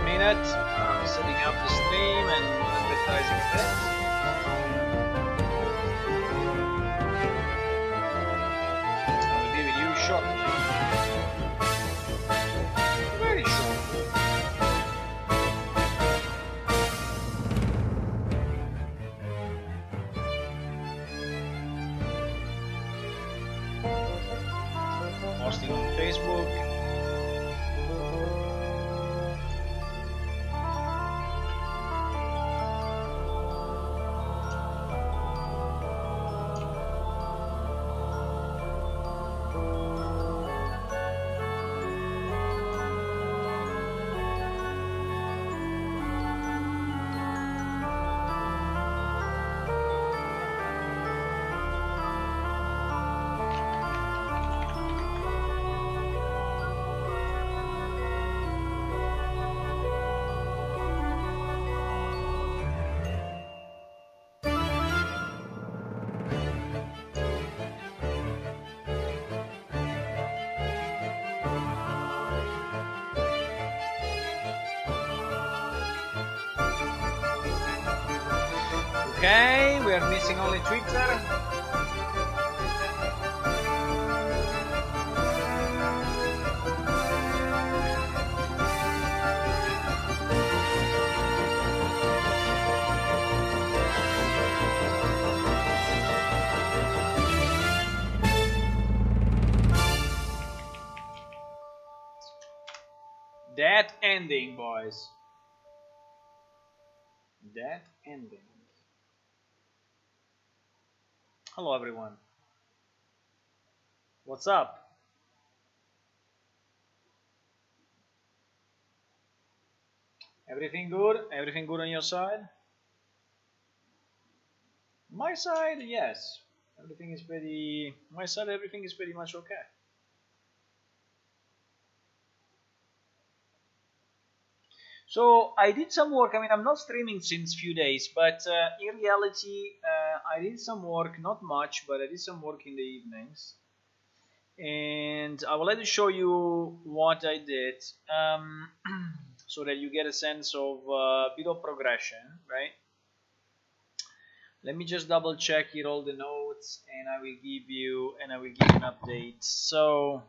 minute. I'm setting up the stream and advertising a bit. I'll be with you shortly. Very shortly. Posting on Facebook. Okay, we are missing only Twitter. That ending, boys. That ending. Hello everyone. What's up? Everything good? Everything good on your side? My side, yes. Everything is pretty... My side, everything is pretty much okay. So I did some work. I mean, I'm not streaming since few days, but in reality, I did some work, not much, but I did some work in the evenings. And I would like to show you what I did, so that you get a sense of a bit of progression, right? Let me just double check here all the notes, and I will give you an update. So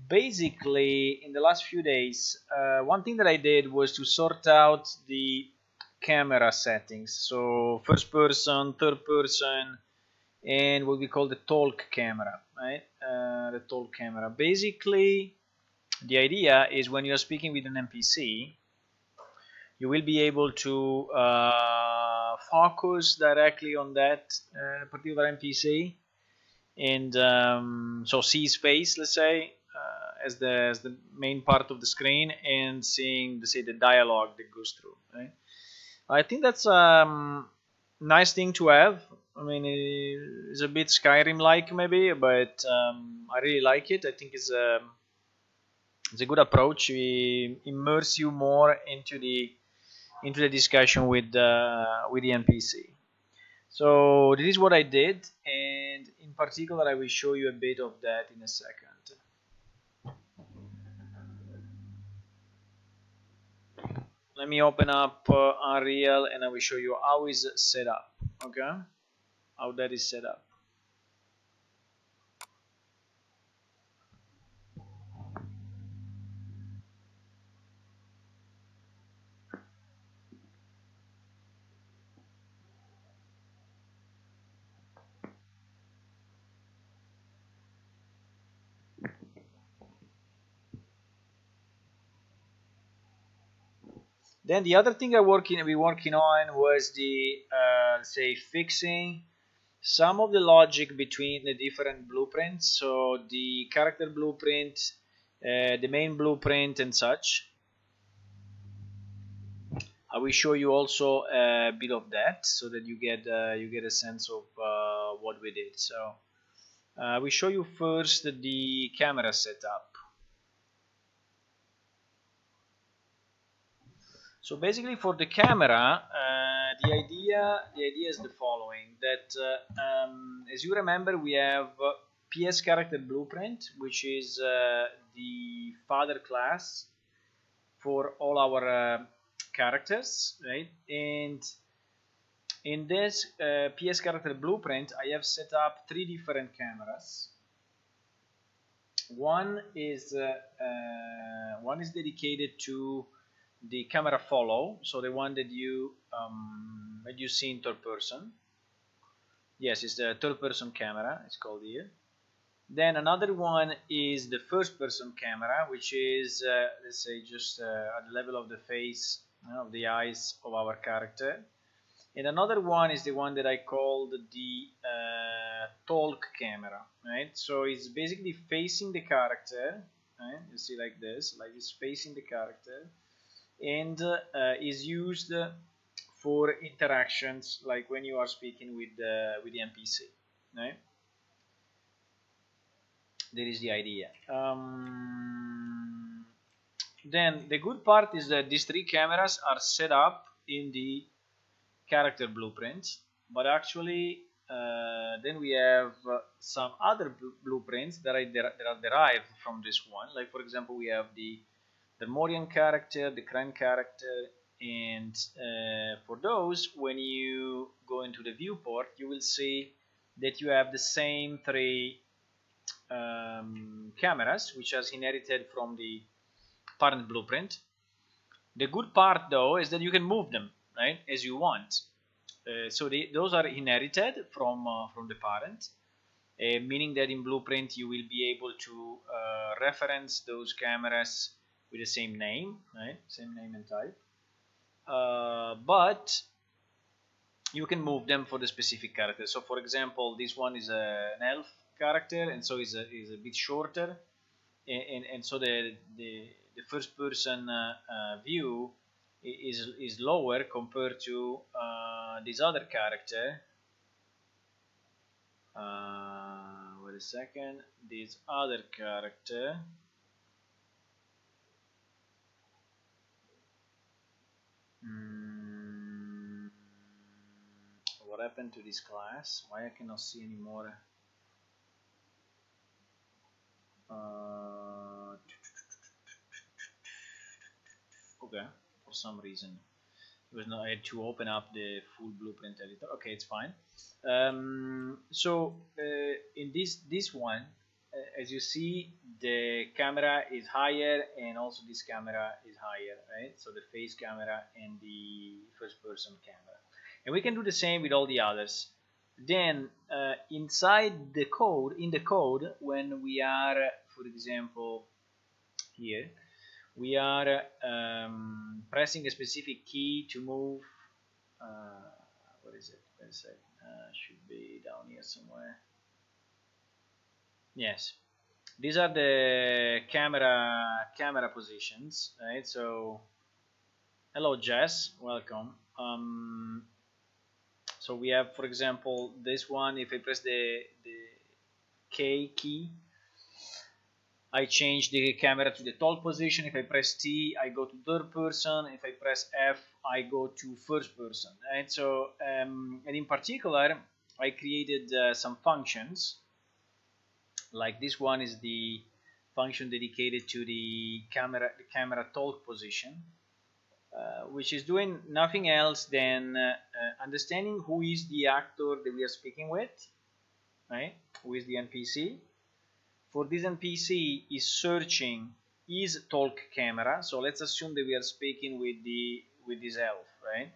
basically, in the last few days, one thing that I did was to sort out the camera settings. So first person, third person, and what we call the talk camera, right? The talk camera. Basically, the idea is when you're speaking with an NPC, you will be able to focus directly on that particular NPC, and so see his face, let's say, as the main part of the screen, and seeing the dialogue that goes through, right? I think that's a nice thing to have. I mean, it's a bit Skyrim-like maybe, but I really like it. I think it's a good approach. We immerse you more into the discussion with the NPC. So this is what I did, and in particular, I will show you a bit of that in a second. Let me open up Unreal, and I will show you how it's set up. Okay, how that is set up. Then the other thing we're working on was the say fixing some of the logic between the different blueprints. So the character blueprint, the main blueprint, and such. I will show you also a bit of that, so that you get a sense of what we did. So we show you first the camera setup. So basically, for the camera, the idea is the following: that as you remember, we have PS character blueprint, which is the father class, for all our characters, right? And in this PS character blueprint, I have set up 3 different cameras. One is dedicated to the camera follow, so the one that you see in third person. Yes, it's the third person camera, it's called here. Then another one is the first person camera, which is let's say just at the level of the face, of the eyes of our character. And another one is the one that I called the talk camera, right? So it's basically facing the character, right? You see like this, like it's facing the character, and is used for interactions, like when you are speaking with the NPC, right? That is the idea. Then the good part is that these 3 cameras are set up in the character blueprint, but actually then we have some other blueprints that are derived from this one. Like for example, we have the Morian character, the Kren character, and for those, when you go into the viewport, you will see that you have the same 3 cameras, which has inherited from the parent blueprint. The good part though is that you can move them, right, as you want. So those are inherited from the parent, meaning that in blueprint you will be able to reference those cameras with the same name, right, same name and type, but you can move them for the specific character. So for example, this one is an elf character, and so is a bit shorter, and so the first person view is lower compared to this other character. Wait a second, this other character. What happened to this class? Why I cannot see anymore? Okay, for some reason it was not. I had to open up the full blueprint editor. Okay, it's fine. So in this one, as you see, the camera is higher, and also this camera is higher, right? So the face camera and the first person camera, and we can do the same with all the others. Then inside the code, when we are, for example, here, we are pressing a specific key to move. What is it? Wait a sec. Should be down here somewhere. Yes, these are the camera positions, right? So, hello Jess, welcome. So we have, for example, this one. If I press the K key, I change the camera to the talk position. If I press T, I go to third person. If I press F, I go to first person. And so, and in particular, I created some functions. Like this one is the function dedicated to the camera talk position, which is doing nothing else than understanding who is the actor that we are speaking with, right? Who is the NPC. For this NPC is searching his talk camera. So let's assume that we are speaking with this elf, right?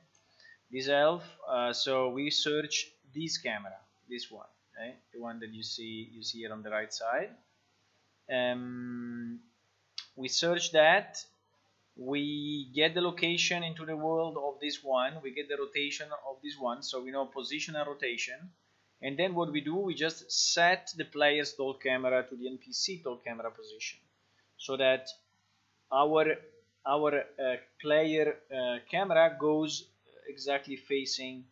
This elf. So we search this camera, this one, right? The one that you see here on the right side. We search that. We get the location into the world of this one. We get the rotation of this one. So we know position and rotation. And then what we do, we just set the player's talk camera to the NPC talk camera position, so that our player camera goes exactly facing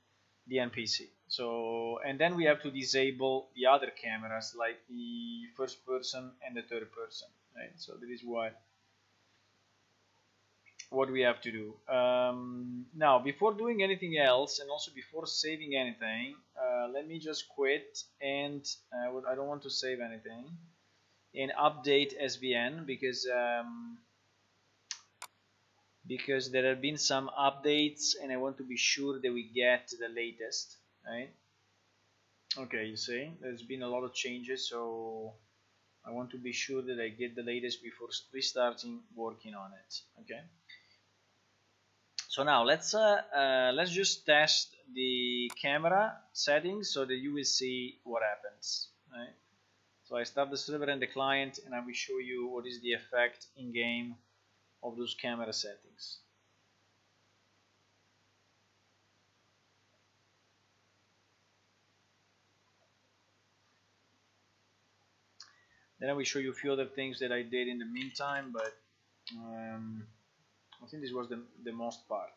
the NPC. So, and then we have to disable the other cameras, like the first person and the third person, right? So that is what we have to do. Now, before doing anything else, and also before saving anything, let me just quit, and I don't want to save anything, and update SVN, because because there have been some updates and I want to be sure that we get the latest, right? Okay, you see, there's been a lot of changes, so I want to be sure that I get the latest before restarting working on it. Okay. So now let's just test the camera settings so that you will see what happens. Right? So I start the server and the client, and I will show you what is the effect in game of those camera settings. Then I will show you a few other things that I did in the meantime, but I think this was the most part.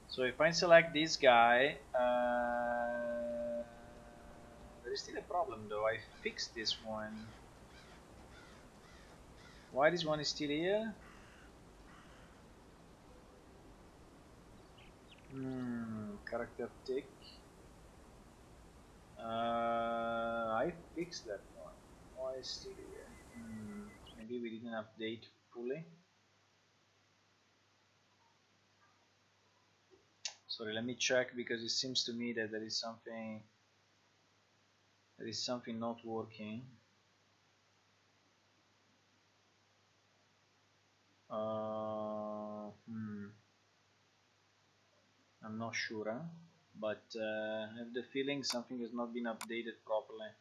So if I select this guy, there is still a problem though. I fixed this one. Why this one is still here? Character tick. I fixed that one. Why is still here? Maybe we didn't update fully. Sorry, let me check because it seems to me that there is something not working. I'm not sure, huh? But I have the feeling something has not been updated properly.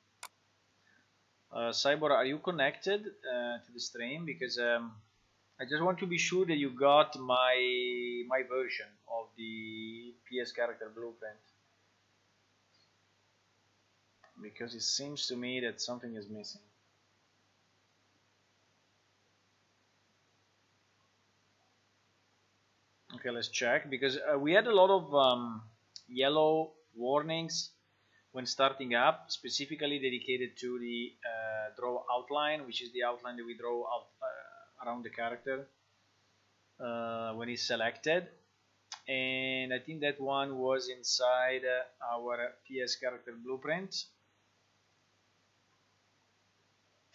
Cyborg, are you connected to the stream? Because I just want to be sure that you got my version of the PS character blueprint, because it seems to me that something is missing. Okay, let's check, because we had a lot of yellow warnings when starting up, specifically dedicated to the draw outline, which is the outline that we draw out around the character when it's selected. And I think that one was inside our PS character blueprint,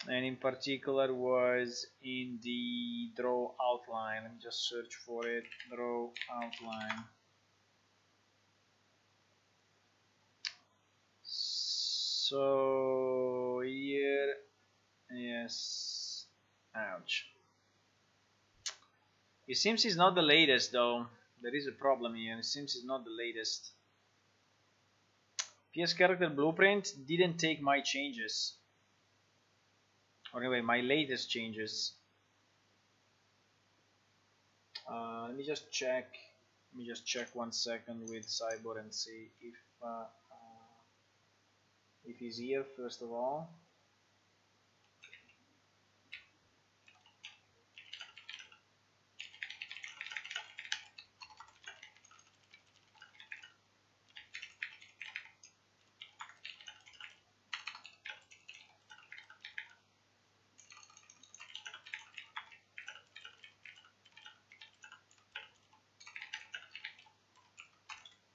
and in particular was in the draw outline. Let me just search for it. Draw outline. So here, yes, ouch. It seems it's not the latest though. There is a problem here. It seems it's not the latest. PS character blueprint didn't take my changes. Or anyway, my latest changes. Let me just check. Let me just check 1 second with Cyborg and see if he's here first of all.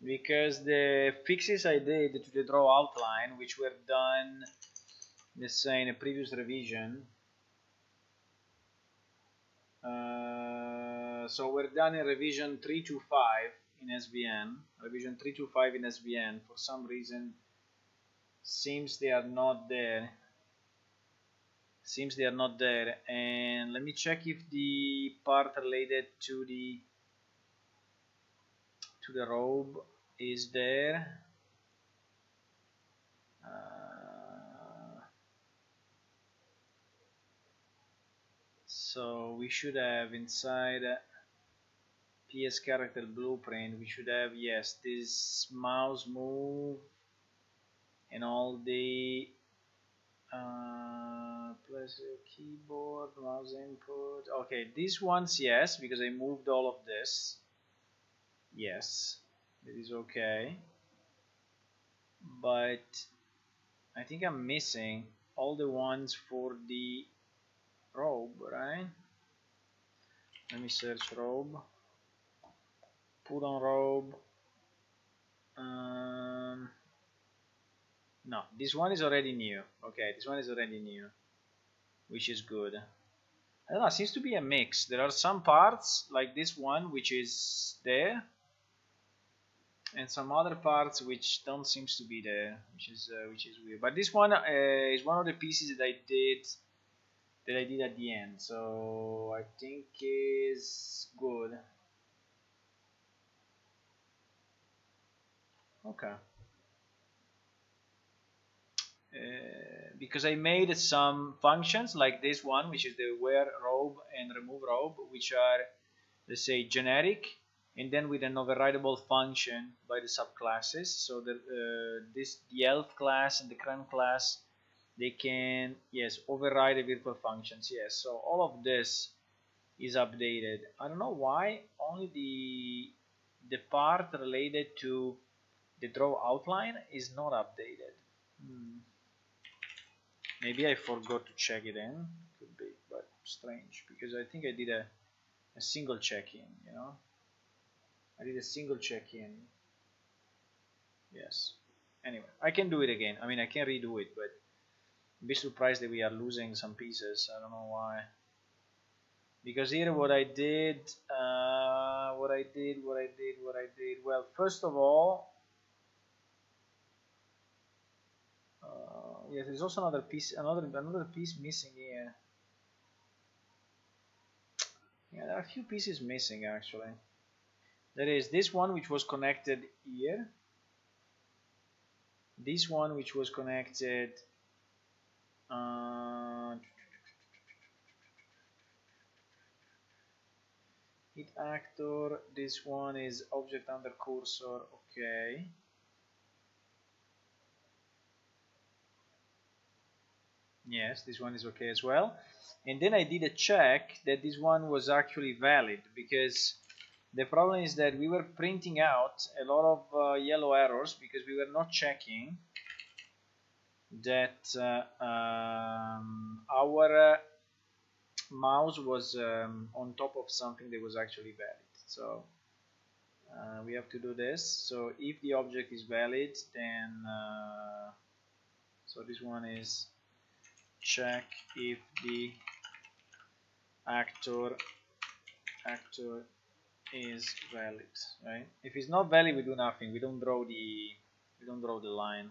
Because the fixes I did to the draw outline, which were done, let's say, in a previous revision, so we're done in revision 325 in SVN. Revision 325 in SVN, for some reason, seems they are not there. Seems they are not there. And let me check if the part related to the robe is there. So we should have inside PS character blueprint, we should have, yes, this mouse move and all the plus keyboard, mouse input. Okay, these ones, yes, because I moved all of this. Yes, it is okay. But I think I'm missing all the ones for the robe, right? Let me search robe. Put on robe. No, this one is already new. Okay, this one is already new. which is good. I don't know, it seems to be a mix. There are some parts like this one which is there, and some other parts which don't seems to be there, which is weird. But this one is one of the pieces that I did at the end, so I think is good. Okay. Because I made some functions like this one, which is the wear robe and remove robe, which are, let's say, generic, and then with an overridable function by the subclasses. So that the elf class and the Kren class, they can, yes, override the virtual functions. Yes, so all of this is updated. I don't know why only the part related to the draw outline is not updated. Maybe I forgot to check it in. Could be, but strange, because I think I did a single check-in, you know. I did a single check-in. Yes. Anyway, I can do it again. I mean, I can redo it, but I'm a bit surprised that we are losing some pieces. I don't know why. Because here what I did, well, first of all, yes, there's also another piece, another piece missing here. Yeah, there are a few pieces missing actually. There is this one which was connected here. This one which was connected. Hit actor. This one is object under cursor. Okay. Yes, this one is okay as well. And then I did a check that this one was actually valid, because the problem is that we were printing out a lot of yellow errors because we were not checking that our mouse was on top of something that was actually valid. So we have to do this. So if the object is valid, then so this one is check if the actor is valid, right? If it's not valid, we do nothing. We don't draw the line.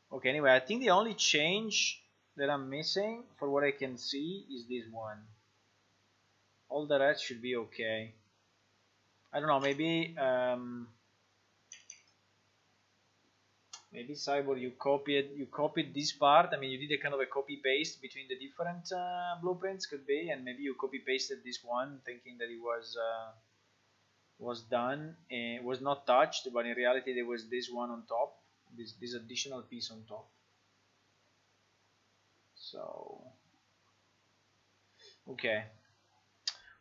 Okay, anyway, I think the only change that I'm missing, for what I can see, is this one. All the rest should be okay. I don't know, maybe maybe Cyborg, you copied this part. I mean, you did a kind of a copy paste between the different blueprints, could be, and maybe you copy pasted this one thinking that it was done and was not touched, but in reality there was this one on top, this additional piece on top. So okay,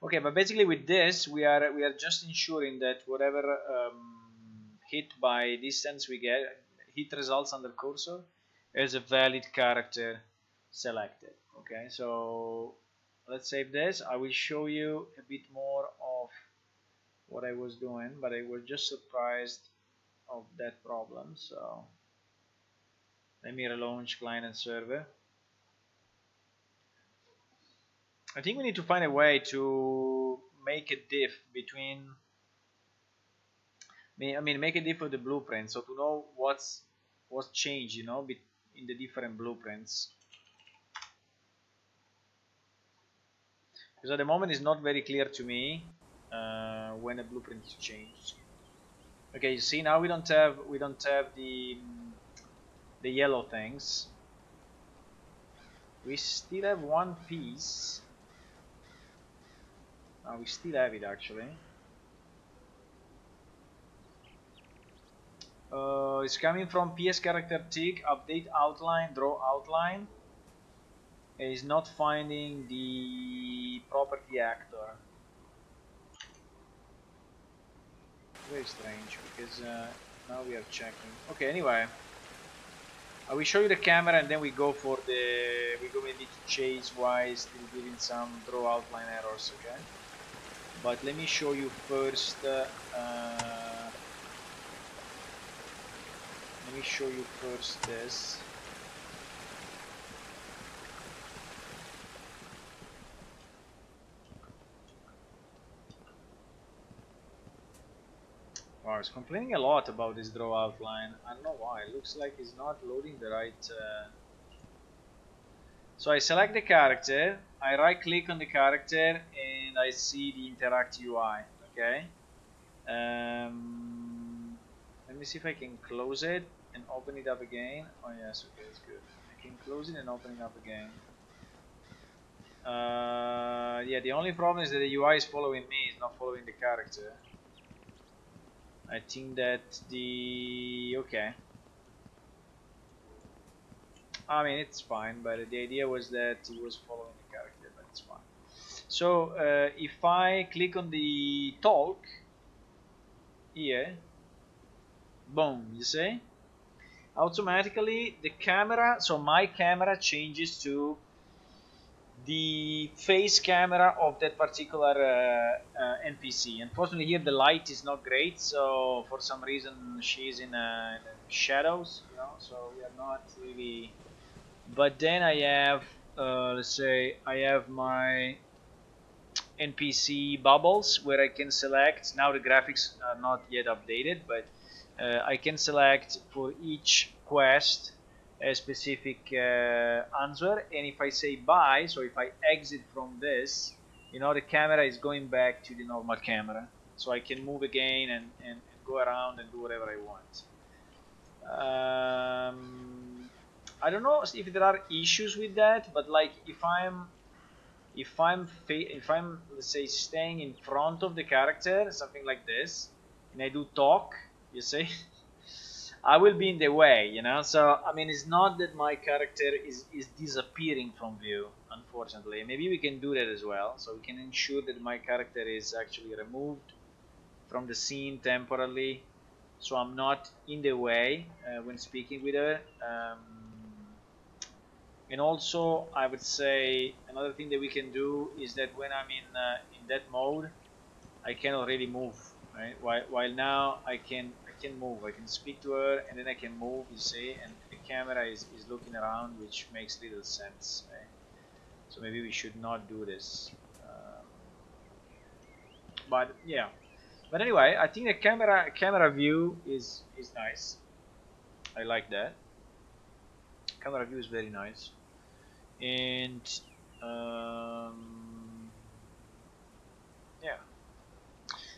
but basically with this we are just ensuring that whatever hit by distance we get, hit results under cursor, as a valid character selected. Okay, so let's save this. I will show you a bit more of what I was doing, but I was just surprised of that problem. So let me relaunch client and server. I think we need to find a way to make a diff between, I mean, make a diff of the blueprint, so to know what's changed, you know, in the different blueprints. Because at the moment it's not very clear to me when a blueprint is changed. Okay, you see, now we don't have the yellow things. We still have one piece. We still have it actually. It's coming from PS character tick, update outline, draw outline. It's not finding the property actor. Very strange, because now we are checking. Okay, anyway, I will show you the camera and then we go for we go maybe to chase why it's still giving some draw outline errors. Okay, but let me show you first. Let me show you first this. Wow, I was complaining a lot about this draw outline. I don't know why. It looks like it's not loading the right. So I select the character, I right click on the character, and I see the interact UI. Okay. Let me see if I can close it and open it up again. Oh yes, okay, it's good. I can close it and open it up again. Yeah, the only problem is that the UI is following me, it's not following the character. I think that okay. I mean, it's fine, but the idea was that it was following the character, but it's fine. So if I click on the talk here, boom, you see? Automatically the camera, so my camera changes to the face camera of that particular NPC. Unfortunately here the light is not great, so for some reason she's in shadows, you know, so we are not really. But then I have let's say I have my NPC bubbles where I can select. Now the graphics are not yet updated, but I can select for each quest a specific answer, and if I say bye, so if I exit from this, you know, the camera is going back to the normal camera, so I can move again and go around and do whatever I want. I don't know if there are issues with that, but like if I'm let's say staying in front of the character, something like this, and I do talk, you see, I will be in the way, you know. So I mean, it's not that my character is disappearing from view, unfortunately. Maybe we can do that as well, so we can ensure that my character is actually removed from the scene temporarily, so I'm not in the way when speaking with her. And also I would say another thing that we can do is that when I'm in that mode, I cannot really move, right? While now I can move, I can speak to her and then I can move, you see, and the camera is looking around, which makes little sense, right? So maybe we should not do this, but yeah. But anyway, I think the camera view is nice. I like that. Camera view is very nice. And yeah,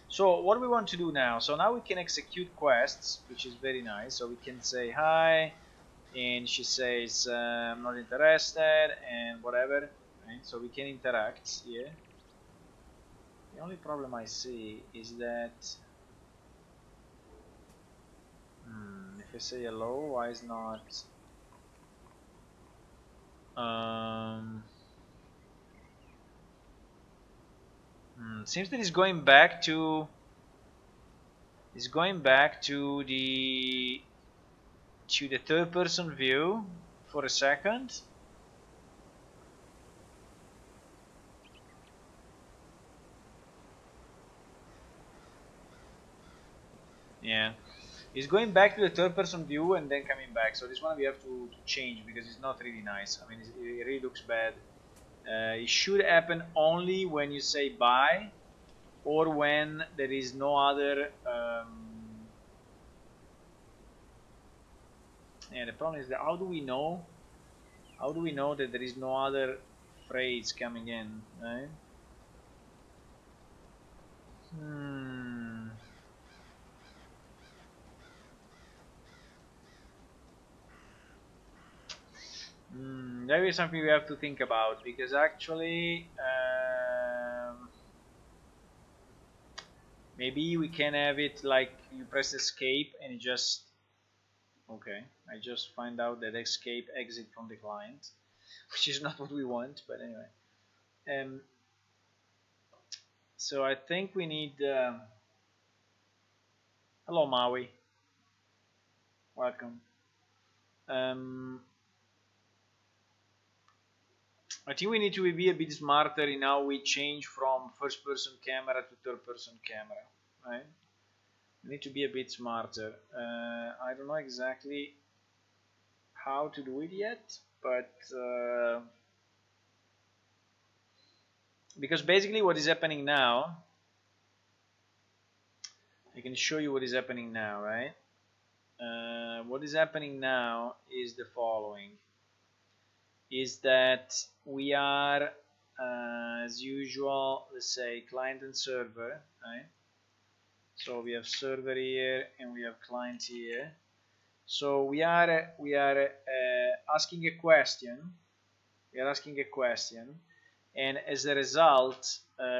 so what we want to do now, so now we can execute quests, which is very nice. So we can say hi, and she says I'm not interested and whatever, right? So we can interact here. The only problem I see is that if I say hello, why is not seems that it's going back to the third person view for a second. Yeah, it's going back to the third person view and then coming back, so this one we have to change because it's not really nice. I mean, it really looks bad. It should happen only when you say bye or when there is no other yeah, the problem is that how do we know that there is no other phrase coming in, right? That is something we have to think about, because actually maybe we can have it like you press escape and it just okay, I just find out that escape exit from the client, which is not what we want, but anyway. So I think we need hello Maui, welcome. I think we need to be a bit smarter in how we change from first person camera to third person camera, right? We need to be a bit smarter. I don't know exactly how to do it yet, but because basically what is happening now I can show you what is happening now, right? What is happening now is the following: is that we are, as usual, let's say client and server, right? So we have server here and we have client here. So we are asking a question. We are asking a question, and as a result,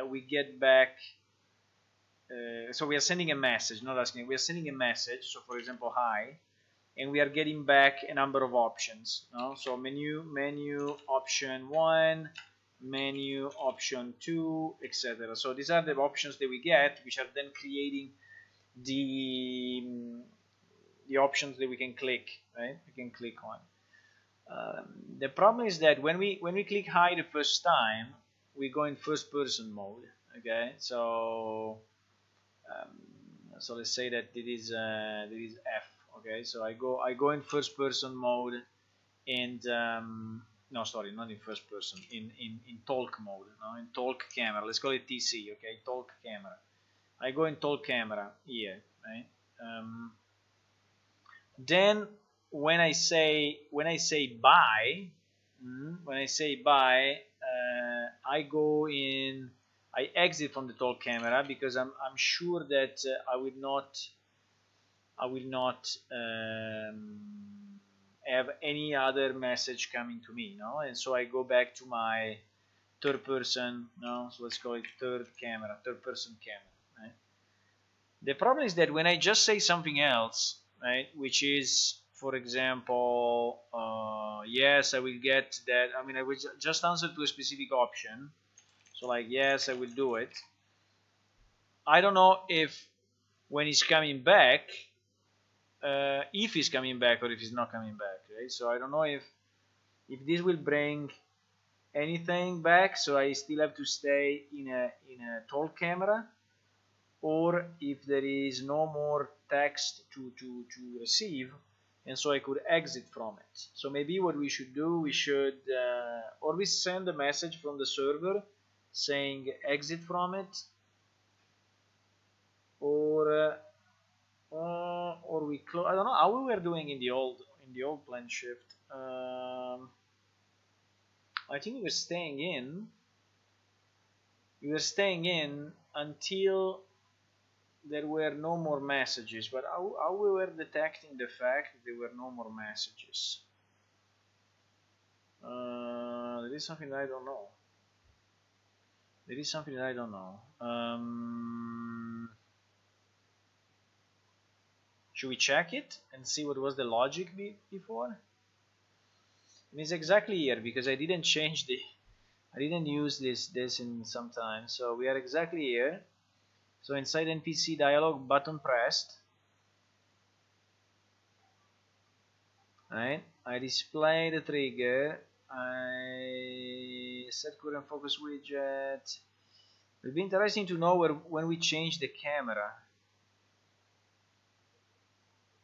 we get back. So we are sending a message, not asking. We are sending a message. So for example, hi, and we are getting back a number of options. No? So menu option 1, menu option 2, etc. So these are the options that we get, which are then creating the options that we can click, right? We can click on. The problem is that when we click hi the first time, we go in first person mode. Okay, so so let's say that it is F. Okay, so I go in first person mode, and no, sorry, not in first person, in talk mode, no, in talk camera. Let's call it TC. Okay, talk camera. I go in talk camera here, right? Then when I say bye, I go in. I exit from the talk camera because I'm sure that I will not have any other message coming to me, no? And so I go back to my third person, no? So let's call it third person camera, right? The problem is that when I just say something else, right, which is, for example, yes, I will get that. I mean, I will just answer to a specific option. So like, yes, I will do it. I don't know if when he's coming back, if he's coming back or if he's not coming back, right? So I don't know if this will bring anything back. So I still have to stay in a talk camera, or if there is no more text to receive, and so I could exit from it. So maybe what we should do, we should or we send a message from the server saying exit from it, or we close. I don't know how we were doing in the old plan shift. I think we were staying in. We were staying in until there were no more messages. But how we were detecting the fact that there were no more messages? There is something that I don't know. Should we check it and see what was the logic before? It's exactly here because I didn't change I didn't use this in some time. So we are exactly here. So inside NPC dialog, button pressed. Right? I display the trigger. I set current focus widget. It would be interesting to know when we change the camera.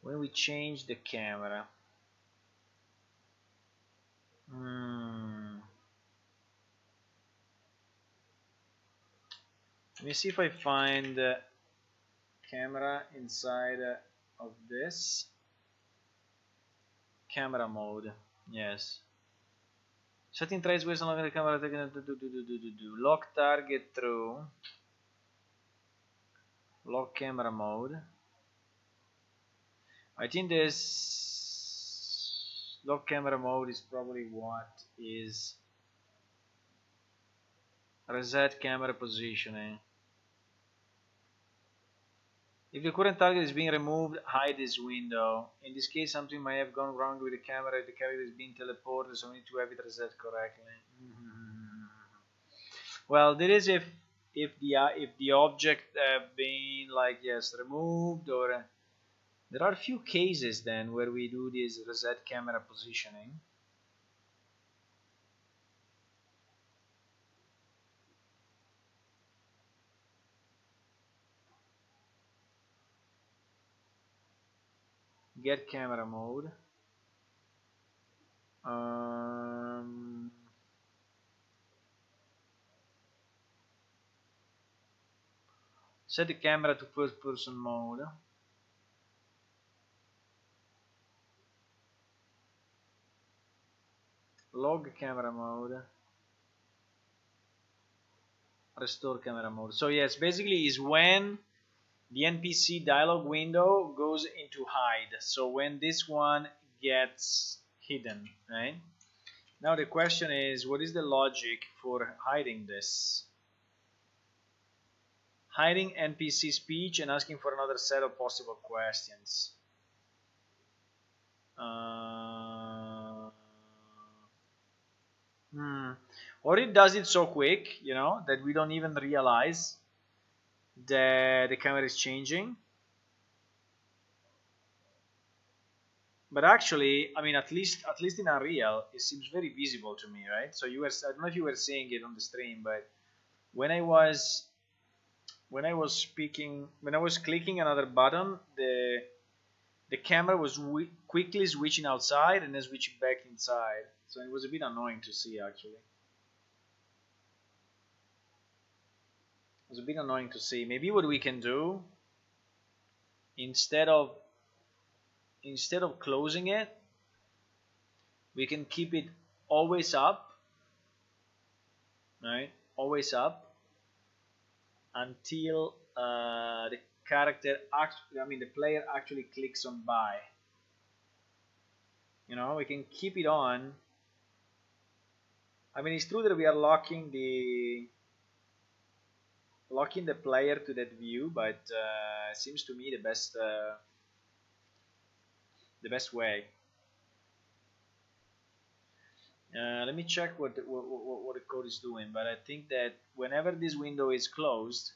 When we change the camera. Let me see if I find the camera inside of this. Camera mode. Yes. Setting trace based on the camera. Lock target true. Lock camera mode. I think this lock camera mode is probably what is reset camera positioning. If the current target is being removed, hide this window. In this case, something might have gone wrong with the camera. The character is being teleported, so we need to have it reset correctly. Well, that is if the object have been like removed, or there are a few cases then where we do this reset camera positioning. Get camera mode. Set the camera to first person mode. Log camera mode. Restore camera mode. So yes, basically is when the NPC dialog window goes into hide. So when this one gets hidden, right? Now the question is, what is the logic for hiding this? Hiding NPC speech and asking for another set of possible questions. Or it does it so quick, you know, that we don't even realize that the camera is changing. But actually, I mean, at least in Unreal, it seems very visible to me, right? So you were, I don't know if you were seeing it on the stream, but when I was speaking, when I was clicking another button, the camera was quickly switching outside and then switching back inside. So it was a bit annoying to see, actually. It was a bit annoying to see. Maybe what we can do, instead of closing it, we can keep it always up, right? Always up until the character actually, I mean, the player actually clicks on buy. You know, we can keep it on. I mean, it's true that we are locking the player to that view, but it seems to me the best way. Let me check what the code is doing, but I think that whenever this window is closed,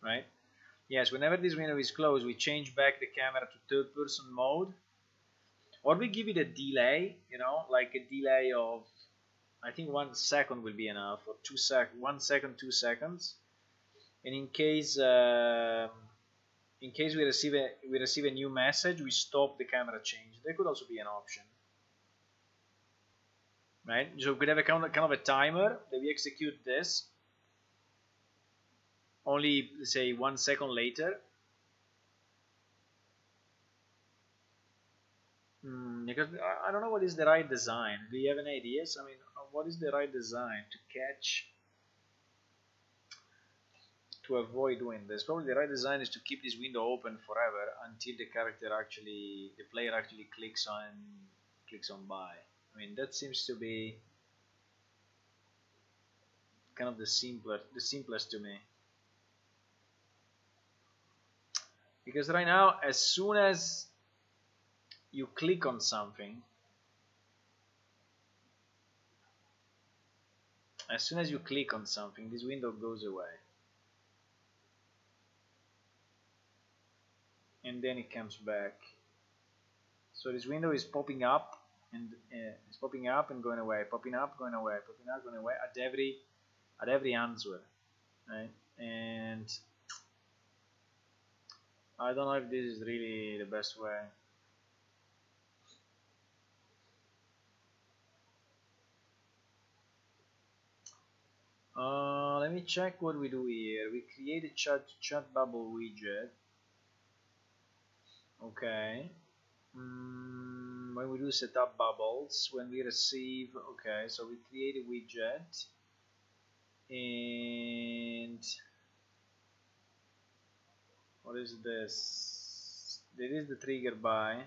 right? Yes, whenever this window is closed, we change back the camera to third person mode, or we give it a delay, you know, like a delay of, I think 1 second will be enough, or 1 second, 2 seconds, and in case we receive a new message, we stop the camera change. That could also be an option, right? So we could have a kind of a timer that we execute this only, let's say, 1 second later. Because I don't know what is the right design. Do you have any ideas? I mean, what is the right design to avoid doing this? Probably the right design is to keep this window open forever until the player actually clicks on buy. I mean, that seems to be kind of the simplest to me. Because right now, as soon as you click on something, this window goes away. And then it comes back. So this window is popping up and going away, popping up, going away, popping up, going away at every answer, right? And I don't know if this is really the best way. Let me check what we do here. We create a chat bubble widget. Okay. When we do set up bubbles, when we receive, okay, so we create a widget, and what is this? This is the trigger by.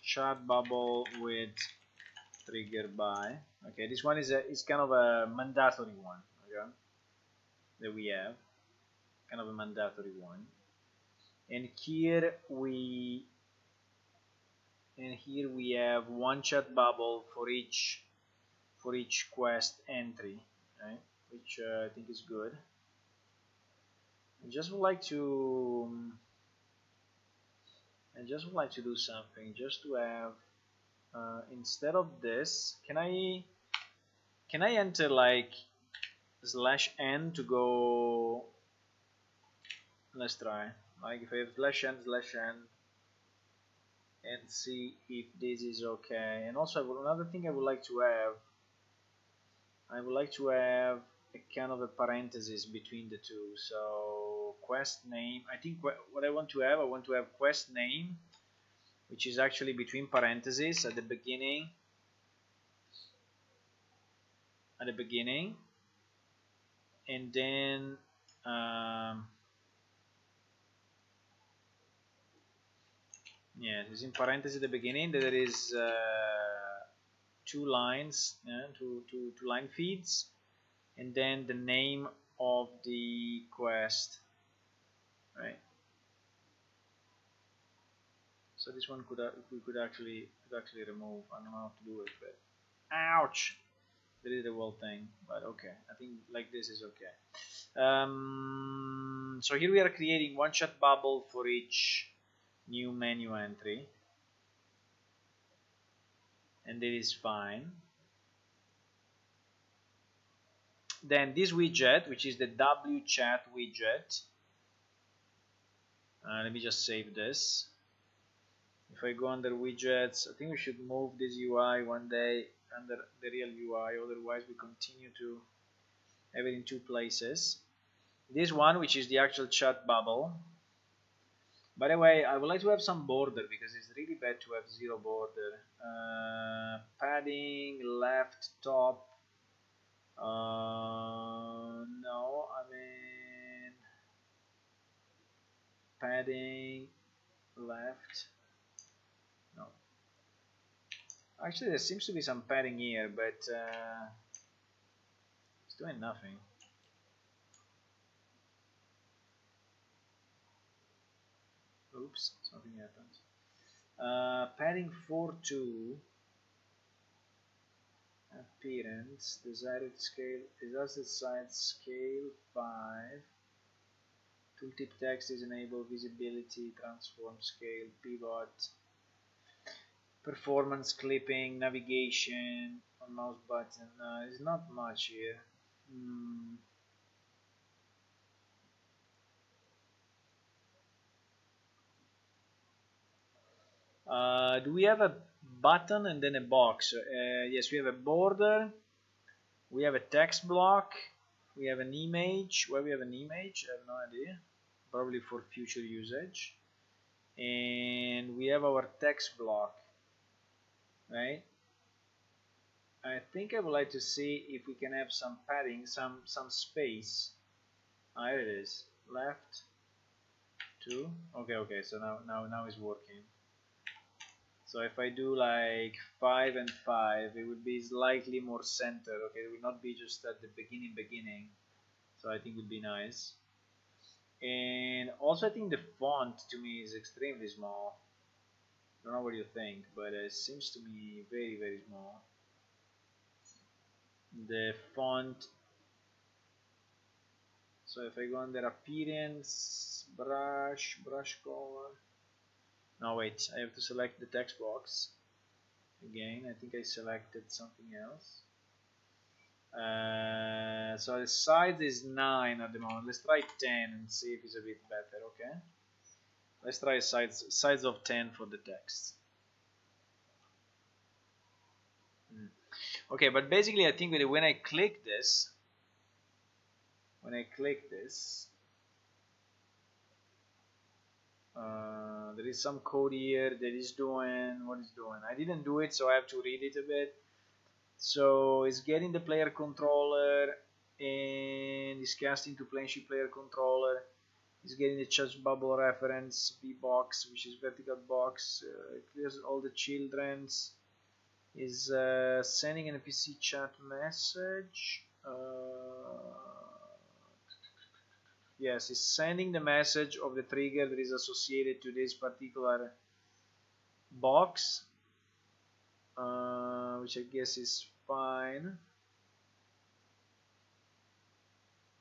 Chat bubble with trigger by. Okay, this one is kind of a mandatory one. Okay, that we have, kind of a mandatory one. And here we have one chat bubble for each quest entry, right? Which I think is good. I just would like to do something, just to have instead of this, can I enter like /n to go? Let's try. Like if I have /n and see if this is okay. And also another thing I would like to have, I would like to have a kind of a parenthesis between the two. So quest name, I think what I want to have, quest name, which is actually between parentheses at the beginning, and then yeah, it's in parentheses at the beginning. There is two lines, two line feeds, and then the name of the quest, right? So this one we could actually remove. I don't know how to do it, but ouch! There is the whole thing, but okay. I think like this is okay. So here we are creating one chat bubble for each new menu entry, and it is fine. Then this widget, which is the wchat widget, let me just save this. If I go under widgets, I think we should move this UI one day under the real UI, otherwise we continue to have it in two places. This one, which is the actual chat bubble. By the way, I would like to have some border because it's really bad to have zero border. Padding, left, top. No, I mean padding, left. No. Actually, there seems to be some padding here, but it's doing nothing. Oops, something happened. Padding 4:2. Appearance, desired scale, adjusted size scale 5. Tooltip text is enabled, visibility, transform scale, pivot, performance clipping, navigation on mouse button. There's not much here. Do we have a button and then a box? Yes, we have a border, we have a text block, we have an image. Where we have an image, I have no idea, probably for future usage. And we have our text block, right? I think I would like to see if we can have some padding, some space. Here it is, left 2. Okay, so now it's working. So if I do like 5 and 5, it would be slightly more centered. Okay, it would not be just at the beginning. So I think it would be nice. And also I think the font to me is extremely small. I don't know what you think, but it seems to me very small. The font. So if I go under appearance, brush color. No, wait, I have to select the text box again. I think I selected something else. So the size is 9 at the moment. Let's try 10 and see if it's a bit better. Okay, let's try size of 10 for the text. Okay, but basically I think when I click this, there is some code here that is doing what it's doing. I didn't do it, so I have to read it a bit. So it's getting the player controller and it's casting to PlaneShift player controller. It's getting the chat bubble reference vbox, which is vertical box. It clears all the children's. Is sending an NPC chat message. Yes, it's sending the message of the trigger that is associated to this particular box, which I guess is fine.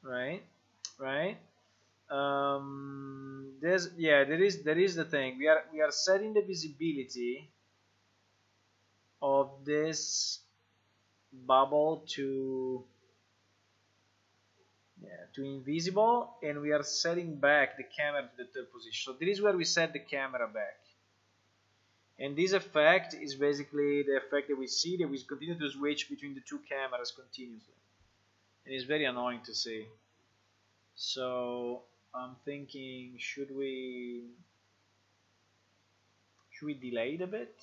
Right. There is the thing. We are setting the visibility of this bubble to invisible, and we are setting back the camera to the third position. So this is where we set the camera back. And this effect is basically the effect that we see, that we continue to switch between the two cameras continuously. And it's very annoying to see. So I'm thinking, should we delay it a bit?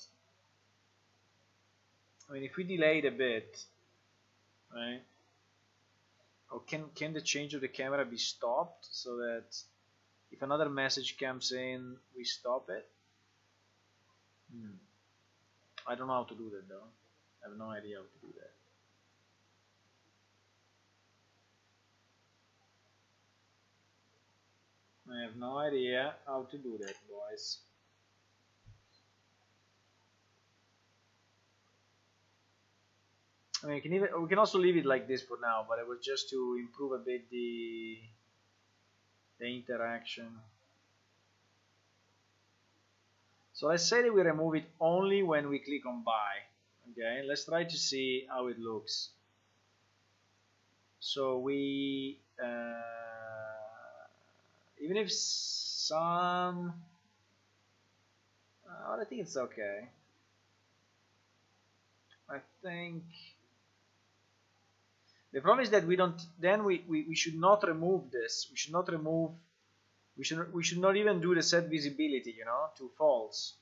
I mean, if we delay it a bit, right? Or can the change of the camera be stopped so that if another message comes in, we stop it? I don't know how to do that though. I have no idea how to do that. I have no idea how to do that, boys. I mean, we can also leave it like this for now, but it was just to improve a bit the interaction. So let's say that we remove it only when we click on buy. Okay, let's try to see how it looks. So we even if some I think it's okay. I think the problem is that we don't, then we should not remove this. We should not remove, we should not even do the set visibility, you know, to false.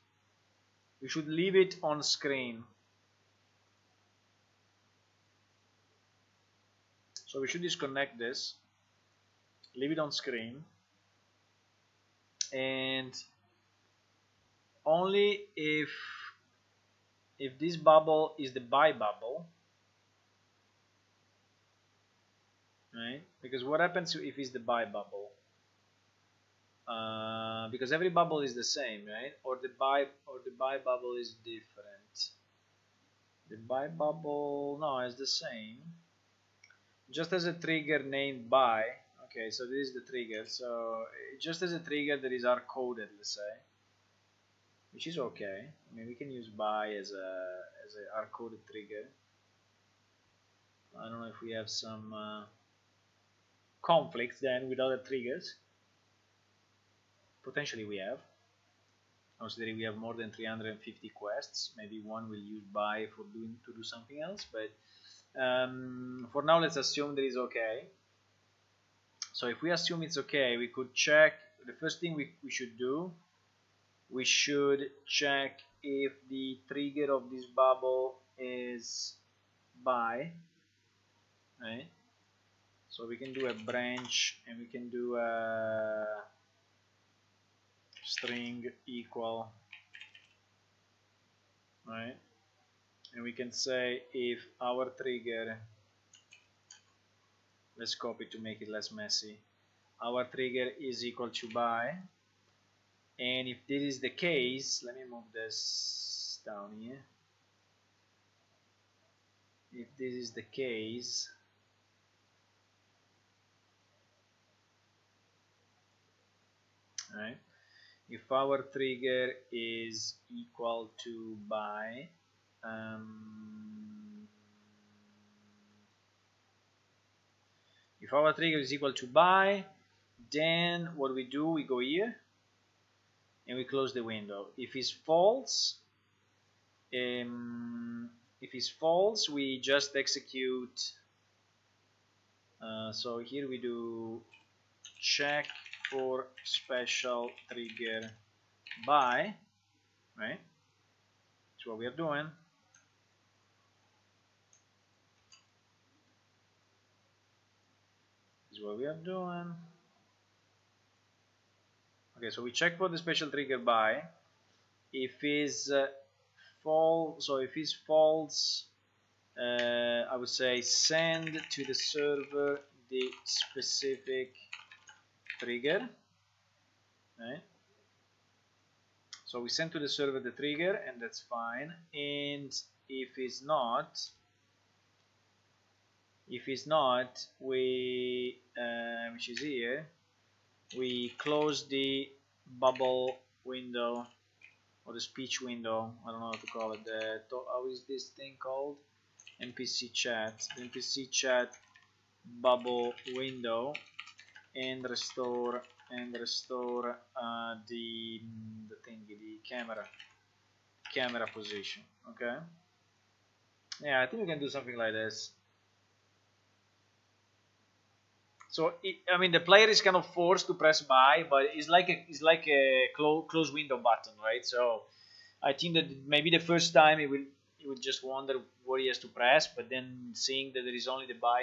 We should leave it on screen. So we should disconnect this, leave it on screen, and only if this bubble is the buy bubble, right? Because what happens if it's the buy bubble? Because every bubble is the same, right? Or the buy bubble is different. The buy bubble, no, is the same. Just as a trigger named buy. Okay, so this is the trigger. So just as a trigger that is hard coded, let's say, which is okay. I mean, we can use buy as a hard coded trigger. I don't know if we have some conflicts then with other triggers. Potentially we have. Considering we have more than 350 quests, maybe one will use buy to do something else, but for now let's assume that is okay. So if we assume it's okay, we could check. The first thing we should do, we should check if the trigger of this bubble is buy, right? So we can do a branch and we can do a string equal, right? And we can say if our trigger, let's copy to make it less messy, our trigger is equal to buy, and if this is the case, let me move this down here. If this is the case, right? If our trigger is equal to buy, if our trigger is equal to buy, then what we do, we go here and we close the window. If it's false, we just execute. So here we do check for special trigger buy, right? That's what we are doing. This is what we are doing. Okay, so we check for the special trigger buy. If is false, so if it's false, I would say send to the server the specific trigger, right? So we send to the server the trigger, and that's fine. And if it's not, we which is here, we close the bubble window or the speech window. I don't know how to call it. How is this thing called? NPC chat. The NPC chat bubble window, and restore the camera camera position. Okay. Yeah, I think we can do something like this. So I mean, the player is kind of forced to press buy, but it's like a close window button, right? So I think that maybe the first time he will just wonder what he has to press, but then seeing that there is only the buy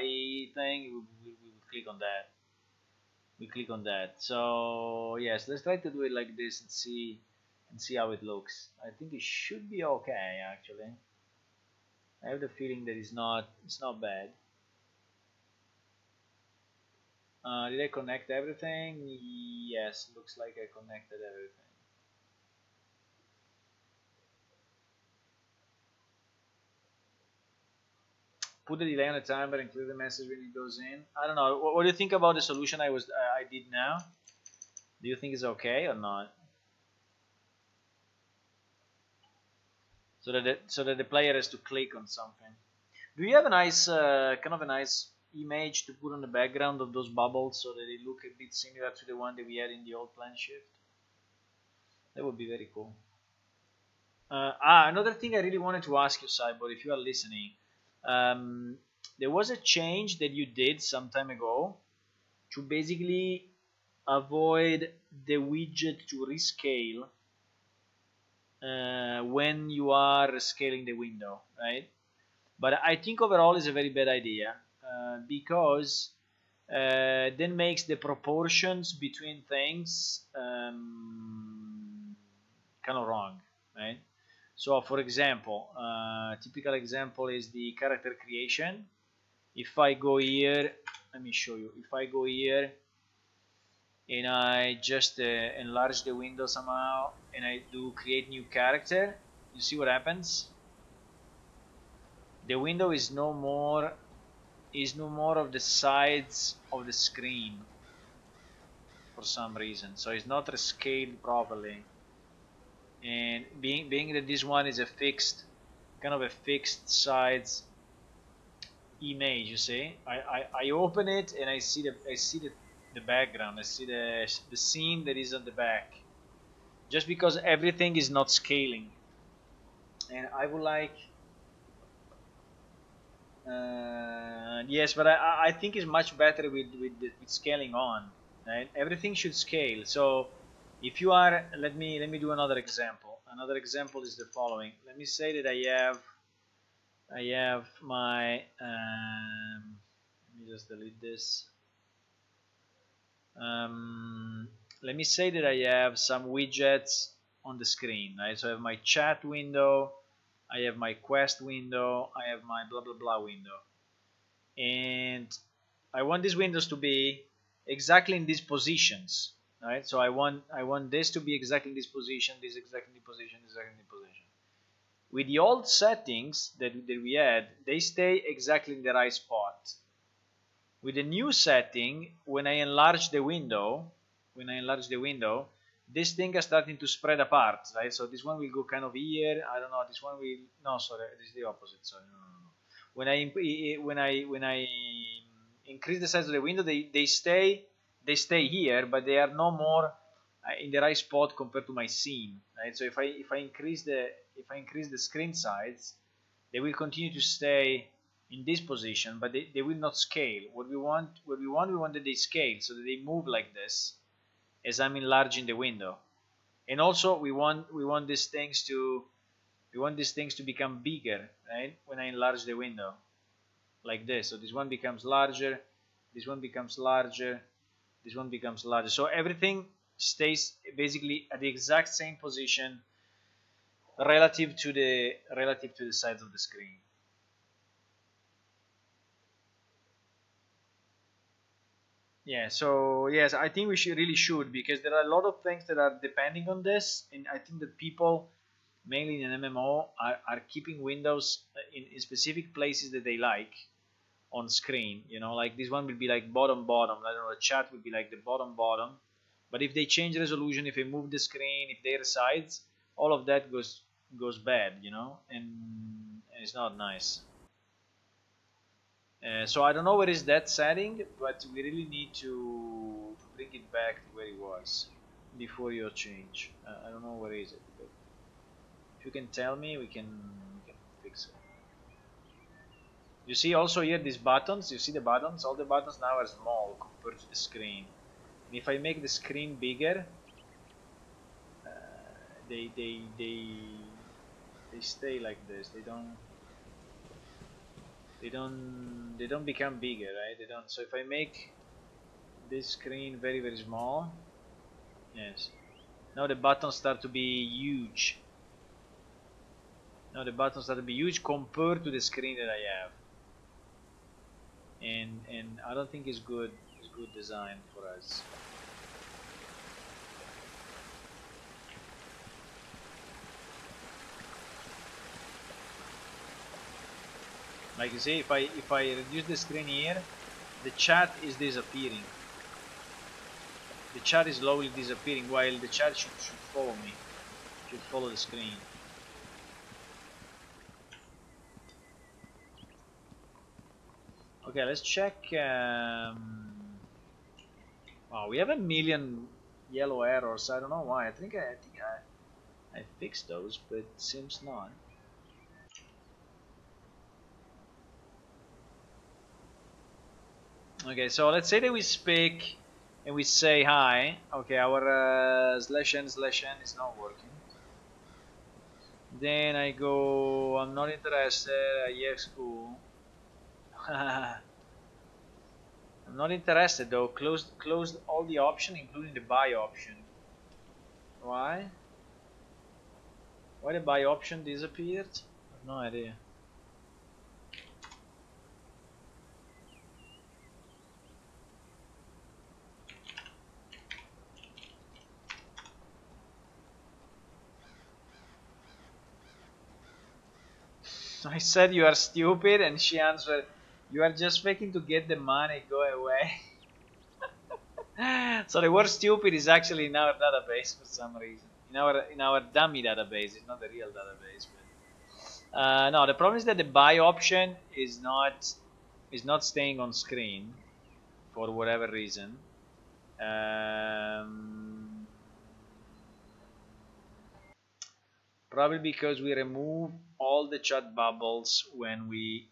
thing, we will click on that. We click on that. So yes, let's try to do it like this and see how it looks. I think it should be okay actually. I have the feeling that it's not bad. Did I connect everything? Yes, looks like I connected everything. Put the delay on the timer and clear the message when it goes in. I don't know. What do you think about the solution I did now? Do you think it's okay or not? So that the player has to click on something. Do you have a nice kind of a nice image to put on the background of those bubbles so that they look a bit similar to the one that we had in the old plan shift? That would be very cool. Another thing I really wanted to ask you, Cyborg, if you are listening, there was a change that you did some time ago to basically avoid the widget to rescale when you are scaling the window, right? But I think overall is a very bad idea because then makes the proportions between things kind of wrong, right? So for example, typical example is the character creation. If I go here, let me show you. If I go here and I just enlarge the window somehow and I do create new character, you see what happens? The window is no more of the sides of the screen for some reason, so it's not rescaled properly. And being that this one is a fixed kind of a fixed sides image, you see, I open it and I see the background, I see the scene that is on the back, just because everything is not scaling. And I would like yes, but I think it's much better with scaling on, right? Everything should scale. So if you are, let me do another example. Another example is the following. Let me say that I have my let me just delete this. Let me say that I have some widgets on the screen, right? So I have my chat window, I have my quest window, I have my blah blah blah window, and I want these windows to be exactly in these positions, right? So I want this to be exactly in this position, this exactly in the position, this exactly in the position. With the old settings that we had, they stay exactly in the right spot. With the new setting, when I enlarge the window, this thing is starting to spread apart, right? So this one will go kind of here. I don't know. This one will no, sorry, this is the opposite. Sorry, no. When I increase the size of the window, they stay here, but they are no more in the right spot compared to my scene, right? So if I increase the screen size, they will continue to stay in this position, but they will not scale. What we want that they scale, so that they move like this as I'm enlarging the window. And also we want these things to become bigger, right? When I enlarge the window like this. So this one becomes larger, this one becomes larger, this one becomes larger. So everything stays basically at the exact same position relative to the sides of the screen. Yeah, so yes, I think we really should, because there are a lot of things that are depending on this, and I think that people, mainly in an MMO, are keeping windows in specific places that they like on screen. You know, like this one will be like bottom. I don't know, the chat will be like the bottom. But if they change resolution, if they move the screen, if they resize, all of that goes bad. You know, and it's not nice. So I don't know where is that setting, but we really need to bring it back to where it was before your change. I don't know where is it. If you can tell me, we can fix it. You see also here these buttons. You see the buttons. All the buttons now are small compared to the screen. And if I make the screen bigger, uh, they they they they stay like this. They don't become bigger, right? They don't. So if I make this screen very small, yes. Now the buttons start to be huge. Now the buttons start to be huge compared to the screen that I have, and I don't think it's good. It's good design for us. Like you see, if I reduce the screen here, the chat is disappearing. The chat is slowly disappearing, while the chat should follow me, should follow the screen. Okay, let's check. Oh, we have a million yellow errors. I don't know why. I fixed those, but it seems not. Okay, so let's say that we speak and we say hi. Okay, our /n is not working. Then I go, I'm not interested. Yes, cool. I'm not interested though. Closed all the options, including the buy option. Why? Why the buy option disappeared? I have no idea. I said you are stupid, and she answered, "You are just faking to get the money. Go away." So the word "stupid" is actually in our database for some reason. In our dummy database, it's not the real database. But no, the problem is that the buy option is not staying on screen for whatever reason. Probably because we remove all the chat bubbles when we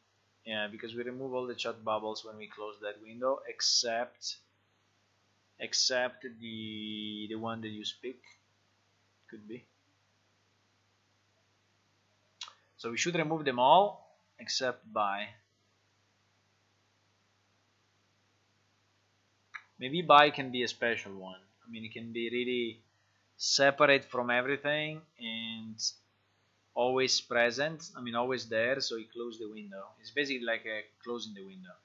because we remove all the chat bubbles when we close that window, except the one that you speak. Could be. So we should remove them all except buy. Maybe buy can be a special one. I mean, it can be really separate from everything and always present. I mean, always there. So you close the window. It's basically like a closing the window.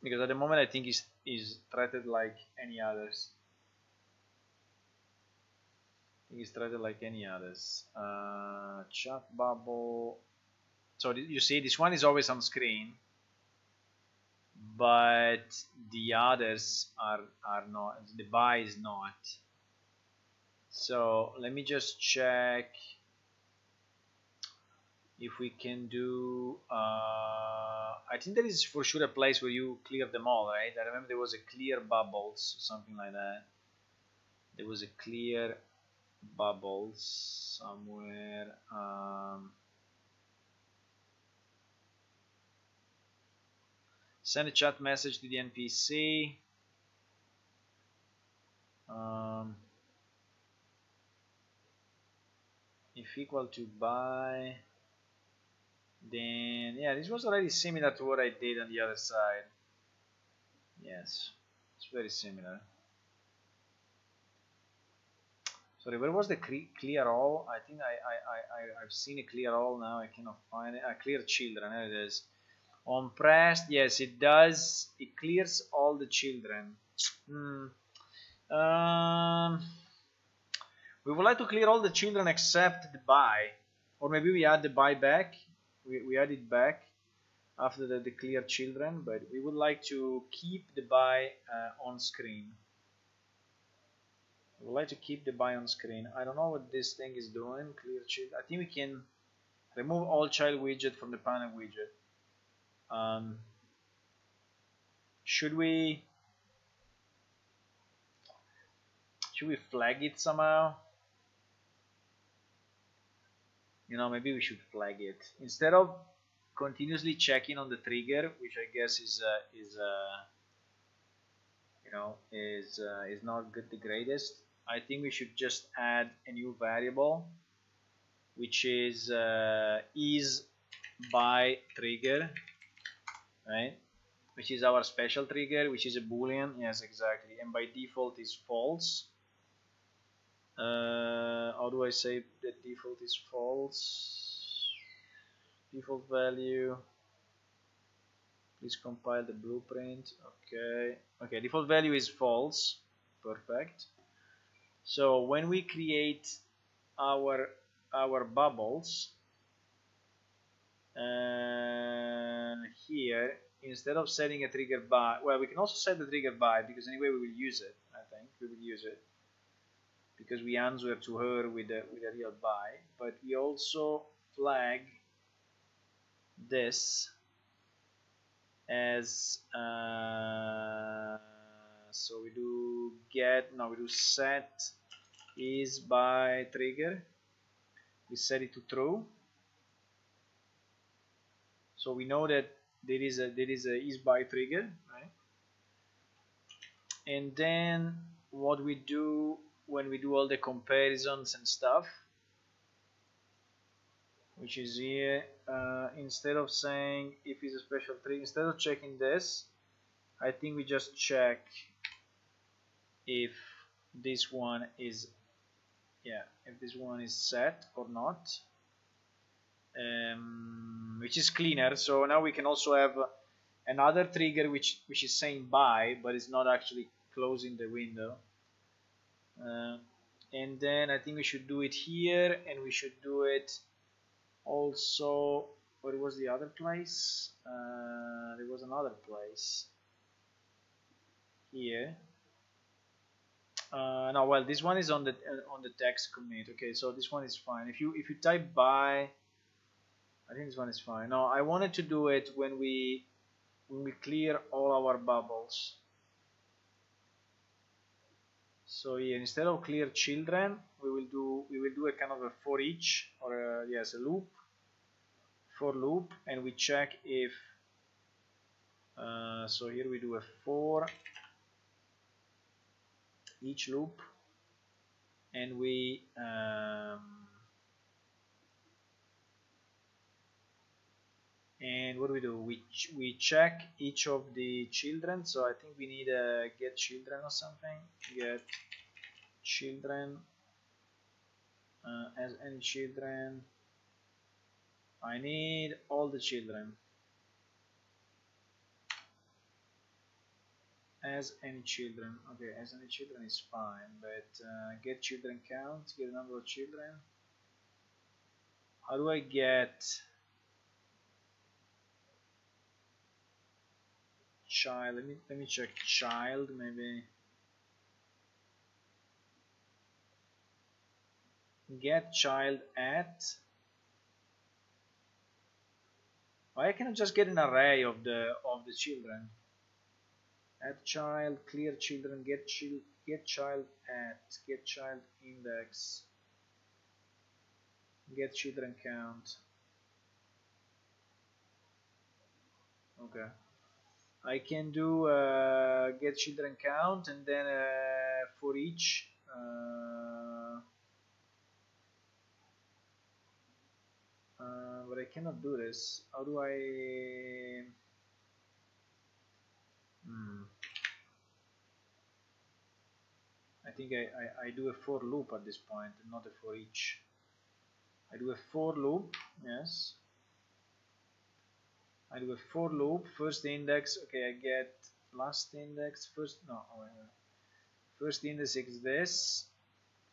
Because at the moment I think is treated like any others. I think it's treated like any others. Chat bubble. So you see, this one is always on screen, but the others are not. The buy is not. So let me just check if we can do. I think there is for sure a place where you clear them all, right? I remember there was a clear bubbles, something like that. There was a clear bubbles somewhere. Send a chat message to the NPC. If equal to buy, then yeah, this was already similar to what I did on the other side. Yes, it's very similar. Sorry, where was the clear all? I think I've seen a clear all now. I cannot find it. Clear children. There it is. On pressed, yes, it does. It clears all the children. We would like to clear all the children except the buy, or maybe we add the buy back. We add it back after the clear children, but we would like to keep the buy on screen. We would like to keep the buy on screen. I don't know what this thing is doing. Clear child. I think we can remove all child widget from the panel widget. Should we flag it somehow? maybe we should flag it instead of continuously checking on the trigger, which I guess is not good, the greatest. I think we should just add a new variable, which is by trigger, right? Which is our special trigger, which is a boolean. Yes, exactly, and by default is false. How do I say that default is false? Default value, please compile the blueprint. Okay, default value is false. Perfect. So when we create our bubbles here, instead of setting a trigger by, well, we can also set the trigger by, because anyway we will use it. I think we will use it because we answer to her with a real by, but we also flag this as so we do set is by trigger. We set it to true, so we know that there is a is by trigger, right? And then what we do when we do all the comparisons and stuff, which is here, instead of saying if it's a special trigger, instead of checking this, I think we just check if this one is set or not, which is cleaner. So now we can also have another trigger which is saying by, but it's not actually closing the window. And then I think we should do it here, and we should do it also. Where was the other place? There was another place here. No, well, this one is on the text commit. Okay, so this one is fine. If you type by, I think this one is fine. No, I wanted to do it when we clear all our bubbles. So here, instead of clear children, we will do a kind of a for each, or a loop, for loop, and we check if. So here we do a for each loop, and we and what do? We check each of the children. So I think we need a get children or something. Get children as any children. I need all the children as any children. Okay, as any children is fine, but get children count, get number of children. How do I get child? Let me check child, maybe. Get child at. Why can't I just get an array of the children? Add child, clear children, get child at, get child index, get children count. Okay, I can do get children count, and then for each but I cannot do this. How do I? I think I do a for loop at this point, not a for each. I do a for loop, yes. I do a for loop, first index, okay, I get last index, first index is this,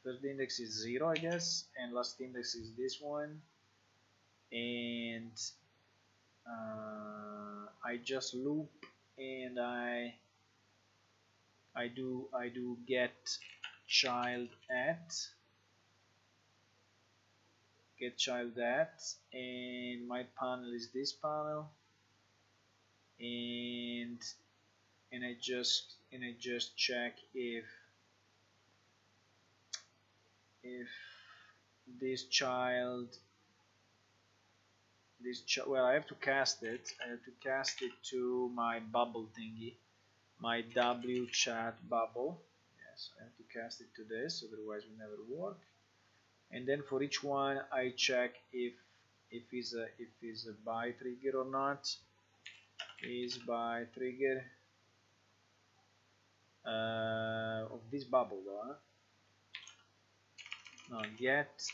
first index is 0, I guess, and last index is this one, and I just loop, and I do get child at, and my panel is this panel, and I just check if this child well, I have to cast it. I have to cast it to my bubble thingy, my W chat bubble. Yes, I have to cast it to this, otherwise it will never work. And then for each one, I check if is a buy trigger or not. Is buy trigger of this bubble though. Huh? No, get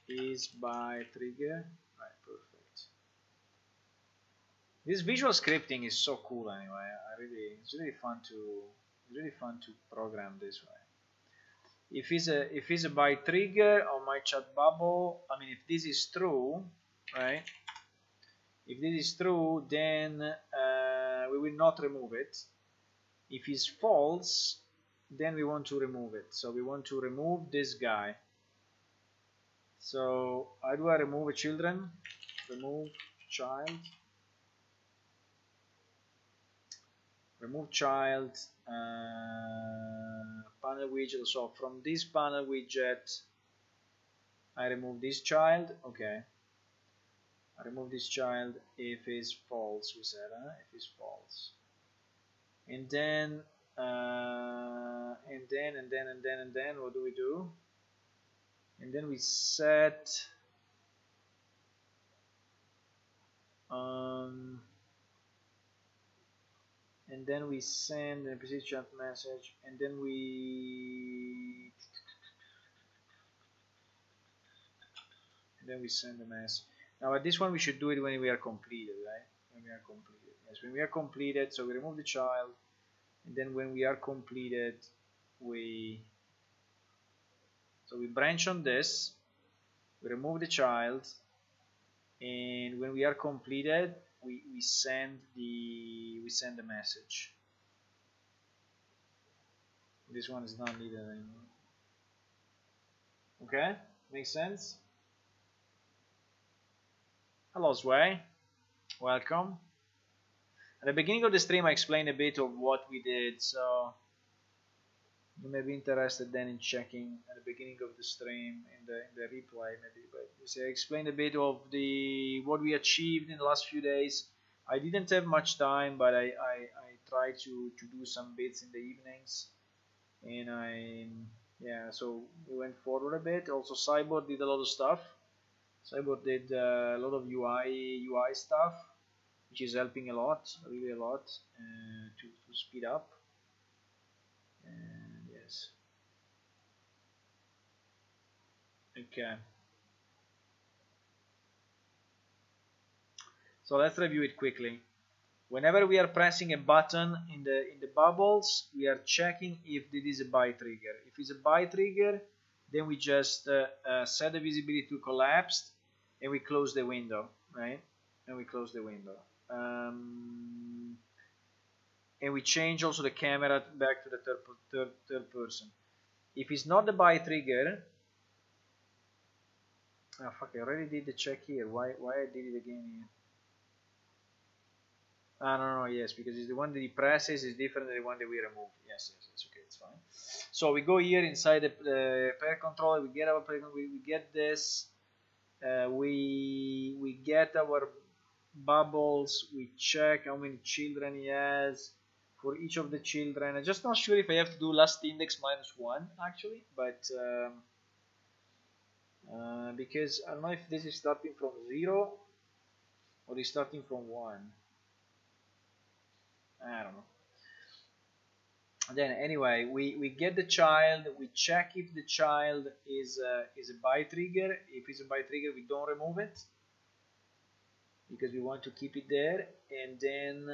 is buy trigger. Right, perfect. This visual scripting is so cool anyway. It's really fun to program this way. If it's a buy trigger on my chat bubble, I mean if this is true, right? If this is true, then we will not remove it. If it's false, then we want to remove it. So we want to remove this guy. So how do I remove a children? Remove child. Remove child. Panel widget. So from this panel widget, I remove this child. Okay. I remove this child if it's false. We said, if it's false. And then, what do we do? And then we set. And then we send an implicit chat message, and then we send the message. Now at this one we should do it when we are completed, right? When we are completed. Yes, when we are completed, so we remove the child, and then when we are completed, we branch on this, we remove the child, and when we are completed, we send the message. This one is not needed anymore. Okay, makes sense. Hello Sway, welcome. At the beginning of the stream I explained a bit of what we did, so you may be interested then in checking at the beginning of the stream in the replay maybe. But I explained a bit of what we achieved in the last few days. I didn't have much time, but I tried to do some bits in the evenings, and so we went forward a bit. Also Cyborg did a lot of stuff. Cyborg did a lot of UI stuff, which is helping a lot, really a lot, to speed up. And yes. Okay. So let's review it quickly. Whenever we are pressing a button in the bubbles, we are checking if this is a buy trigger. If it's a buy trigger, then we just set the visibility to collapsed, and we close the window, right? And we close the window. And we change also the camera back to the third person. If it's not the buy trigger, oh fuck! I already did the check here. Why I did it again here? No, yes, because it's the one that he presses is different than the one that we remove. Yes, okay, it's fine. So we go here inside the player controller. We get our player. We get this. We get our bubbles. We check how many children he has for each of the children. I'm just not sure if I have to do last index -1 actually, but because I don't know if this is starting from 0 or is starting from 1. I don't know. And then anyway, we get the child. We check if the child is a buy trigger. If it's a buy trigger, we don't remove it because we want to keep it there. And then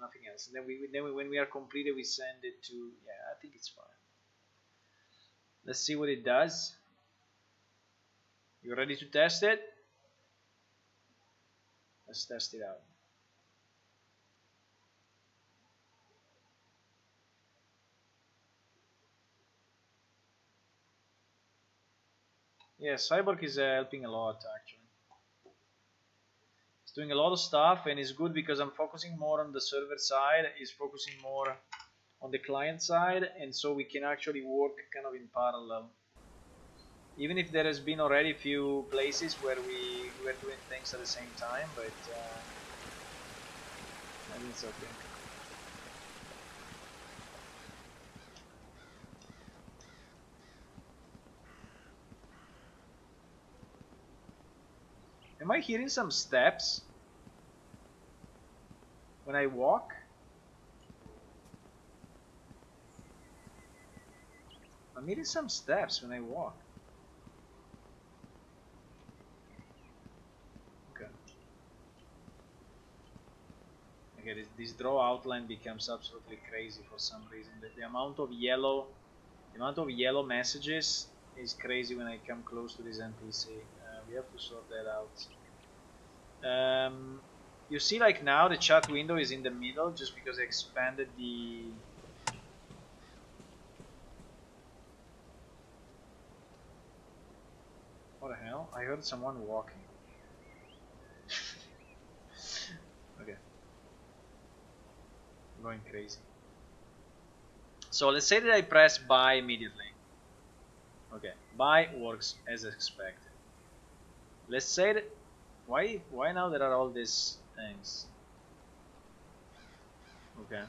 nothing else. And then when we are completed, we send it to. Yeah, I think it's fine. Let's see what it does. You ready to test it? Let's test it out. Yeah, Cyborg is helping a lot actually. It's doing a lot of stuff, and it's good because I'm focusing more on the server side. It's focusing more on the client side, and so we can actually work kind of in parallel. Even if there has been already few places where we were doing things at the same time, but I think it's okay. Am I hearing some steps when I walk? I'm hearing some steps when I walk. Okay. Okay, this draw outline becomes absolutely crazy for some reason. The amount of yellow messages is crazy when I come close to this NPC. We have to sort that out. You see, like now the chat window is in the middle just because I expanded the. What the hell? I heard someone walking. Okay. I'm going crazy. So let's say that I press buy immediately. Okay, buy works as expected. Let's say that why now there are all these things. Okay.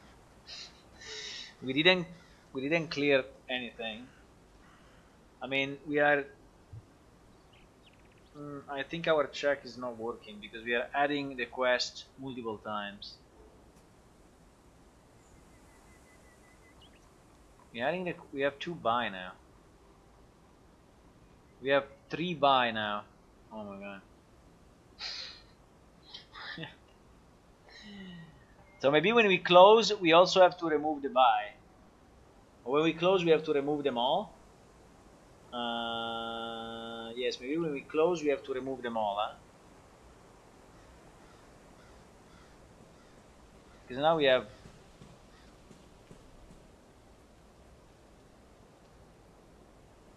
We didn't clear anything. I mean, we are. I think our check is not working because we are adding the quest multiple times. We have 2 buy now. We have 3 buy now. Oh my god. So maybe when we close, we also have to remove the buy. Or when we close, we have to remove them all. Yes, maybe when we close, we have to remove them all. Huh? Because now we have.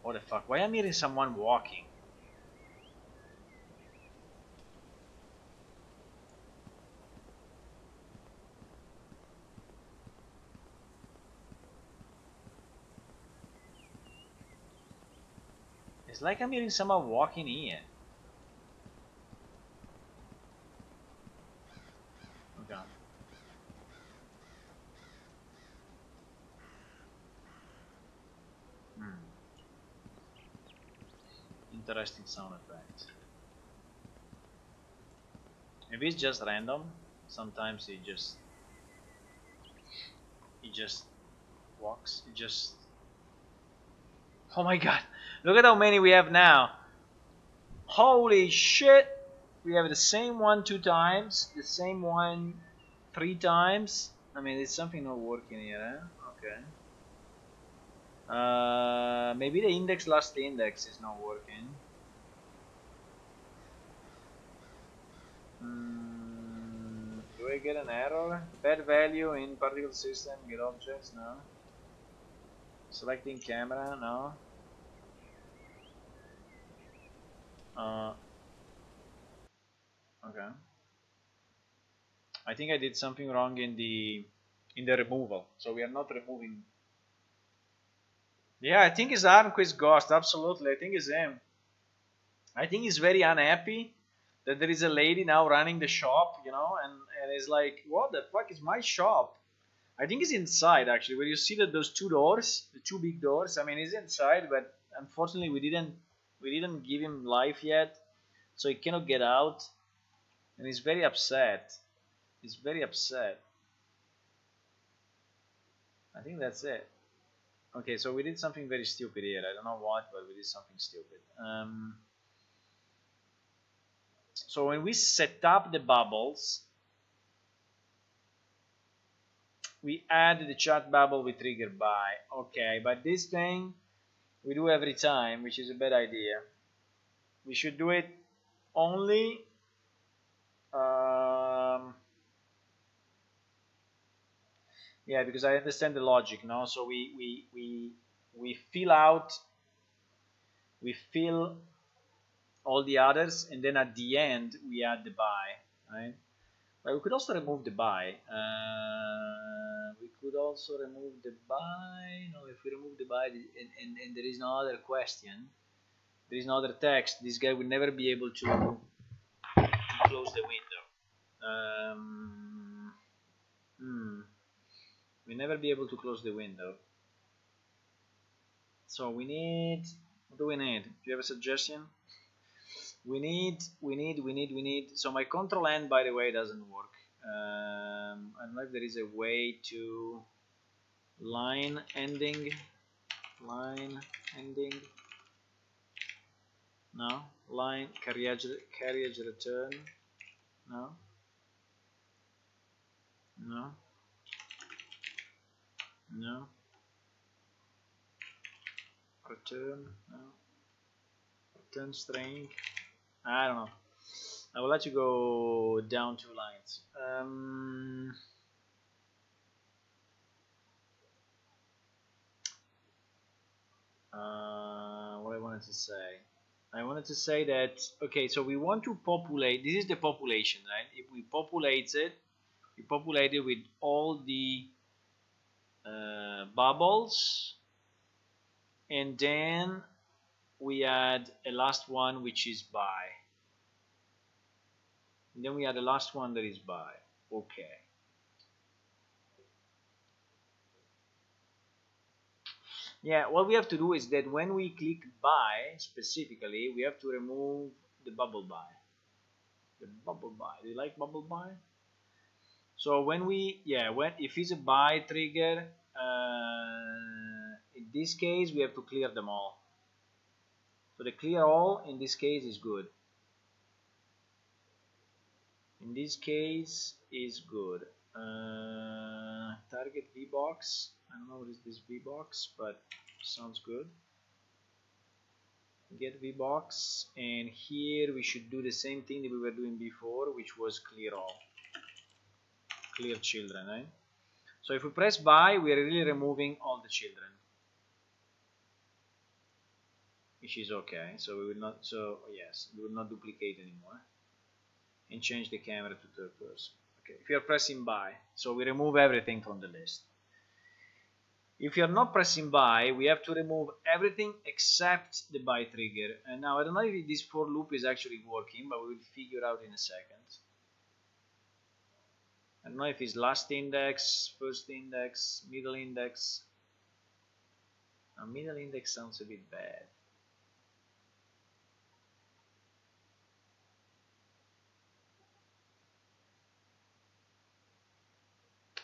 What the fuck? Why am I hearing someone walking? It's like I'm hearing someone walking here. Okay. Interesting sound effect. Maybe it's just random. Sometimes it just walks. It just. Oh my god! Look at how many we have now. Holy shit! We have the same one 2 times, the same one 3 times. I mean, there's something not working here. Huh? Okay. Maybe the last index is not working. Do I get an error? Bad value in particle system, get objects, no. Selecting camera, no. Okay. I think I did something wrong in the removal, so we are not removing. Yeah, I think it's Armquist Ghost, absolutely. I think it's him. I think he's very unhappy that there is a lady now running the shop, and he's like, what the fuck is my shop? I think he's inside actually, where you see that those 2 doors, the 2 big doors. I mean, he's inside, but unfortunately we didn't give him life yet, so he cannot get out, and he's very upset. He's very upset. I think that's it. Okay, so we did something very stupid here. I don't know what, but we did something stupid. So when we set up the bubbles, we add the chat bubble we trigger by. Okay, but this thing we do every time, which is a bad idea. We should do it only yeah, because I understand the logic, no? So we fill all the others, and then at the end we add the buy, right? But we could also remove the buy. We could also remove the buy. No, if we remove the buy and there is no other question, there is no other text, this guy will never be able to close the window. We'll never be able to close the window. So we need, what do we need? Do you have a suggestion? We need, so my control N, by the way, doesn't work. I don't know if there is a way to line ending, no, line carriage return, no, return, no, return string, I don't know. I will let you go down 2 lines. What I wanted to say. I wanted to say that, okay, so we want to populate, this is the population, right? If we populate it with all the bubbles, and then we add a last one which is by. And then we add the last one that is by. Okay. Yeah, what we have to do is that when we click by specifically, we have to remove the bubble by. The bubble by. Do you like bubble by? So when we, if it's a by trigger, in this case we have to clear them all. So the clear all in this case is good. In this case is good. Target VBox. I don't know what is this VBox, but sounds good. Get VBox, and here we should do the same thing that we were doing before, which was clear all. Clear children, right? So if we press by, we are really removing all the children, which is okay. So we will not. So yes, we will not duplicate anymore. And change the camera to third person. Okay, if you are pressing by, so we remove everything from the list. If you are not pressing by, we have to remove everything except the by trigger. And now I don't know if this for loop is actually working, but we will figure out in a second. I don't know if it's last index, first index, middle index. Now middle index sounds a bit bad.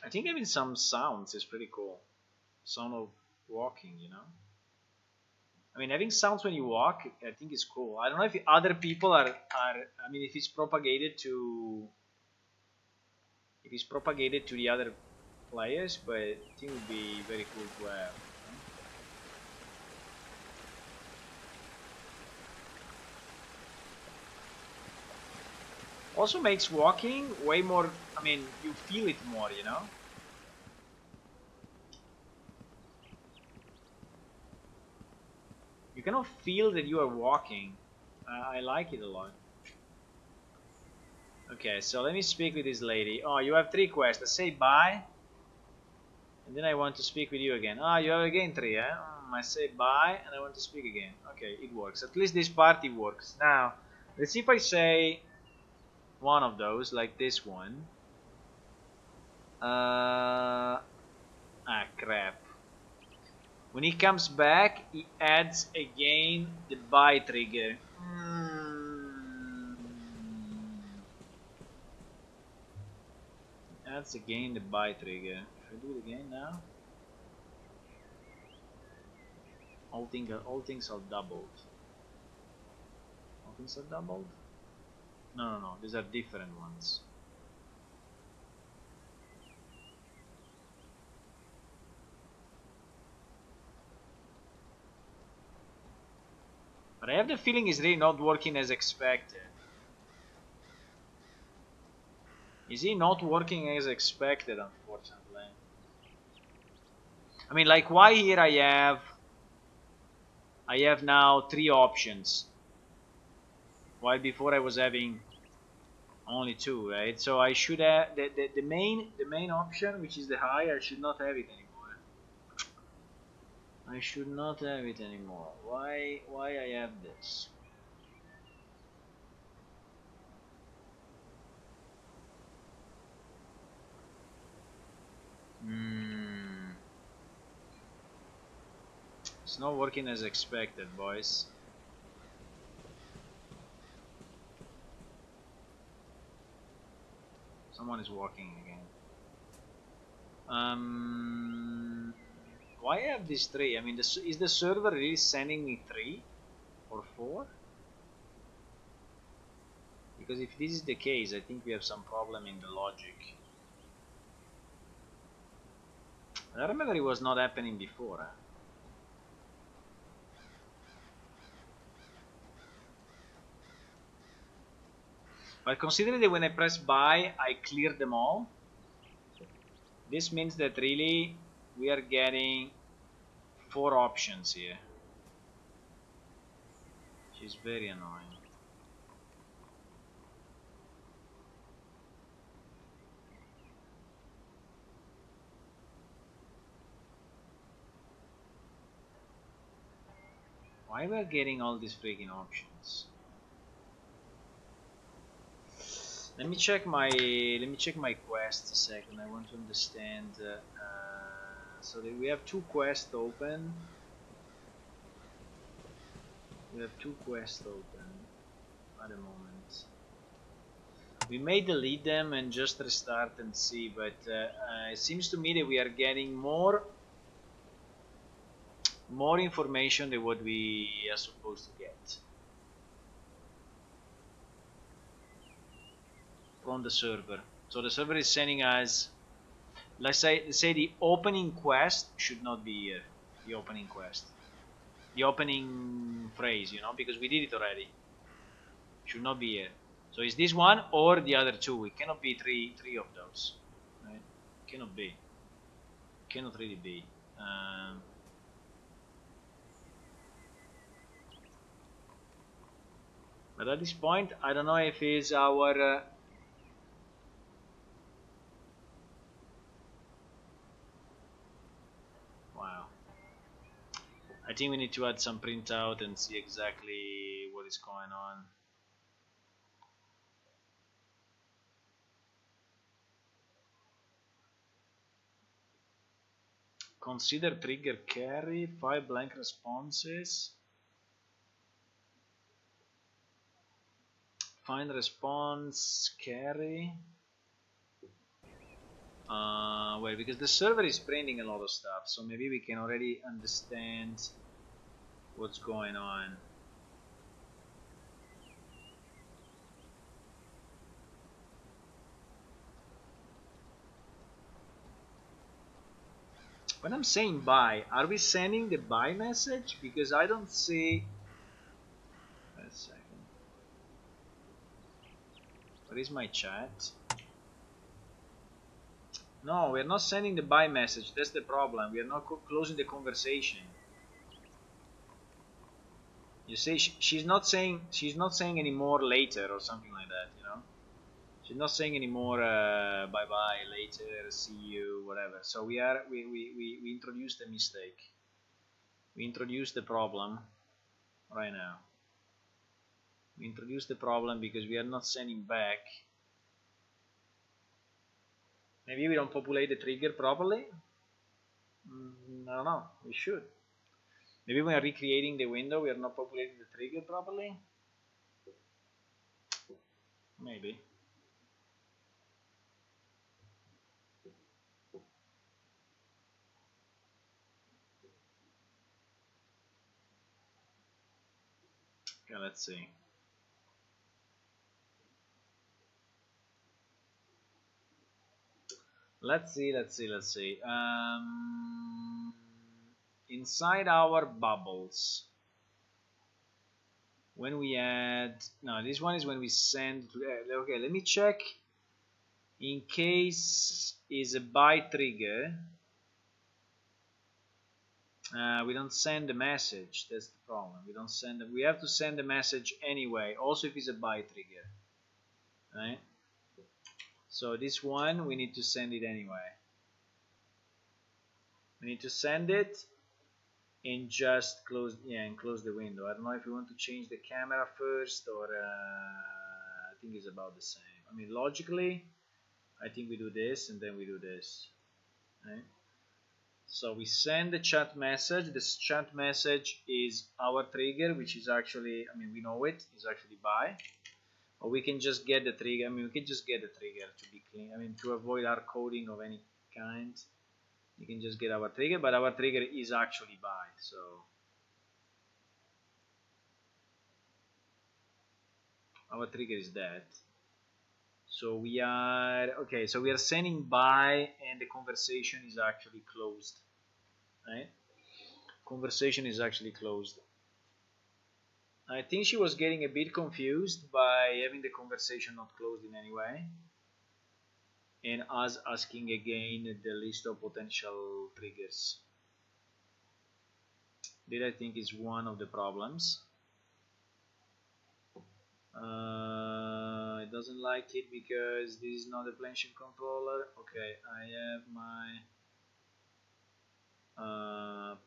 I think having some sounds is pretty cool. Sound of walking, you know. I mean, having sounds when you walk, I think is cool. I don't know if other people are I mean, if it's propagated to the other players, but I think it would be very cool to have. Also makes walking way more, I mean, you feel it more, you know. You cannot feel that you are walking. I like it a lot. Okay, so let me speak with this lady. Oh, you have 3 quests. Let's say bye. And then I want to speak with you again. Ah, you have again 3, eh? I say bye and I want to speak again. Okay, it works. At least this party works. Now, let's see if I say one of those, like this one. Crap. When he comes back, he adds again the buy trigger. Adds again the buy trigger. Should I do it again now? All things are doubled. All things are doubled? No, these are different ones. But I have the feeling it's really not working as expected. Is he not working as expected, unfortunately? I mean, like, why here I have now 3 options, while before I was having only 2, right? So I should have the main option, which is the high. I should not have it anymore. I should not have it anymore. Why I have this? It's not working as expected, boys. Someone is walking again. Why have these three? I mean, is the server really sending me 3 or 4? Because if this is the case, I think we have some problem in the logic. I remember it was not happening before. But considering that when I press buy, I clear them all, this means that really we are getting 4 options here. Which is very annoying. Why we are getting all these freaking options? Let me check my quest a second. I want to understand. So that we have 2 quests open. We have 2 quests open at the moment. We may delete them and just restart and see, but it seems to me that we are getting more information than what we are supposed to get from the server. So the server is sending us, let's say the opening quest should not be here. The opening quest, the opening phrase, you know, because we did it already, should not be here. So is this one or the other 2? It cannot be three of those, right? Cannot be. Cannot really be. But at this point, I don't know if it's our wow. I think we need to add some printout and see exactly what is going on. Consider trigger carry, 5 blank responses. Find response carry. Well, because the server is printing a lot of stuff, so maybe we can already understand what's going on. When I'm saying buy, are we sending the buy message? Because I don't see. Wait a second. Where is my chat? No, we're not sending the buy message. That's the problem. We are not closing the conversation. You say she's not saying anymore later or something like that. You know, she's not saying anymore bye bye later, see you, whatever. So we introduced a mistake. We introduced the problem right now. We introduced the problem because we are not sending back. Maybe we don't populate the trigger properly. I don't know. We should. Maybe when we are recreating the window, we are not populating the trigger properly. Maybe. Okay, let's see. Let's see. Inside our bubbles, when we add, no, this one is when we send to, okay, let me check in case is a buy trigger. We don't send the message. That's the problem. We don't send it. We have to send the message anyway, also if it's a buy trigger, right? So this one we need to send it anyway. We need to send it and just close, yeah, and close the window. I don't know if you want to change the camera first, or I think it's about the same. I mean, logically, I think we do this and then we do this, right? So we send the chat message. This chat message is our trigger, which is actually, I mean, we know it is actually buy, or we can just get the trigger. I mean, we can just get the trigger to be clean. I mean, to avoid hard coding of any kind, you can just get our trigger, but our trigger is actually buy. So our trigger is that. So we are okay. So we are sending buy, and the conversation is actually closed, right? Conversation is actually closed. I think she was getting a bit confused by having the conversation not closed in any way, and us asking again the list of potential triggers. That I think is one of the problems. It doesn't like it because this is not a plane shift controller. Okay, I have my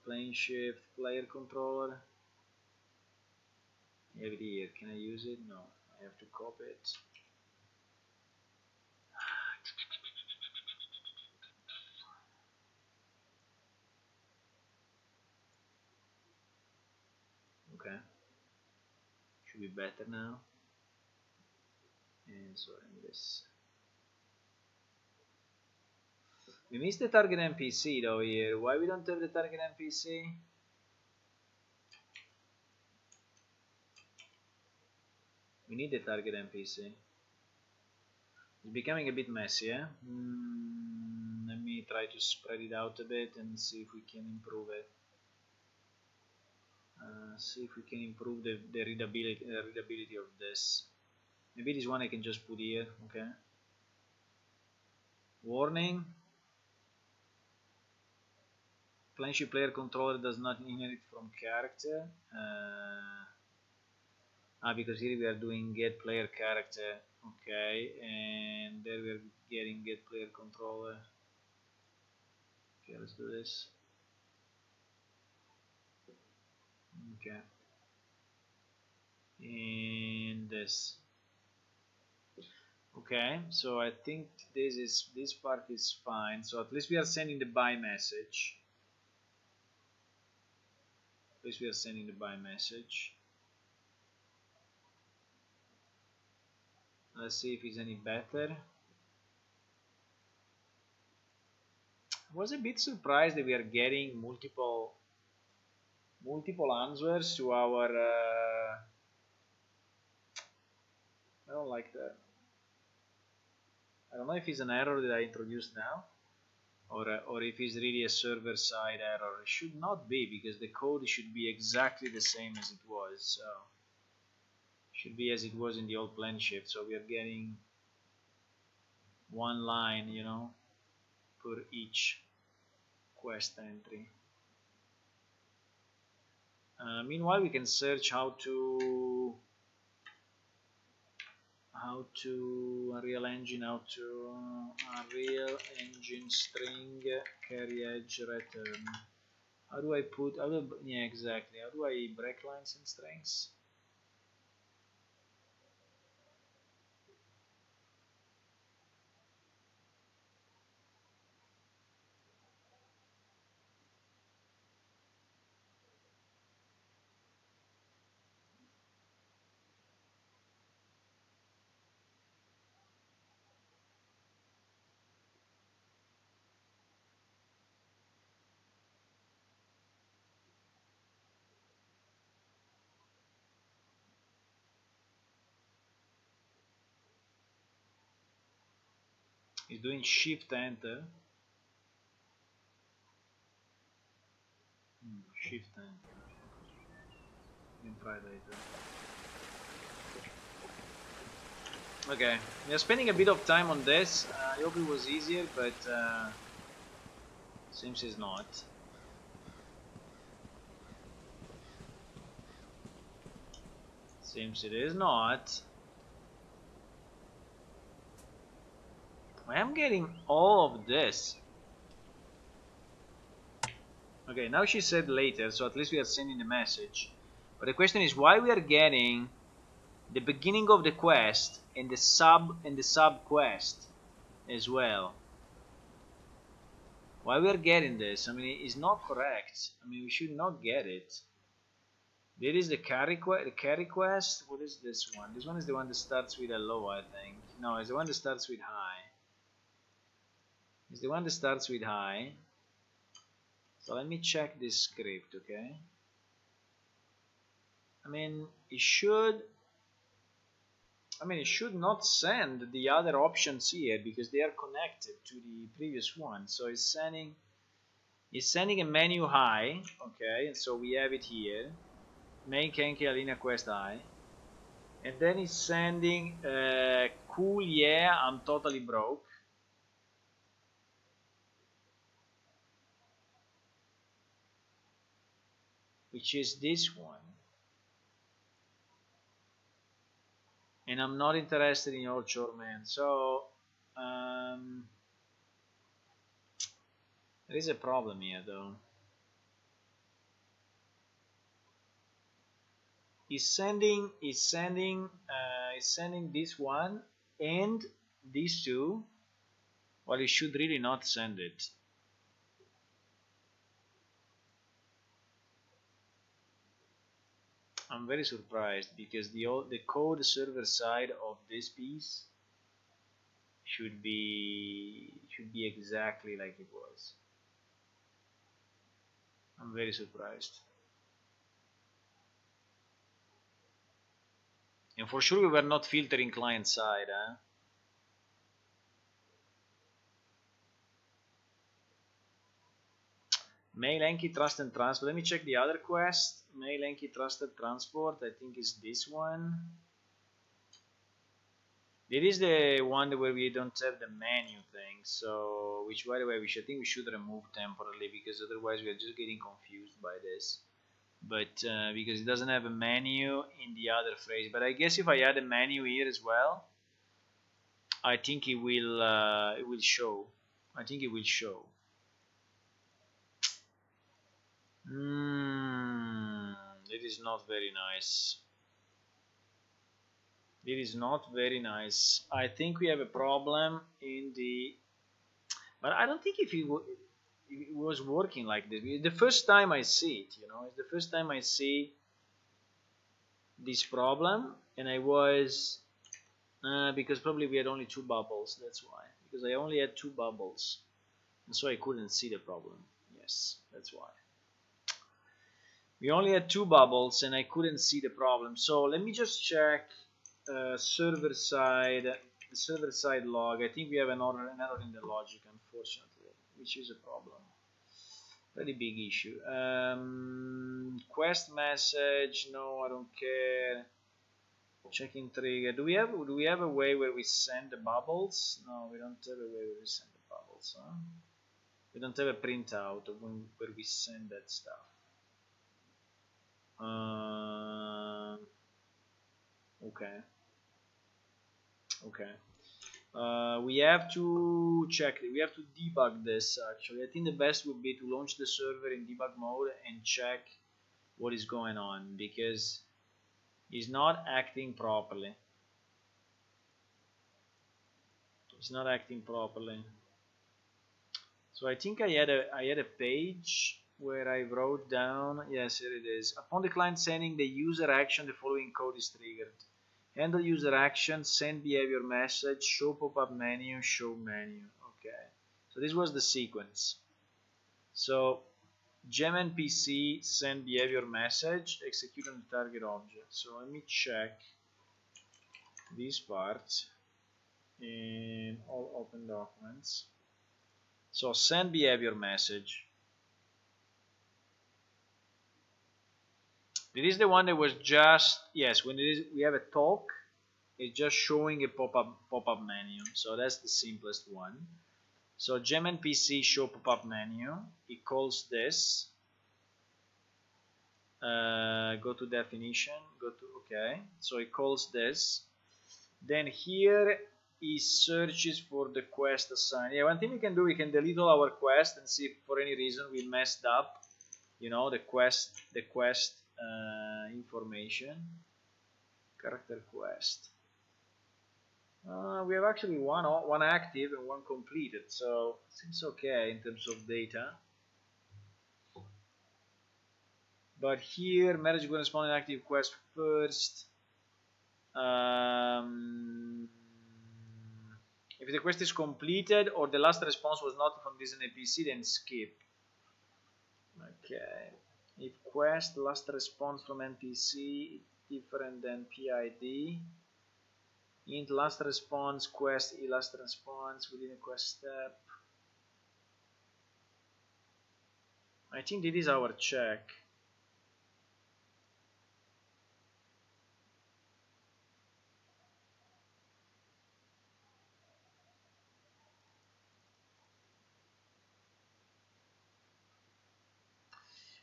plane shift player controller. I have it here. Can I use it? No, I have to copy it. Okay, should be better now. And so in this, we missed the target NPC though here. Why we don't have the target NPC? We need the target NPC. It's becoming a bit messy, eh? Let me try to spread it out a bit and see if we can improve it. See if we can improve the readability of this. Maybe this one I can just put here, okay? Warning. Plane shift player controller does not inherit from character. Because here we are doing get player character, okay, and there we are getting get player controller. Okay, let's do this. Okay, and this. Okay, so I think this part is fine. So at least we are sending the buy message. At least we are sending the buy message. Let's see if it's any better. I was a bit surprised that we are getting multiple answers to our. I don't like that. I don't know if it's an error that I introduced now, or if it's really a server-side error. It should not be, because the code should be exactly the same as it was. So should be as it was in the old plane shift. So we are getting one line, you know, per each quest entry. Meanwhile, we can search how to Unreal Engine, Unreal Engine string carry edge return. How do I put, yeah, exactly, how do I break lines and strings? It's doing shift enter. Shift enter. You can try later. Okay, we are spending a bit of time on this. I hope it was easier, but seems it's not. Seems it is not. I am getting all of this. Okay, now she said later, so at least we are sending the message. But the question is why we are getting the beginning of the quest and the sub quest as well. Why we are getting this? I mean, it's not correct. I mean, we should not get it. There is the carry quest. What is this one? This one is the one that starts with a low, I think. No, it's the one that starts with high. It's the one that starts with high. So let me check this script, okay? I mean, it should not send the other options here because they are connected to the previous one. So it's sending a menu high, okay? And so we have it here. Make Enki Alina quest high. And then it's sending cool, yeah, I'm totally broke. Which is this one. And I'm not interested in your chore, man. So there is a problem here, though. It's sending this one and these two. Well, it should really not send it. I'm very surprised because the code server side of this piece should be exactly like it was. I'm very surprised. And for sure we were not filtering client side, huh? Mail Enki Trust and Transport. Let me check the other quest. Mail Enki Trusted Transport. I think is this one. It is the one where we don't have the menu thing. So, which by the way, I think we should remove temporarily because otherwise we are just getting confused by this. But because it doesn't have a menu in the other phrase. But I guess if I add a menu here as well, I think it will show. I think it will show. It is not very nice. It is not very nice. I think we have a problem in the... But I don't think if it was working like this. It's the first time I see it, you know. It's the first time I see this problem. And I was... because probably we had only 2 bubbles. That's why. Because I only had 2 bubbles. And so I couldn't see the problem. Yes, that's why. We only had 2 bubbles and I couldn't see the problem. So let me just check server side log. I think we have an error in the logic, unfortunately, which is a problem. Very big issue. Quest message, no, I don't care. Checking trigger. Do we have a way where we send the bubbles? No, we don't have a way where we send the bubbles, huh? We don't have a printout of where we send that stuff. Okay. We have to check it. We have to debug this actually. I think the best would be to launch the server in debug mode and check what is going on because it's not acting properly. It's not acting properly. So I think I had a page where I wrote down, yes, here it is. Upon the client sending the user action, the following code is triggered. Handle user action, send behavior message, show pop-up menu, show menu. Okay, so this was the sequence. So gem npc send behavior message, execute on the target object. So let me check this part in all open documents. So send behavior message. It is the one that was just, yes, when we have a talk, it's just showing a pop-up menu. So that's the simplest one. So gem npc show pop-up menu. It calls this. Go to definition. Okay. So it calls this. Then here he searches for the quest assigned. Yeah, one thing we can do, we can delete all our quests and see if for any reason we messed up you know, the quest information, character quest. We have actually one active and one completed, so seems okay in terms of data. But here, marriage corresponding active quest first. If the quest is completed or the last response was not from this NPC, then skip. Okay. If quest last response from NPC different than PID, int last response quest last response within a quest step. I think this is our check.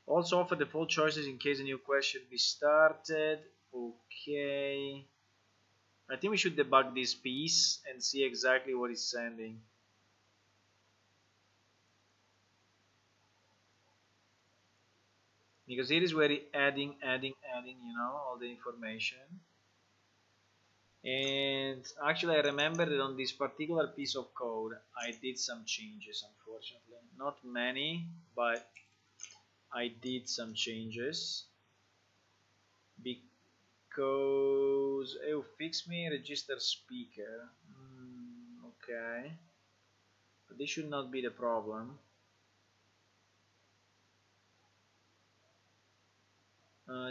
Also offer default choices in case a new quest should be started. Okay. I think we should debug this piece and see exactly what it's sending. Because it is where it's adding, you know, all the information. And actually I remember that on this particular piece of code I did some changes, unfortunately. Not many, but I did some changes. Because oh, fix me register speaker. Okay, but this should not be the problem.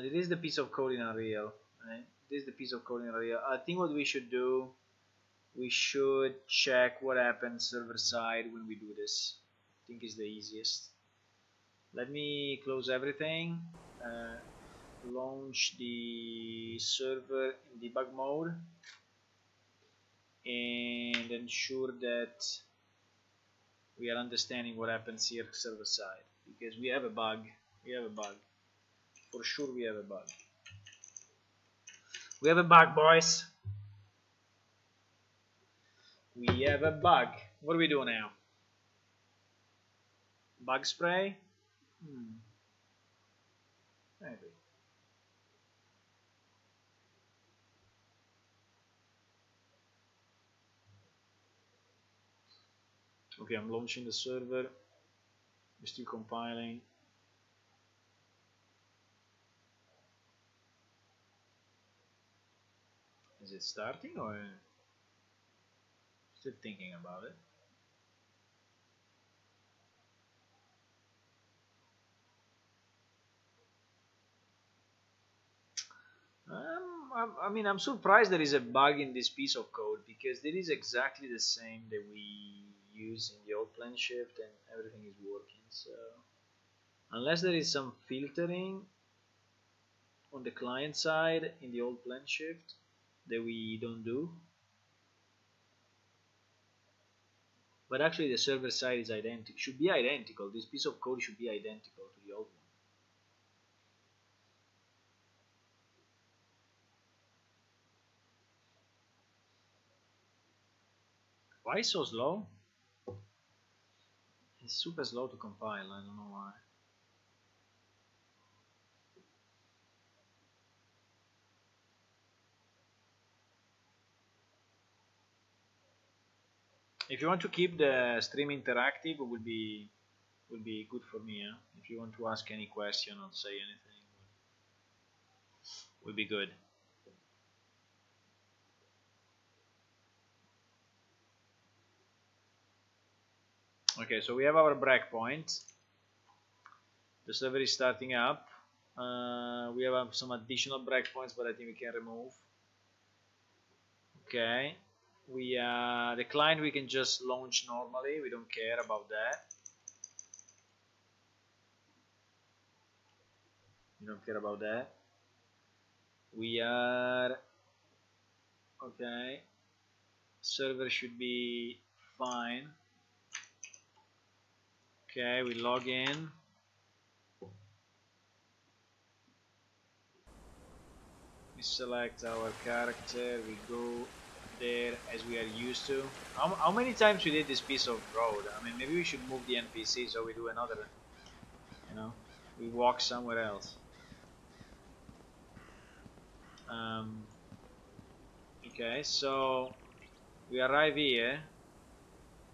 This is the piece of code in Unreal. Right? This is the piece of code in Unreal. I think what we should do, we should check what happens server side when we do this. I think is the easiest. Let me close everything. Launch the server in debug mode and ensure that we are understanding what happens here server side, because we have a bug. For sure we have a bug. We have a bug, boys. We have a bug. What do we do now? Bug spray? Maybe. Okay, I'm launching the server. We're still compiling. Is it starting or still thinking about it? I mean, I'm surprised there is a bug in this piece of code, because it is exactly the same that we use in the old PlanShift and everything is working. So unless there is some filtering on the client side in the old PlanShift that we don't do, but actually the server side is identical. Should be identical. This piece of code should be identical to the old one. Why so slow? It's super slow to compile. I don't know why. If you want to keep the stream interactive, it would be good for me. Huh? If you want to ask any question or say anything, would be good. Okay, so we have our breakpoint. The server is starting up. We have some additional breakpoints, but I think we can remove. Okay, the client we can just launch normally. We don't care about that. We don't care about that. We are okay. Server should be fine. Okay, we log in. We select our character. We go there as we are used to. How many times we did this piece of road? I mean, maybe we should move the NPC so we do another, you know. we walk somewhere else. Okay, so we arrive here,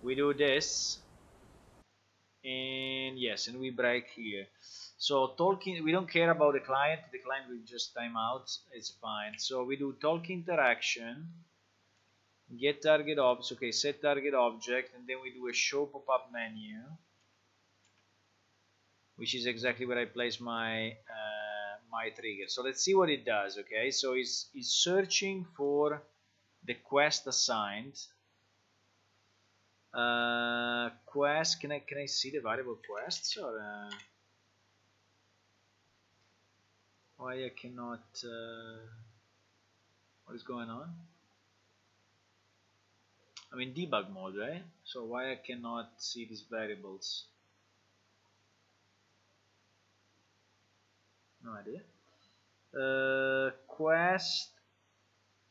we do this, and yes, and we break here. So talking, we don't care about the client will just time out, it's fine. So we do talk interaction, get target object, okay, set target object, and then we do a show pop-up menu, which is exactly where I place my my trigger. So let's see what it does. Okay, so it's searching for the quest assigned. Quest, can I see the variable quests, or why I cannot what is going on? I'm in debug mode, right? So why I cannot see these variables? No idea. Quest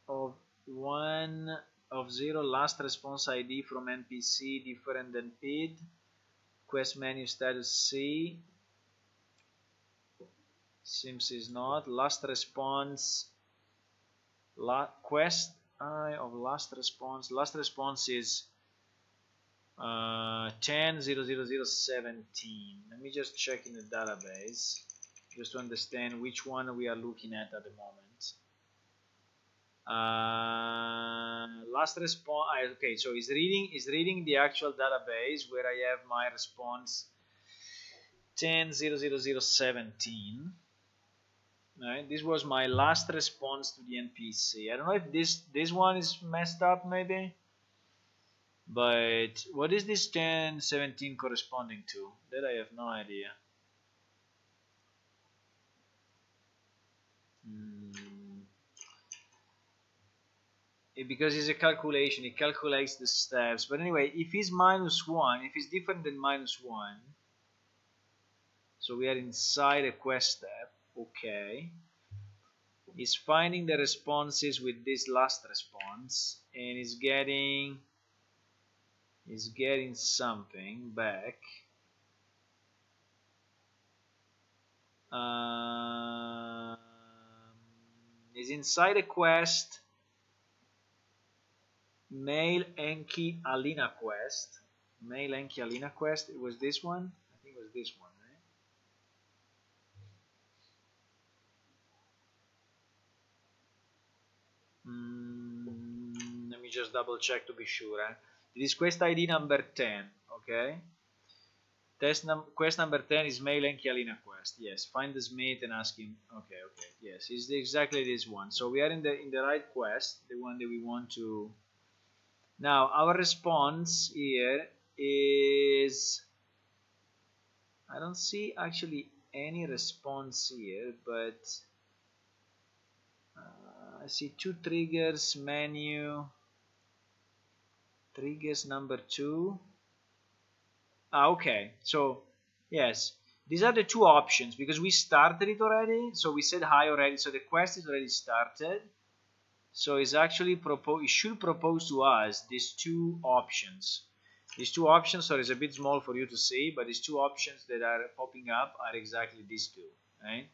of 1 of 0, last response ID from NPC different than PID, quest menu status C, seems is not, last response, quest I of last response is 10.00017. Let me just check in the database just to understand which one we are looking at the moment. Last response, okay, so is reading the actual database where I have my response 10.00017. Right, this was my last response to the NPC. I don't know if this one is messed up maybe, but what is this 10.17 corresponding to? That I have no idea. Because it's a calculation, it calculates the steps. But anyway, if it's -1, if it's different than -1, so we are inside a quest step. Okay, is finding the responses with this last response, and is getting something back. Is inside a quest, mail Enki Alina quest. Mail Enki Alina quest. It was this one. I think it was this one. Let me just double check to be sure. It is quest ID number 10. Okay. Quest number 10 is mail Enki Alina quest. Yes. Find the Smith and ask him. Okay. Okay. Yes. It's exactly this one. So we are in the right quest, the one that we want to. Now our response here is. I don't see actually any response here, but. I see 2 triggers, menu, triggers number 2. Okay, so yes, these are the 2 options because we started it already. So we said hi already, so the quest is already started. So it's actually it should propose to us these 2 options. These 2 options, sorry, it's a bit small for you to see, but these 2 options that are popping up are exactly these 2, right?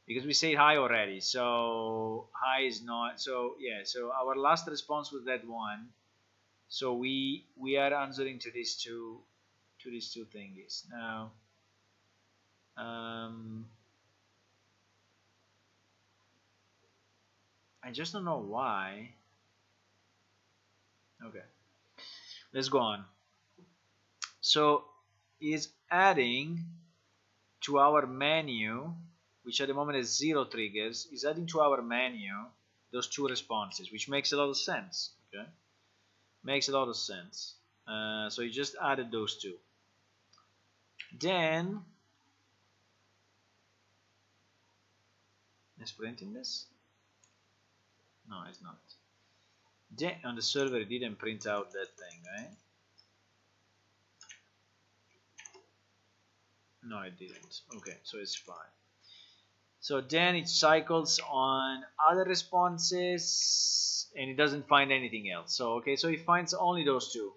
Because we say hi already, so hi is not, so yeah, so our last response was that one, so we are answering to these two thingies. Now I just don't know why. Okay, let's go on. So is adding to our menu, which at the moment is 0 triggers, is adding to our menu those 2 responses, which makes a lot of sense. Okay, makes a lot of sense. So you just added those 2. Then is printing this? No, it's not. Then on the server it didn't print out that thing, right? No, it didn't. Okay, so it's fine. So then it cycles on other responses and it doesn't find anything else. So okay, so it finds only those 2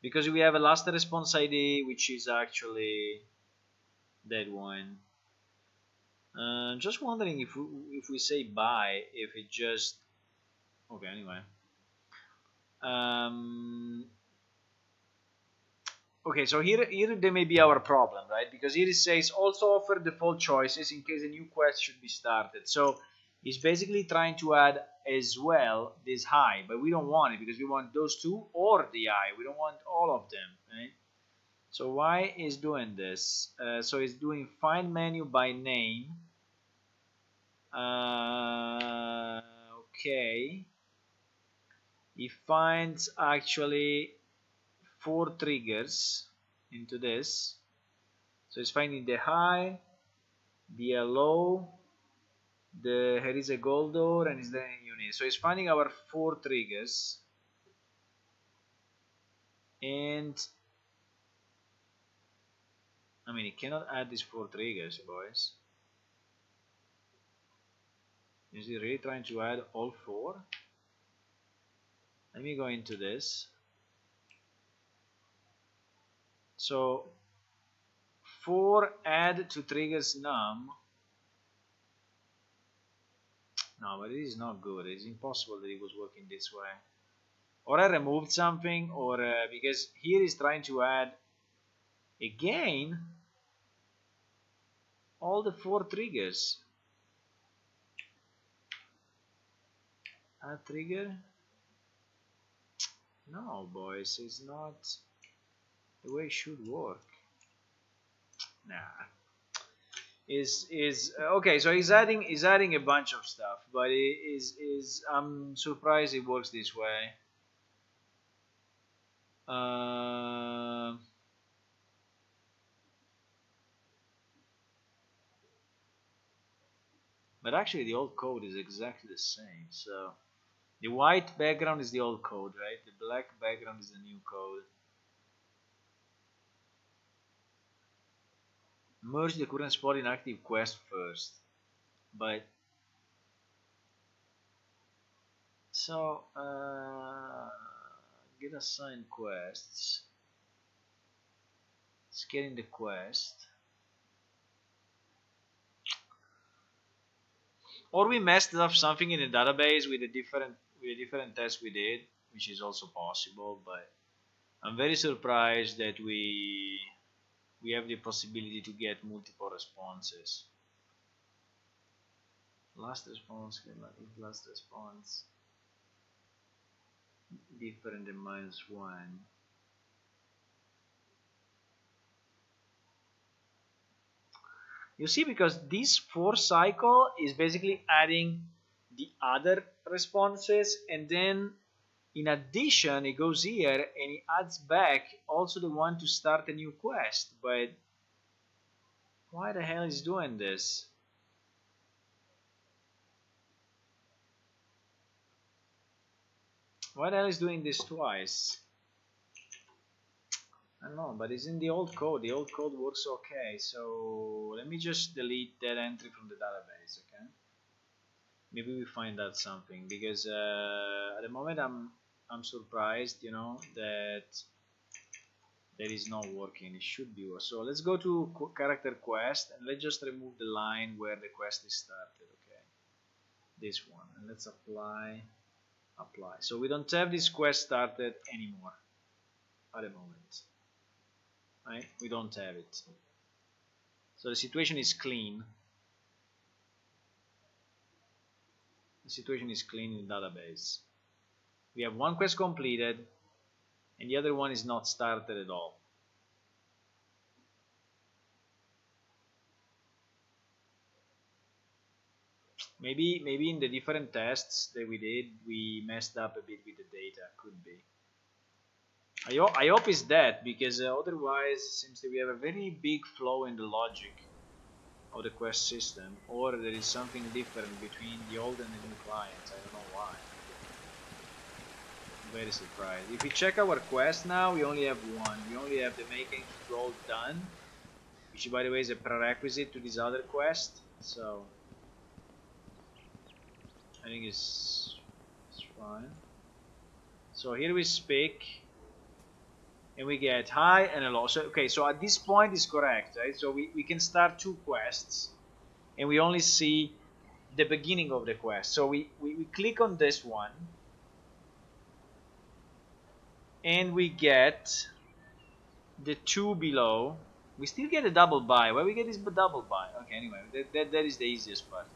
because we have a last response ID which is actually that one. Just wondering if we say buy, if it just okay. Anyway, okay. So here there may be our problem, right? Because here it says also offer default choices in case a new quest should be started. So it's basically trying to add as well this high, but we don't want it because we want those two or the I. We don't want all of them, right? So why is doing this? So it's doing find menu by name. Okay. He finds actually 4 triggers into this. So it's finding the high, the low, here is a gold door, and is there a unit. So it's finding our 4 triggers, and I mean it cannot add these 4 triggers, boys. Is he really trying to add all 4? Let me go into this. So 4 add to triggers num. No, but it is not good. It's impossible that it was working this way. Or I removed something, or because here is trying to add again all the 4 triggers. Add trigger? No, boys, it's not the way it should work. Nah. Is okay, so he's adding a bunch of stuff, but it is I'm surprised it works this way. But actually the old code is exactly the same. So the white background is the old code, right? The black background is the new code. Merge the current spot in active quest first. But so get assigned quests. It's getting the quest. Or we messed up something in the database with a different test we did, which is also possible, but I'm very surprised that we have the possibility to get multiple responses. Last response, if last response different than -1. You see, because this 4 cycle is basically adding the other responses, and then in addition it goes here and it adds back also the one to start a new quest. But why the hell is doing this? Why the hell is doing this twice? I don't know, but it's in the old code. The old code works okay. So let me just delete that entry from the database, okay? Maybe we find out something, because at the moment I'm surprised, you know, that is not working. It should be. So let's go to character quest and let's just remove the line where the quest is started, okay? This one, and let's apply. So we don't have this quest started anymore at the moment, right? We don't have it. So the situation is clean. The situation is clean in the database. We have one quest completed and the other one is not started at all. Maybe in the different tests that we did, we messed up a bit with the data. Could be. I hope it's that, because otherwise it seems that we have a very big flaw in the logic of the quest system, or there is something different between the old and the new clients. I don't know why. I'm very surprised. If we check our quest now, we only have one. We only have the making scroll done, which by the way is a prerequisite to this other quest. So I think it's fine. So here we speak. and we get high and a low. So okay, so at this point is correct, right? So we can start 2 quests and we only see the beginning of the quest. So we click on this one and we get the 2 below. We still get a double buy. Why we get this double buy? Okay, anyway, that is the easiest part.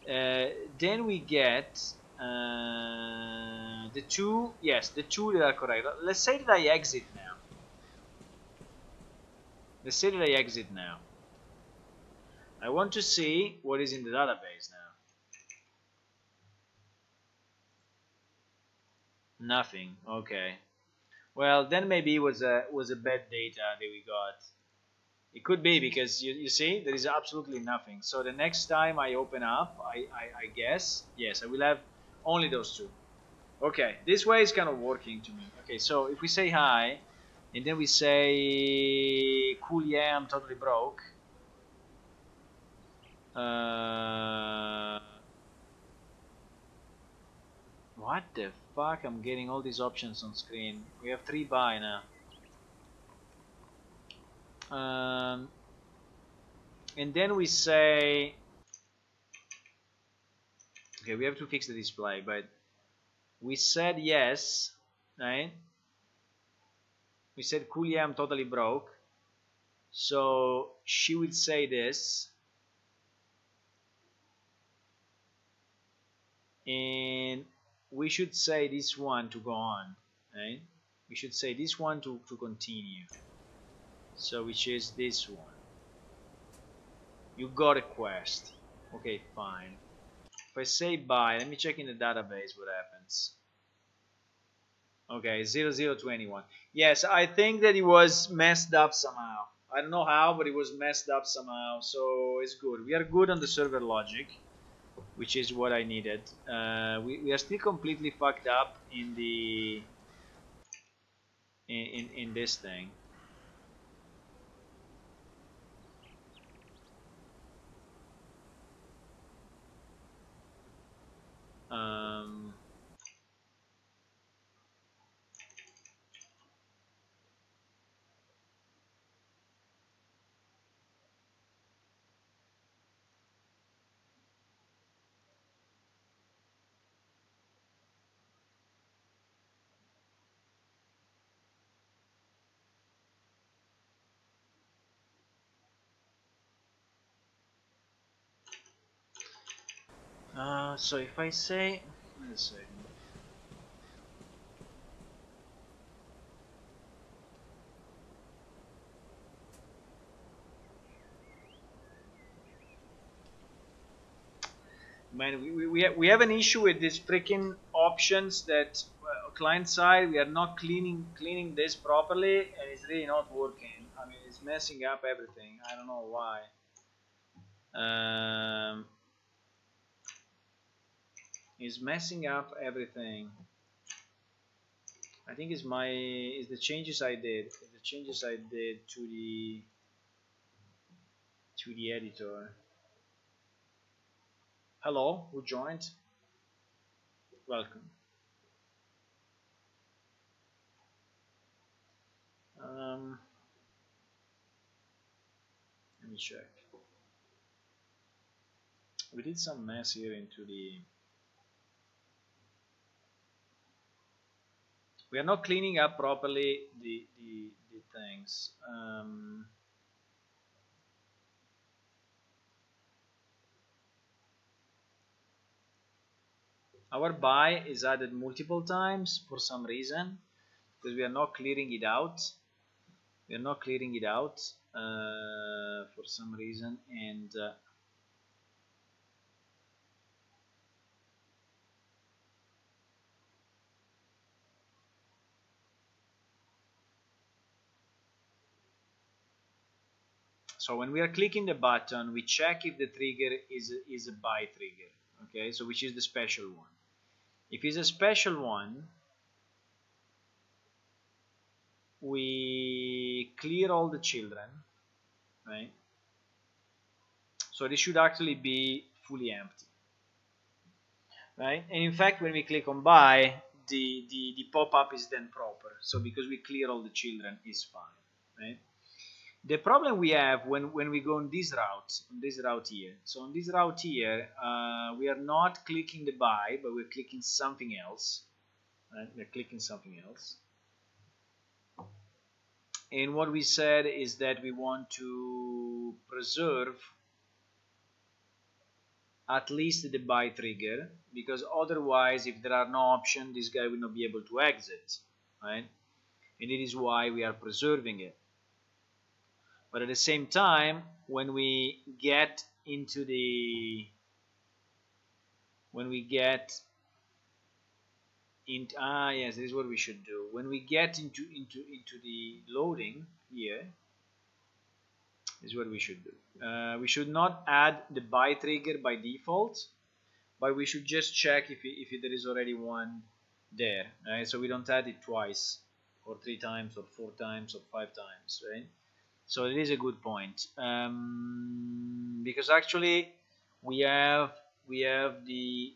Then we get the 2, yes, the 2 that are correct. Let's say that I exit now. Let's say that I exit now. I want to see what is in the database now. Nothing. Okay. Well, then maybe it was a bad data that we got. It could be because you see there is absolutely nothing. So the next time I open up, I guess, yes, I will have only those 2. Okay, this way is kind of working to me. Okay, so if we say hi, and then we say cool, yeah, I'm totally broke. What the fuck? I'm getting all these options on screen. We have 3 buy now. And then we say, okay, we have to fix the display, but we said yes, right? We said cool, yeah, I'm totally broke. So she would say this, and we should say this one to go on, right? We should say this one to continue. So which is this one. You got a quest. Okay, fine. If I say bye, let me check in the database what happens. Okay, 0021. Yes, I think that it was messed up somehow. I don't know how, but it was messed up somehow. So it's good. We are good on the server logic, which is what I needed. We are still completely fucked up in the in this thing. So if I say, wait a second. Man, we have an issue with these freaking options that client side we are not cleaning this properly, and it's really not working. I mean, it's messing up everything. I don't know why. It's messing up everything. I think it's the changes I did. The changes I did to the editor. Hello, who joined? Welcome. Let me check. We did some mess here into the. We are not cleaning up properly the things. Our buy is added multiple times for some reason because we are not clearing it out. We are not clearing it out for some reason, and so when we are clicking the button, we check if the trigger is a buy trigger. Okay, so which is the special one. If it's a special one, we clear all the children, right? So this should actually be fully empty, right? And in fact, when we click on buy, the pop-up is then proper. So because we clear all the children is fine, right? The problem we have when we go on this route here. So on this route here, we are not clicking the by, but we're clicking something else. Right? We're clicking something else. And what we said is that we want to preserve at least the by trigger, because otherwise, if there are no options, this guy will not be able to exit, right? And it is why we are preserving it. But at the same time, when we get into the yes, this is what we should do. When we get into the loading here, this is what we should do. We should not add the by trigger by default, but we should just check if there is already one there, right? So we don't add it twice or 3 times or 4 times or 5 times, right? So it is a good point, because actually we have the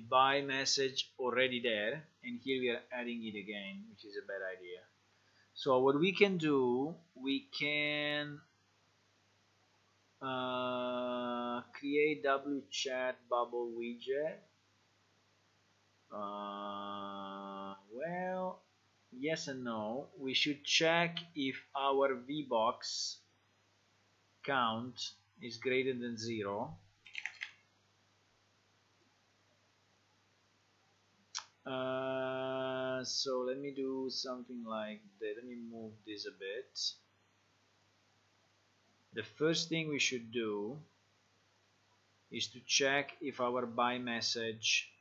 by message already there, and here we are adding it again, which is a bad idea. So what we can do, we can create wchat bubble widget. Well, yes and no. We should check if our VBox count is greater than 0. So let me do something like that. Let me move this a bit. The first thing we should do is to check if our by message,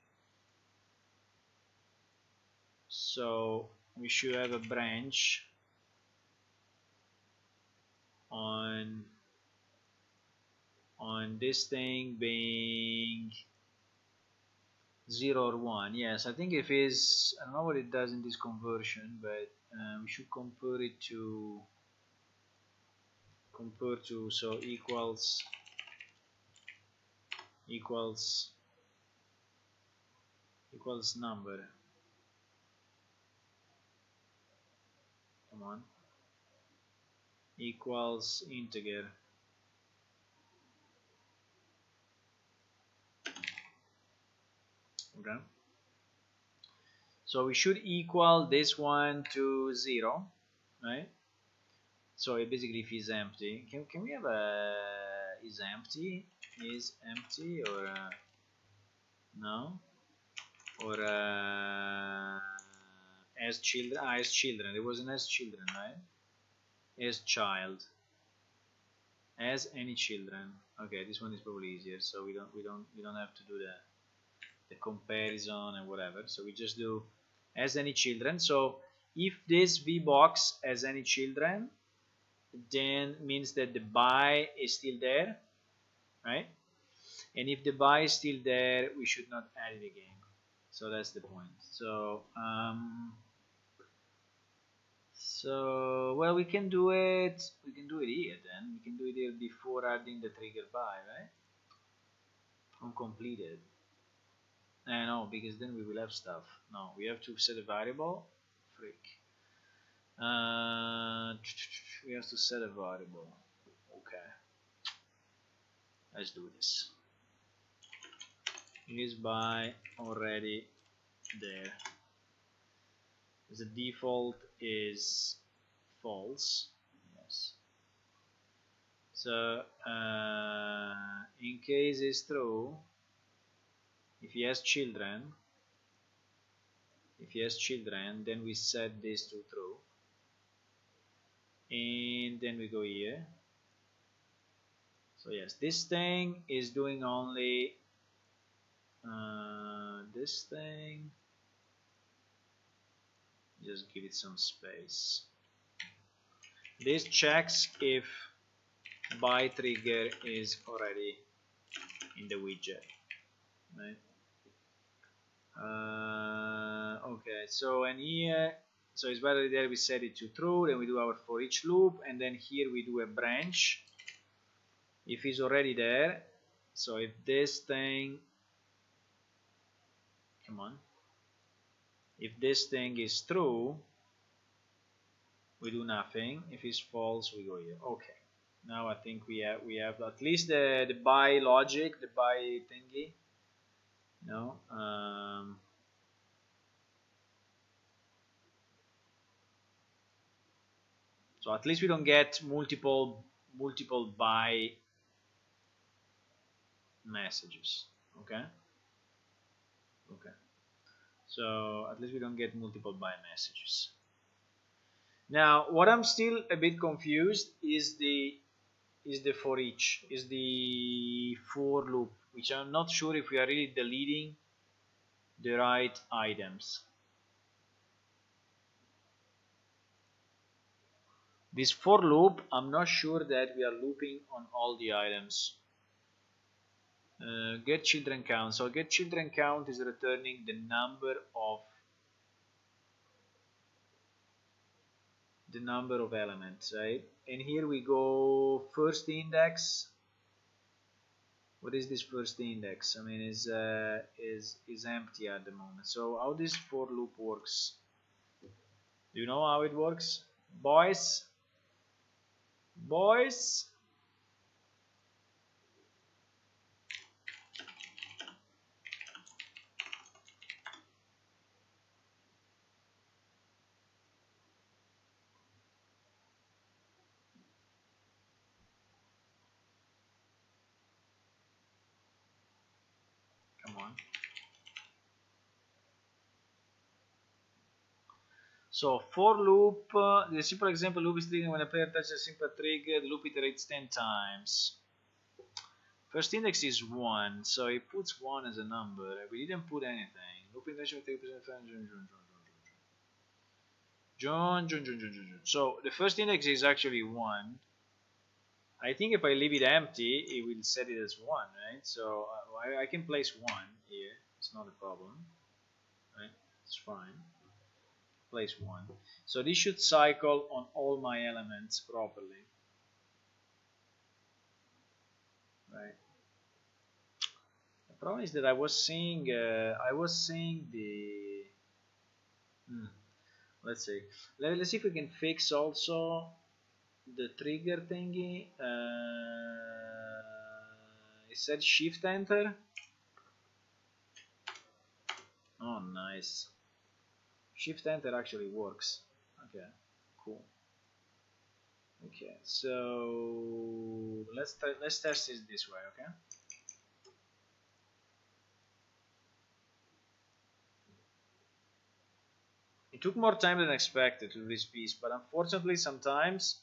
so we should have a branch on this thing being 0 or 1. Yes, I think if is, I don't know what it does in this conversion, but we should compare it to so equals number. Come on. Equals integer. Okay. So we should equal this one to 0, right? So basically, if it's empty, can we have a is empty or no, or as children? As children. There was an as children, right? As child. As any children. Okay, this one is probably easier, so we don't have to do the comparison and whatever. So we just do as any children. So if this VBox has any children, then means that the by is still there, right? And if the by is still there, we should not add it again. So that's the point. So well, we can do it here then. We can do it here before adding the trigger by, right? Uncompleted. No, because then we will have stuff. No, we have to set a variable. Freak. We have to set a variable. Okay. Let's do this. Is by already there. The default is false. Yes. So in case it's true, if he has children, then we set this to true, and then we go here. So yes, this thing is doing only this thing. Just give it some space. This checks if by trigger is already in the widget, right? Okay, so and here, so it's better there we set it to true, then we do our for each loop, and then here we do a branch if it's already there. So if this thing, come on, If this thing is true, we do nothing. If it's false, we go here. Okay. Now I think we have at least the by logic, the by thingy. No. So at least we don't get multiple by messages. Okay. Okay. So at least we don't get multiple by messages. Now what I'm still a bit confused is the for each, is the for loop, which I'm not sure if we are really deleting the right items. This for loop, I'm not sure that we are looping on all the items. Get children count. So get children count is returning the number of elements, right? And here we go first index. What is this first index? I mean, is empty at the moment. So how this for loop works? Do you know how it works, boys? Boys? Come on. So for loop, the simple example loop is triggered when a player touches a simple trigger, the loop iterates 10 times. First index is 1, so it puts 1 as a number. We didn't put anything. Loop iteration will take John. So the first index is actually 1. I think if I leave it empty, it will set it as 1, right? So I can place 1 here. It's not a problem, right? It's fine. Place 1. So this should cycle on all my elements properly, right? The problem is that I was seeing the let's see. Let's see if we can fix also the trigger thingy. It said shift enter. Oh, nice. Shift enter actually works. Okay, cool. Okay, so let's test it this way. Okay. It took more time than expected to do this piece, but unfortunately, sometimes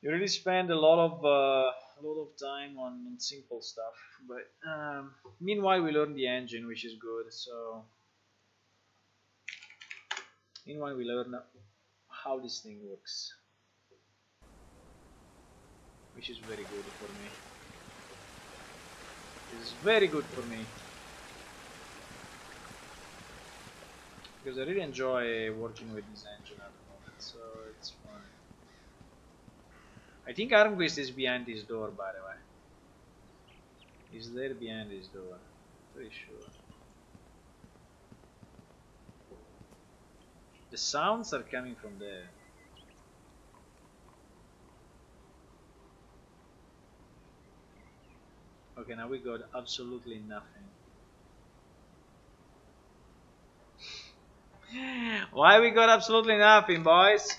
you really spend a lot of time on simple stuff. But meanwhile, we learn the engine, which is good. So meanwhile, we learn how this thing works, which is very good for me. It's very good for me because I really enjoy working with this engine at the moment, so it's fun. I think Armquist is behind this door, by the way. He's there behind this door. Pretty sure. The sounds are coming from there. Okay, now we got absolutely nothing. Why we got absolutely nothing, boys?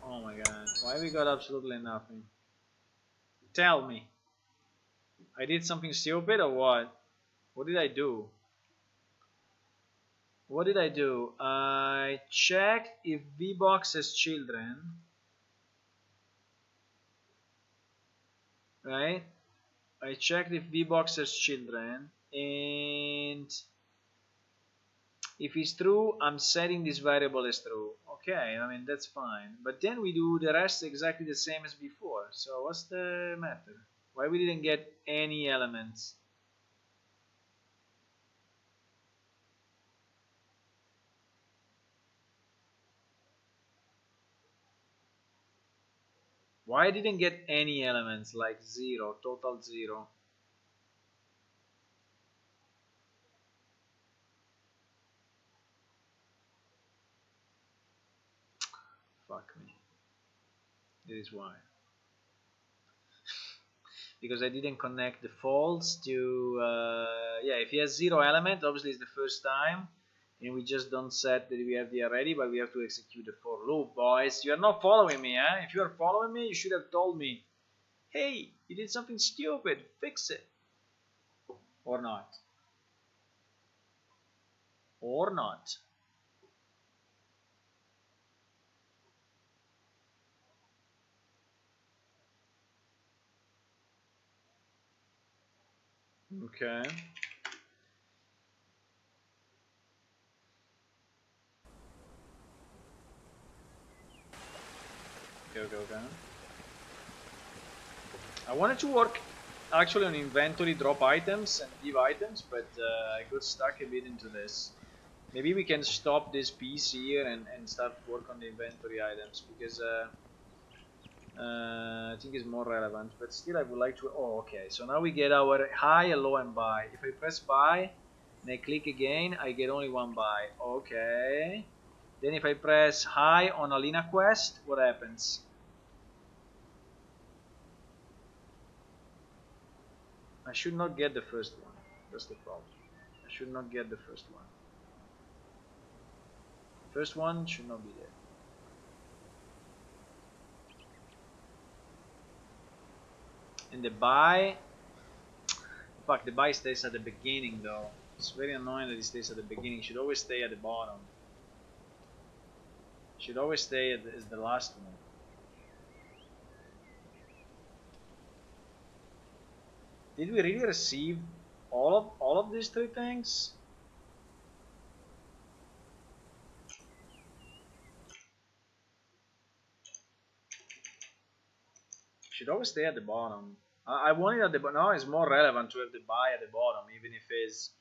Oh my god, why we got absolutely nothing? Tell me. I did something stupid or what? What did I do? What did I do? I checked if VBox has children. Right? I checked if VBox has children, and if it's true, I'm setting this variable as true. Okay, I mean that's fine. But then we do the rest exactly the same as before. So what's the matter? Why we didn't get any elements? Why I didn't get any elements, like 0, total 0? Fuck me. This is why. Because I didn't connect the folds to, yeah, if he has 0 element, obviously it's the first time, and we just don't set that we have the array, but we have to execute the for loop, boys. You are not following me, eh? If you are following me, you should have told me, hey, you did something stupid, fix it. Or not. Or not. Okay. Go, go, go. I wanted to work actually on inventory, drop items and give items, but I got stuck a bit into this. Maybe we can stop this piece here and start work on the inventory items, because I think it's more relevant, but still I would like to. Oh, okay, so now we get our high, low and buy. If I press buy and I click again, I get only one buy. Okay, then if I press high on Alina quest, what happens? I should not get the first one. That's the problem. I should not get the first one. First one should not be there. And the buy, fuck, the buy stays at the beginning though. It's very annoying that it stays at the beginning. It should always stay at the bottom. It should always stay as the last one. Did we really receive all of these 3 things? Should always stay at the bottom. I want it at the bottom. Now it's more relevant to have the buy at the bottom, even if it's,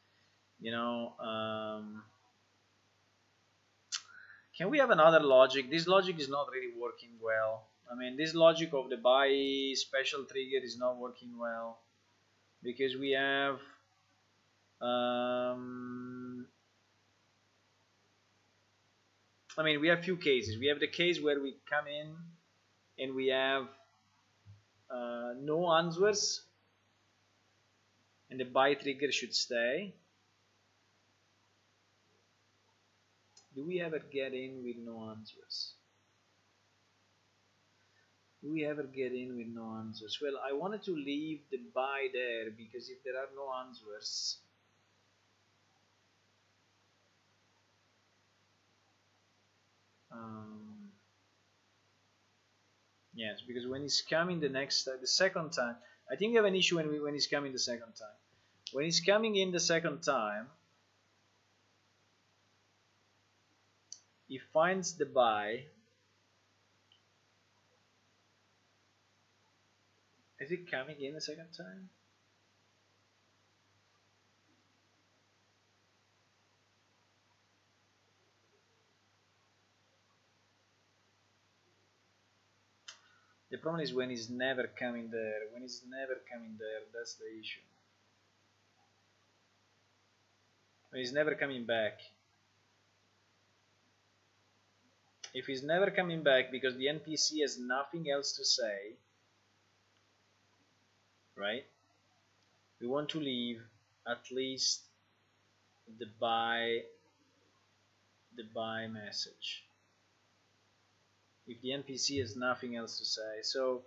you know. Can we have another logic? This logic is not really working well. I mean, this logic of the buy special trigger is not working well, because we have I mean, we have few cases. We have the case where we come in and we have no answers, and the buy trigger should stay. Do we ever get in with no answers? Do we ever get in with no answers? Well, I wanted to leave the buy there, because if there are no answers, yes, because when he's coming the second time, I think we have an issue when he's coming the second time. When he's coming in the second time, he finds the buy. Is it coming in the second time? The problem is when he's never coming there. When he's never coming there, that's the issue. When he's never coming back. If he's never coming back because the NPC has nothing else to say, right? We want to leave at least the buy message. If the NPC has nothing else to say. So,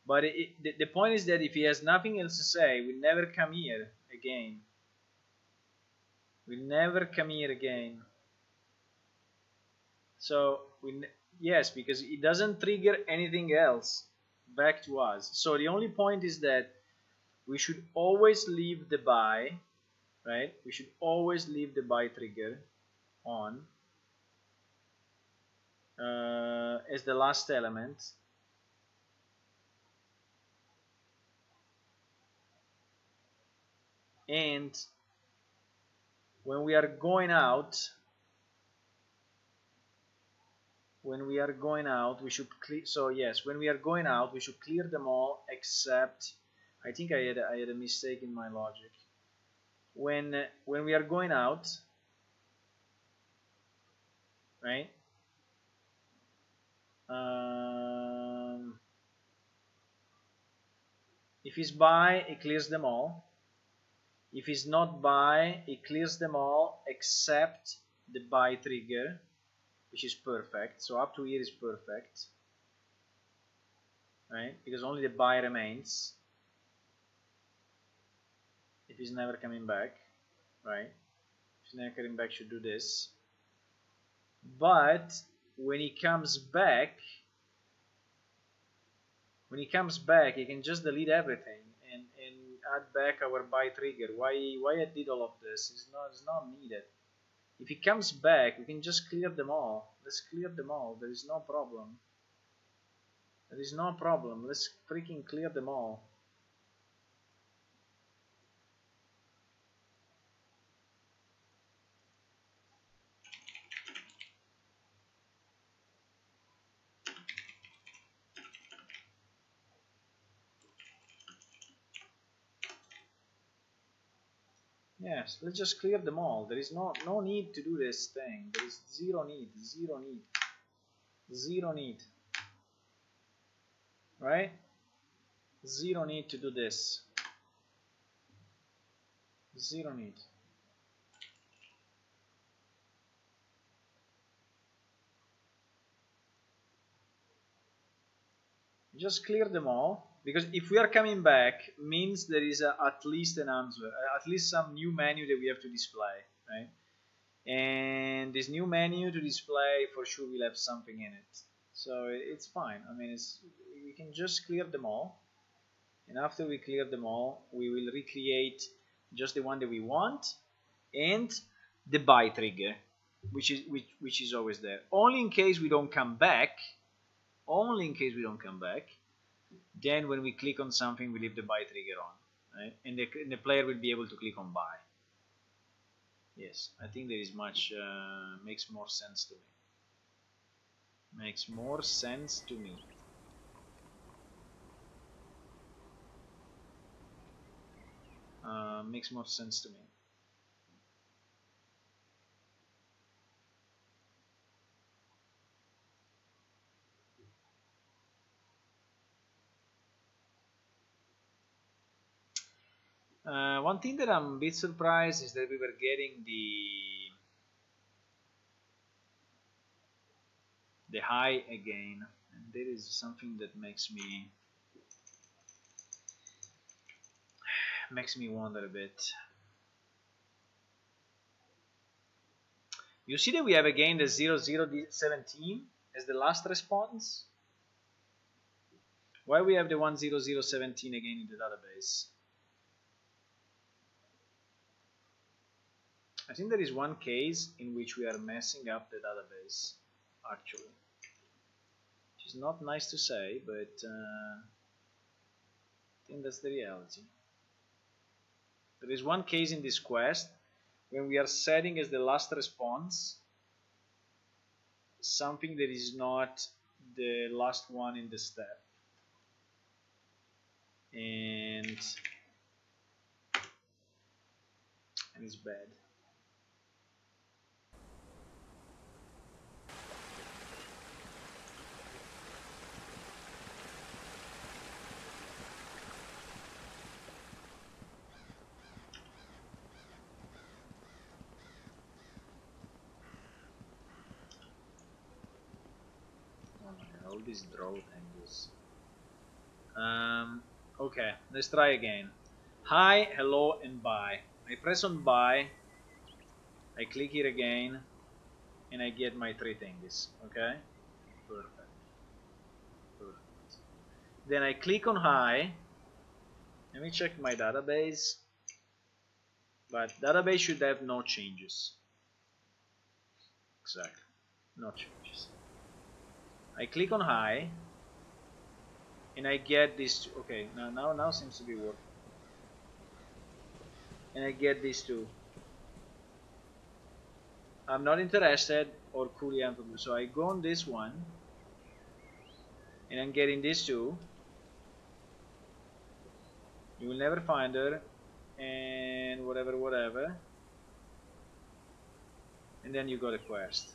but the point is that if he has nothing else to say, we never come here again. We never come here again. So yes, because it doesn't trigger anything else back to us. So the only point is that we should always leave the buy, right? We should always leave the buy trigger on as the last element. And when we are going out, when we are going out, we should clear. So yes, when we are going out, we should clear them all except. I think I had a mistake in my logic. When we are going out, right? If it's by, it clears them all. If it's not by, it clears them all except the by trigger, which is perfect. So up to here is perfect, right? Because only the by remains. If he's never coming back, right? If he's never coming back, should do this. But when he comes back, he can just delete everything and add back our by trigger. Why I did all of this? It's not needed. If he comes back, we can just clear them all. Let's clear them all. There is no problem. There is no problem. Let's freaking clear them all. Yes, let's just clear them all. There is no need to do this thing. There is zero need. Right? Zero need to do this. Zero need. Just clear them all, because if we are coming back, means there is at least an answer, at least some new menu that we have to display, right? And this new menu to display, for sure will have something in it, so it's fine. I mean, we can just clear them all, and after we clear them all, we will recreate just the one that we want and the by trigger, which is always there. Only in case we don't come back. Then when we click on something, we leave the by trigger on, right? And the player will be able to click on buy. Yes, I think there is much makes more sense to me. Makes more sense to me. Makes more sense to me. One thing that I'm a bit surprised is that we were getting the high again, and that is something that makes me wonder a bit. You see that we have again the 0017 as the last response. Why we have the 10017 again in the database? I think there is one case in which we are messing up the database, actually, which is not nice to say, but I think that's the reality. There is one case in this quest when we are setting as the last response something that is not the last one in the step, and it's bad. All these draw angles. Okay, let's try again. Hi, hello, and bye. I press on buy, I click here again, and I get my three things. Okay, perfect. Then I click on hi. Let me check my database, but database should have no changes. Exactly, no changes. I click on hi, and I get this. Okay, now seems to be working. And I get these two. I'm not interested or cool empty blue. So I go on this one and I'm getting these two. You will never find her and whatever. And then you got a quest.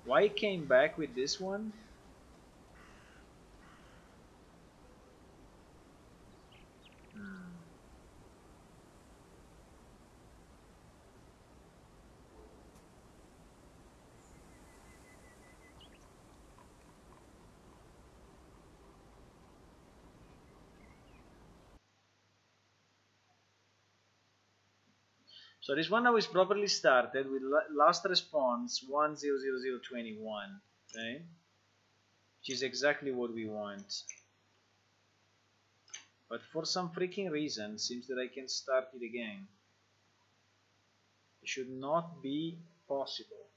Why I came back with this one? So this one now is properly started with last response 100021, okay? Which is exactly what we want. But for some freaking reason, seems that I can start it again. It should not be possible.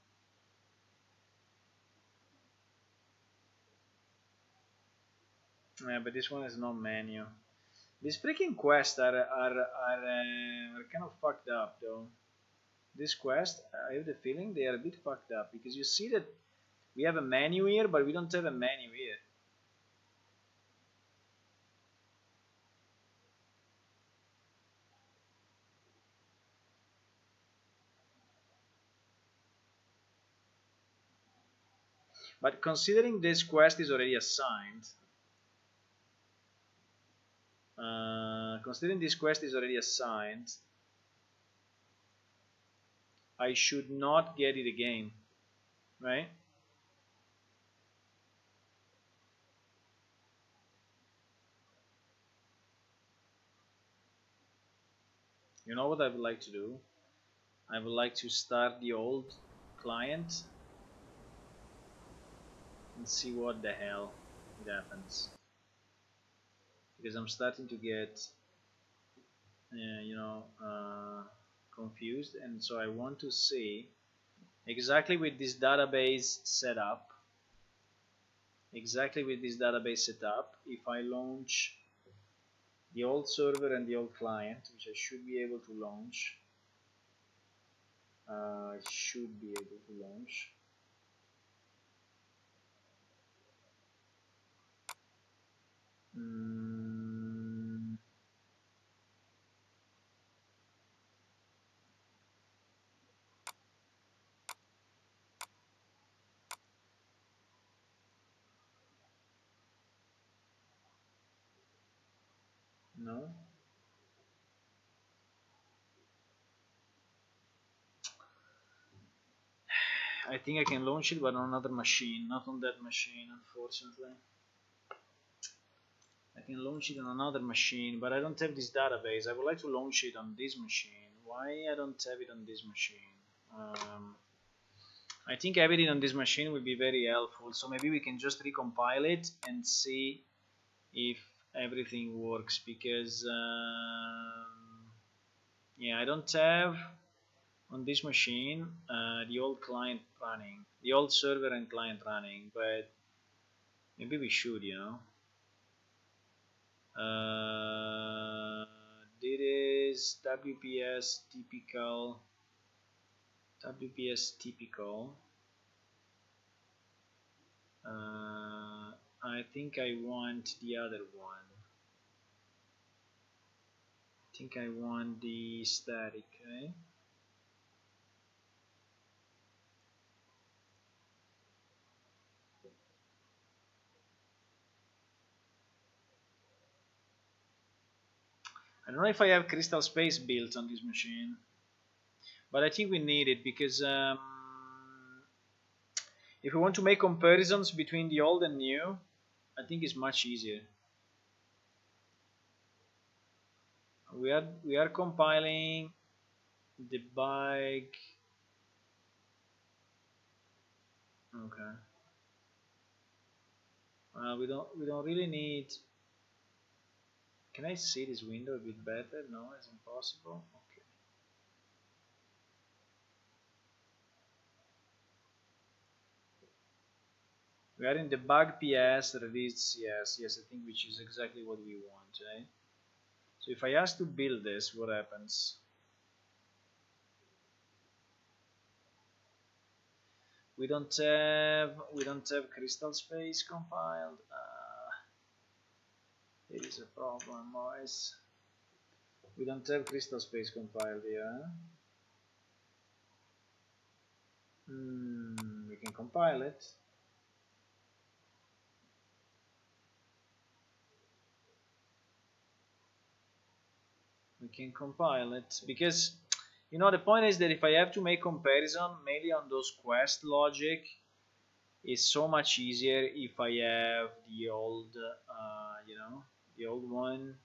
Yeah, but this one has no menu. These freaking quests are kind of fucked up though. This quest, I have the feeling they are a bit fucked up because you see that we have a menu here, but we don't have a menu here. But considering this quest is already assigned, I should not get it again, right? You know what I would like to do? I would like to start the old client and see what the hell it happens. Because I'm starting to get, confused, and so I want to see exactly with this database setup. If I launch the old server and the old client, which I should be able to launch. No. I think I can launch it, but on another machine, not on that machine, unfortunately. I can launch it on another machine, but I don't have this database. I would like to launch it on this machine. Why I don't have it on this machine? I think having it on this machine would be very helpful. So maybe we can just recompile it and see if everything works. Because yeah, I don't have on this machine the old client running, the old server and client running, but maybe we should, this is WPS typical. I think I want the other one. I think I want the static, right? I don't know if I have Crystal Space built on this machine, but I think we need it because if we want to make comparisons between the old and new, I think it's much easier. We are compiling the bike. Okay. We don't really need. Can I see this window a bit better? No, it's impossible. Okay. We are in debug PS release CS. Yes, I think which is exactly what we want, right? So if I ask to build this, what happens? We don't have Crystal Space compiled. There is a problem, boys. We don't have Crystal Space compiled here. We can compile it. We can compile it because you know the point is that if I have to make comparison mainly on those quest logic, it's so much easier if I have the old you know, the old one.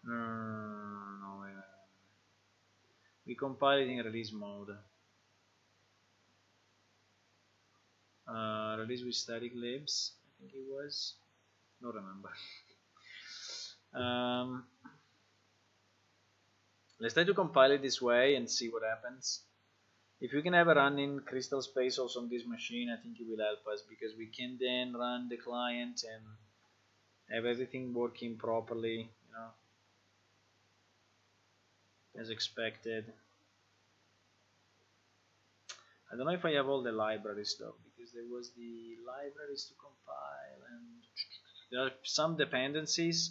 No, wait. We compile it in release mode. Release with static libs, I think it was. Don't remember. Let's try to compile it this way and see what happens. If we can have a run in Crystal Space also on this machine, I think it will help us because we can then run the client and have everything working properly, you know, as expected. I don't know if I have all the libraries though, because there was the libraries to compile and there are some dependencies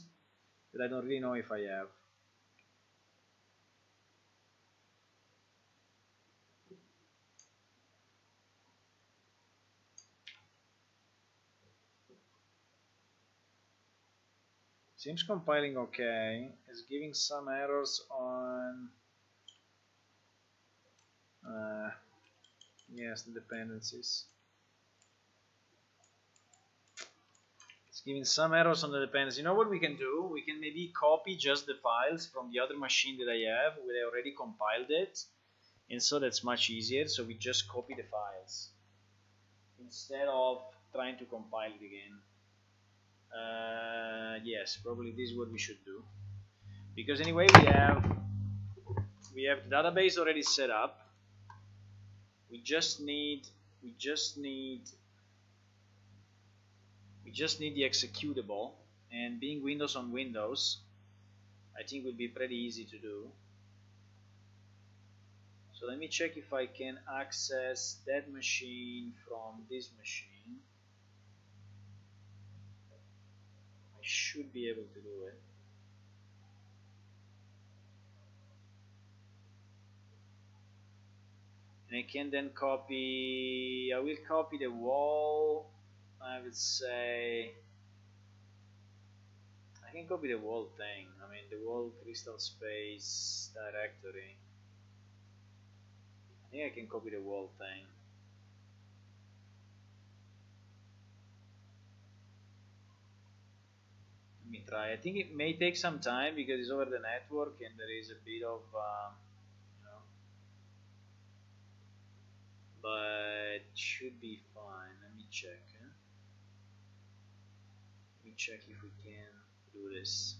that I don't really know if I have. Seems compiling okay. It's giving some errors on yes, the dependencies. It's giving some errors on the dependencies. You know what we can do? We can maybe copy just the files from the other machine that I have where I already compiled it, and so that's much easier. So we just copy the files instead of trying to compile it again. Yes, probably this is what we should do, because anyway we have the database already set up. We just need the executable, and being Windows on Windows, I think will be pretty easy to do. So let me check if I can access that machine from this machine. I should be able to do it. And I can then copy, I will copy the wall, I would say, I can copy the whole thing, I mean the whole Crystal Space directory. I think I can copy the whole thing. Let me try. I think it may take some time because it's over the network and there is a bit of you know, but should be fine. Let me check. Let me check if we can do this,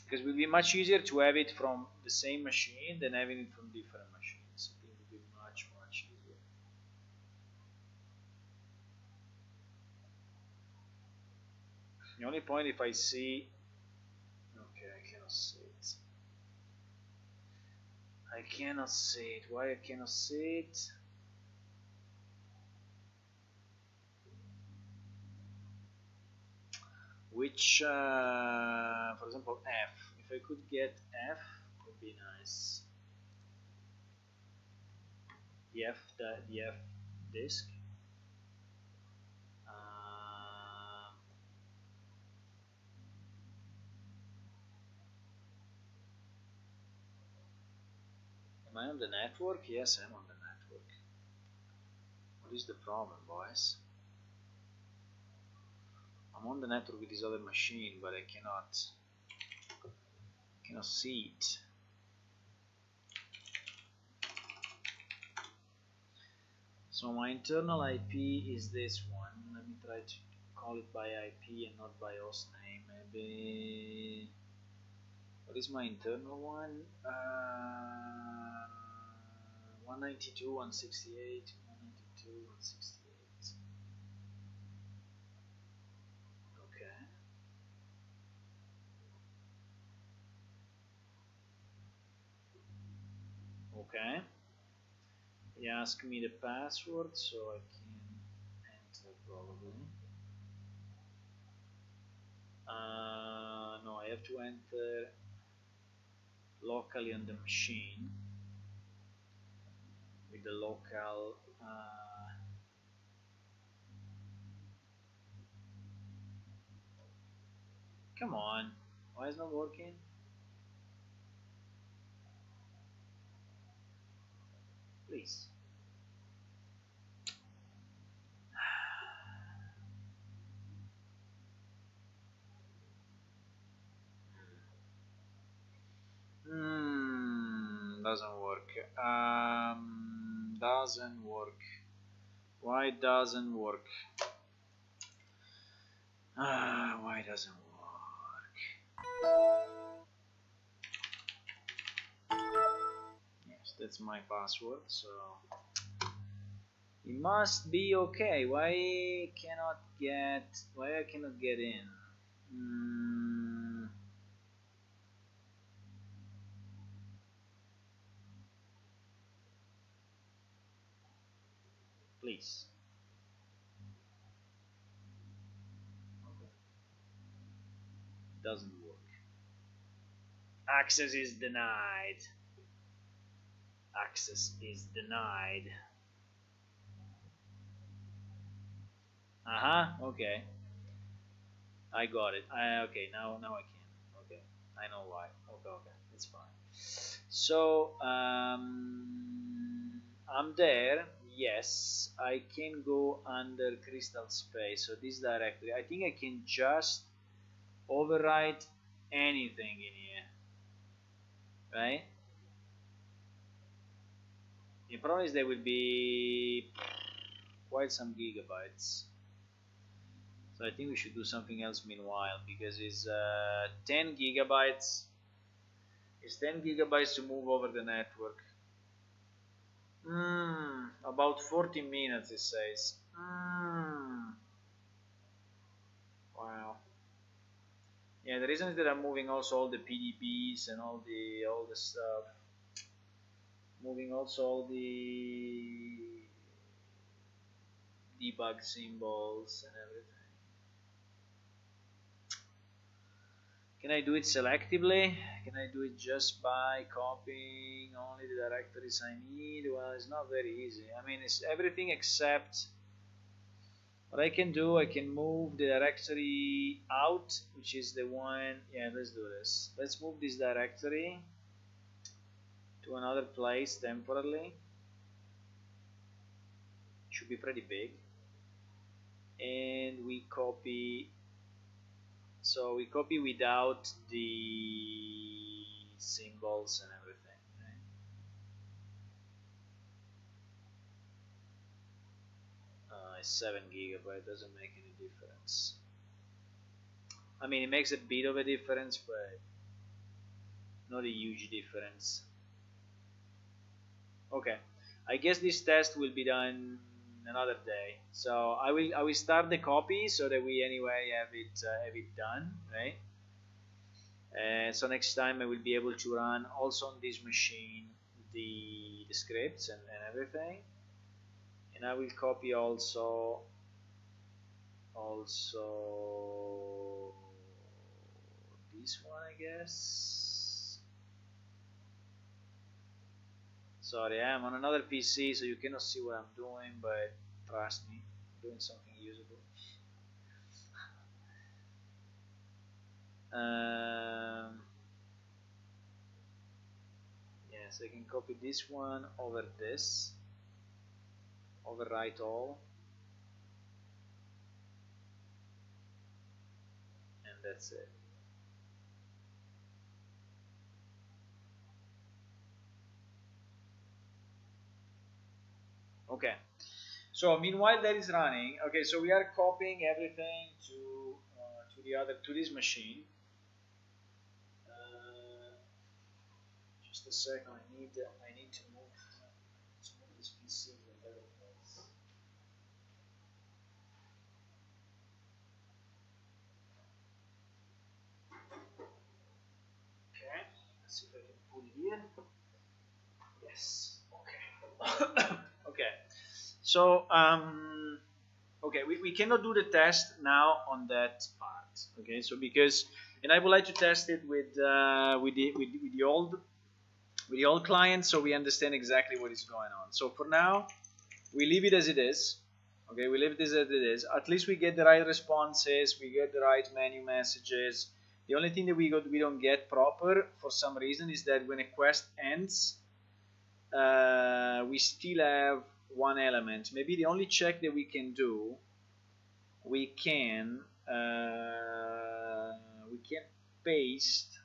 because it will be much easier to have it from the same machine than having it from different machines. I think it will be much easier. The only point, if I see, okay, I cannot see it. I cannot see it. Why I cannot see it? Which, for example, F. If I could get F, would be nice. The F disk. Am I on the network? Yes, I'm on the network. What is the problem, boys? I'm on the network with this other machine, but I cannot cannot see it. So my internal IP is this one. Let me try to call it by IP and not by host name. Maybe. What is my internal one? 192, 168, 192, 168. Okay. Okay. He asked me the password, so I can enter probably. No, I have to enter locally on the machine with the local come on, why is it not working? Please. Doesn't work. Doesn't work. Why doesn't work? Why doesn't work? Yes, that's my password, so it must be okay. Why I cannot get in? Please. Okay. Doesn't work. Access is denied. Access is denied. Okay. I got it. Okay, now I can. Okay, I know why. Okay, it's fine. So I'm there. Yes, I can go under Crystal Space. So this directory, I think I can just overwrite anything in here, right? The problem is there will be quite some gigabytes. So I think we should do something else meanwhile, because it's 10 gigabytes. It's 10 gigabytes to move over the network. About 40 minutes it says. Wow. Yeah, the reason is that I'm moving also all the PDBs and all the stuff. Moving also all the debug symbols and everything. Can I do it selectively? Can I do it just by copying only the directories I need? Well, it's not very easy. I mean, it's everything except what I can do. I can move the directory out, which is the one. Yeah, let's do this. Let's move this directory to another place temporarily. Should be pretty big. And we copy. So we copy without the symbols and everything. Right? 7 gigabyte doesn't make any difference. I mean, it makes a bit of a difference, but not a huge difference. Okay, I guess this test will be done another day. So I will start the copy so that we anyway have it done, right? And so next time I will be able to run also on this machine the scripts and everything, and I will copy also this one, I guess. Sorry, I'm on another PC, so you cannot see what I'm doing, but trust me, I'm doing something usable. Yes, I can copy this one over this, overwrite all, and that's it. Okay. So meanwhile that is running. Okay, so we are copying everything to the other to this machine. Just a second. I need to move this PC to a better place. Okay. Let's see if I can put it here. Yes. Okay. Okay. So okay, we cannot do the test now on that part. Okay, so because and I would like to test it with the old client, so we understand exactly what is going on. So for now, we leave it as it is. Okay, we leave it as it is. At least we get the right responses, we get the right menu messages. The only thing that we don't get proper for some reason is that when a quest ends, we still have one element. Maybe the only check that we can do, we can paste.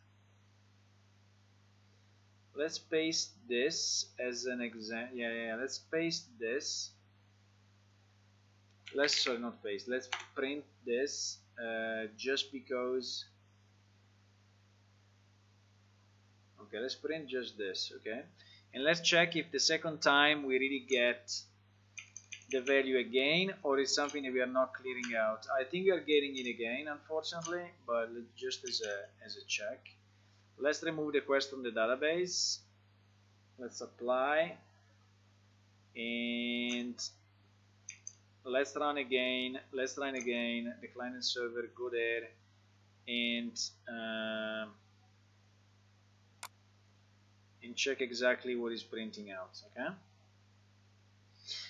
Let's paste this as an example. Yeah. Let's paste this. Sorry, not paste. Let's print this just because. Okay, let's print just this. Okay, and let's check if the second time we really get the value again, or it's something that we are not clearing out. I think we are getting it again, unfortunately, but just as a check. Let's remove the quest from the database. Let's apply, and let's run again. Let's run again. The client and server, go there, and check exactly what is printing out. Okay.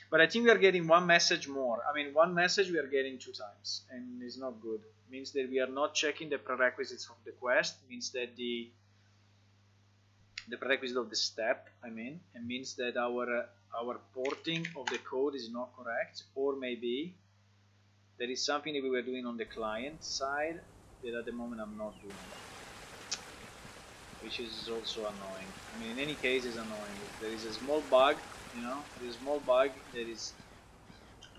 But I think we are getting one message more. I mean, one message we are getting 2 times, and it's not good. It means that we are not checking the prerequisites of the quest. It means that the prerequisite of the step, I mean, it means that our porting of the code is not correct, or maybe there is something that we were doing on the client side that at the moment I'm not doing, which is also annoying. I mean, in any case, it's annoying. If there is a small bug, you know, there's a small bug that is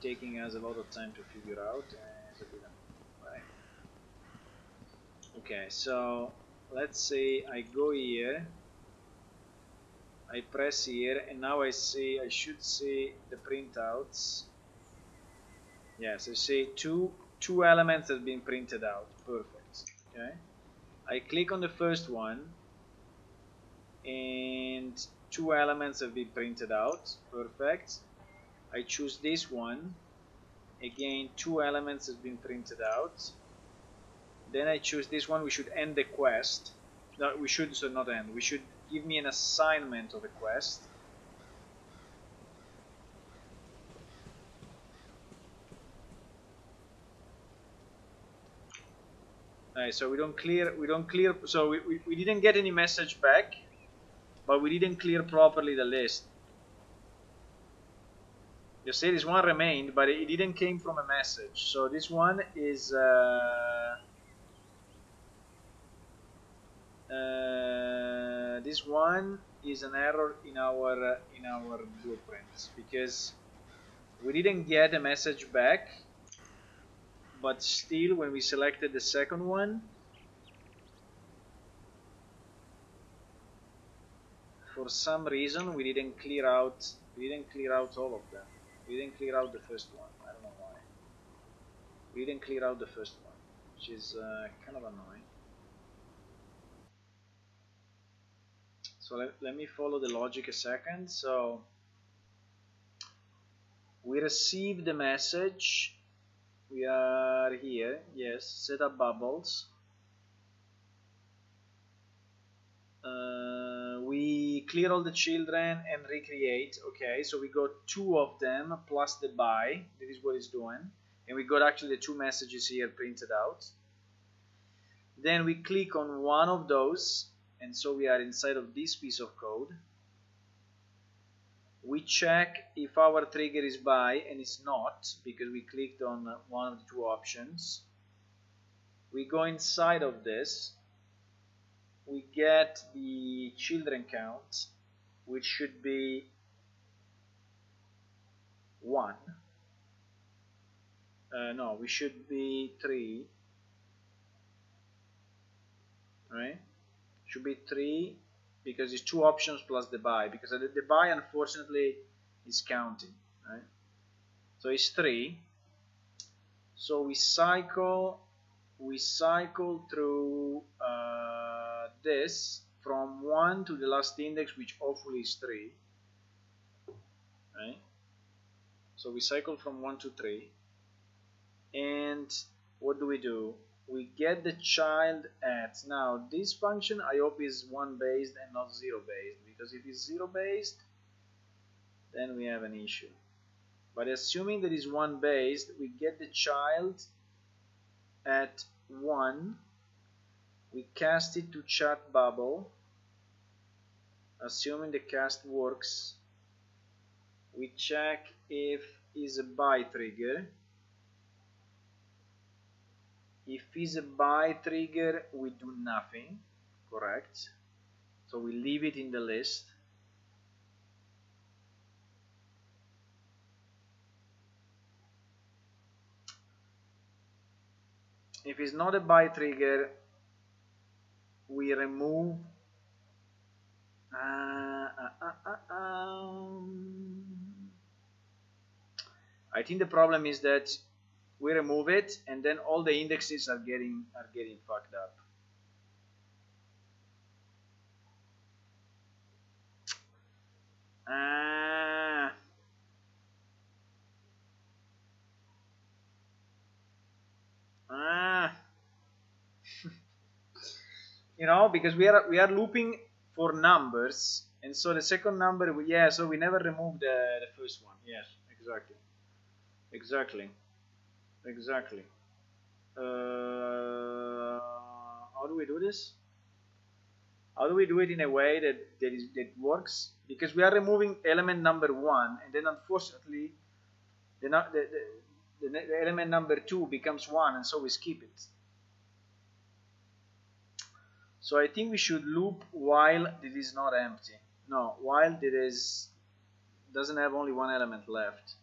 taking us a lot of time to figure out. It's a bit annoying, right? Okay, so let's say I go here, I press here, and now I should see the printouts. Yes, I see two elements have been printed out. Perfect. Okay, I click on the first one, and 2 elements have been printed out. Perfect. I choose this one. Again, 2 elements have been printed out. Then I choose this one. We should end the quest. No, we should not end. We should give me an assignment of a quest. Alright, so we don't clear. So we didn't get any message back, but we didn't clear properly the list. You see, this one remained, but it didn't came from a message. So this one is this one is an error in our blueprints, because we didn't get a message back, but still when we selected the second one, for some reason we didn't clear out all of them. We didn't clear out the first one. I don't know why. We didn't clear out the first one, which is kind of annoying. So let me follow the logic a second. So we received the message. We are here. Yes, set up bubbles. We clear all the children and recreate. Okay, so we got 2 of them plus the buy. That is what it's doing. And we got actually the 2 messages here printed out. Then we click on one of those, and so we are inside of this piece of code. We check if our trigger is buy, and it's not, because we clicked on one of the 2 options. We go inside of this. We get the children count, which should be 1. No, we should be 3. Right? Should be 3 because it's 2 options plus the by, because the by unfortunately is counting. Right? So it's 3. So we cycle through this from 1 to the last index, which hopefully is 3. Right? So we cycle from 1 to 3, and what do? We get the child at, now this function I hope is 1 based and not 0 based, because if it's 0 based then we have an issue. But assuming that is 1 based, we get the child at 1, we cast it to chat bubble, assuming the cast works, we check if is a by trigger. If is a by trigger, we do nothing, correct? So we leave it in the list. If it's not a by trigger, we remove I think the problem is that we remove it and then all the indexes are getting fucked up. You know, because we are looping for numbers, and so the second number, so we never remove the first one. Yes, exactly. How do we do this? How do we do it in a way that works? Because we are removing element number 1, and then unfortunately the element number 2 becomes 1, and so we skip it. So I think we should loop while it is not empty. No, while it doesn't have only 1 element left.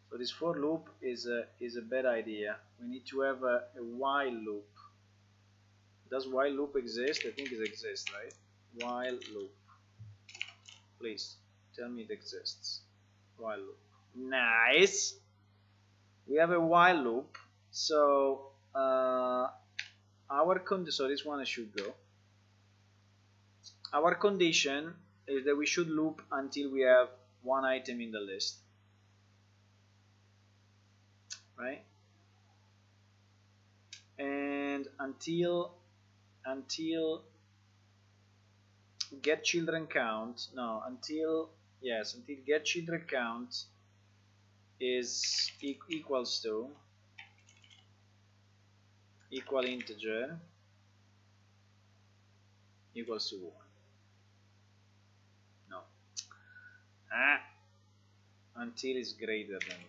So this for loop is a bad idea. We need to have a while loop. Does while loop exist? I think it exists, right? While loop. Please tell me it exists. While loop. Nice. We have a while loop. So so this one should go. Our condition is that we should loop until we have 1 item in the list, right? And until get children count, no, until get children count is equals to equal integer equals to 1. No. Until is greater than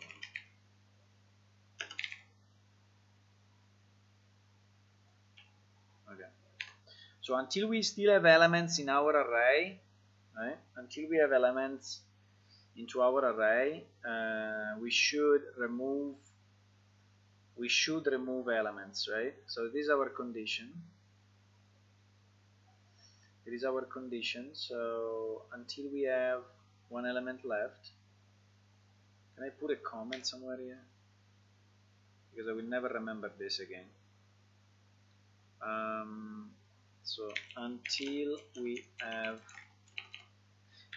1. Okay. So until we still have elements in our array, right? Until we have elements into our array, we should remove elements, right? So this is our condition. It is our condition. So until we have 1 element left, can I put a comment somewhere here? Because I will never remember this again. So until we have,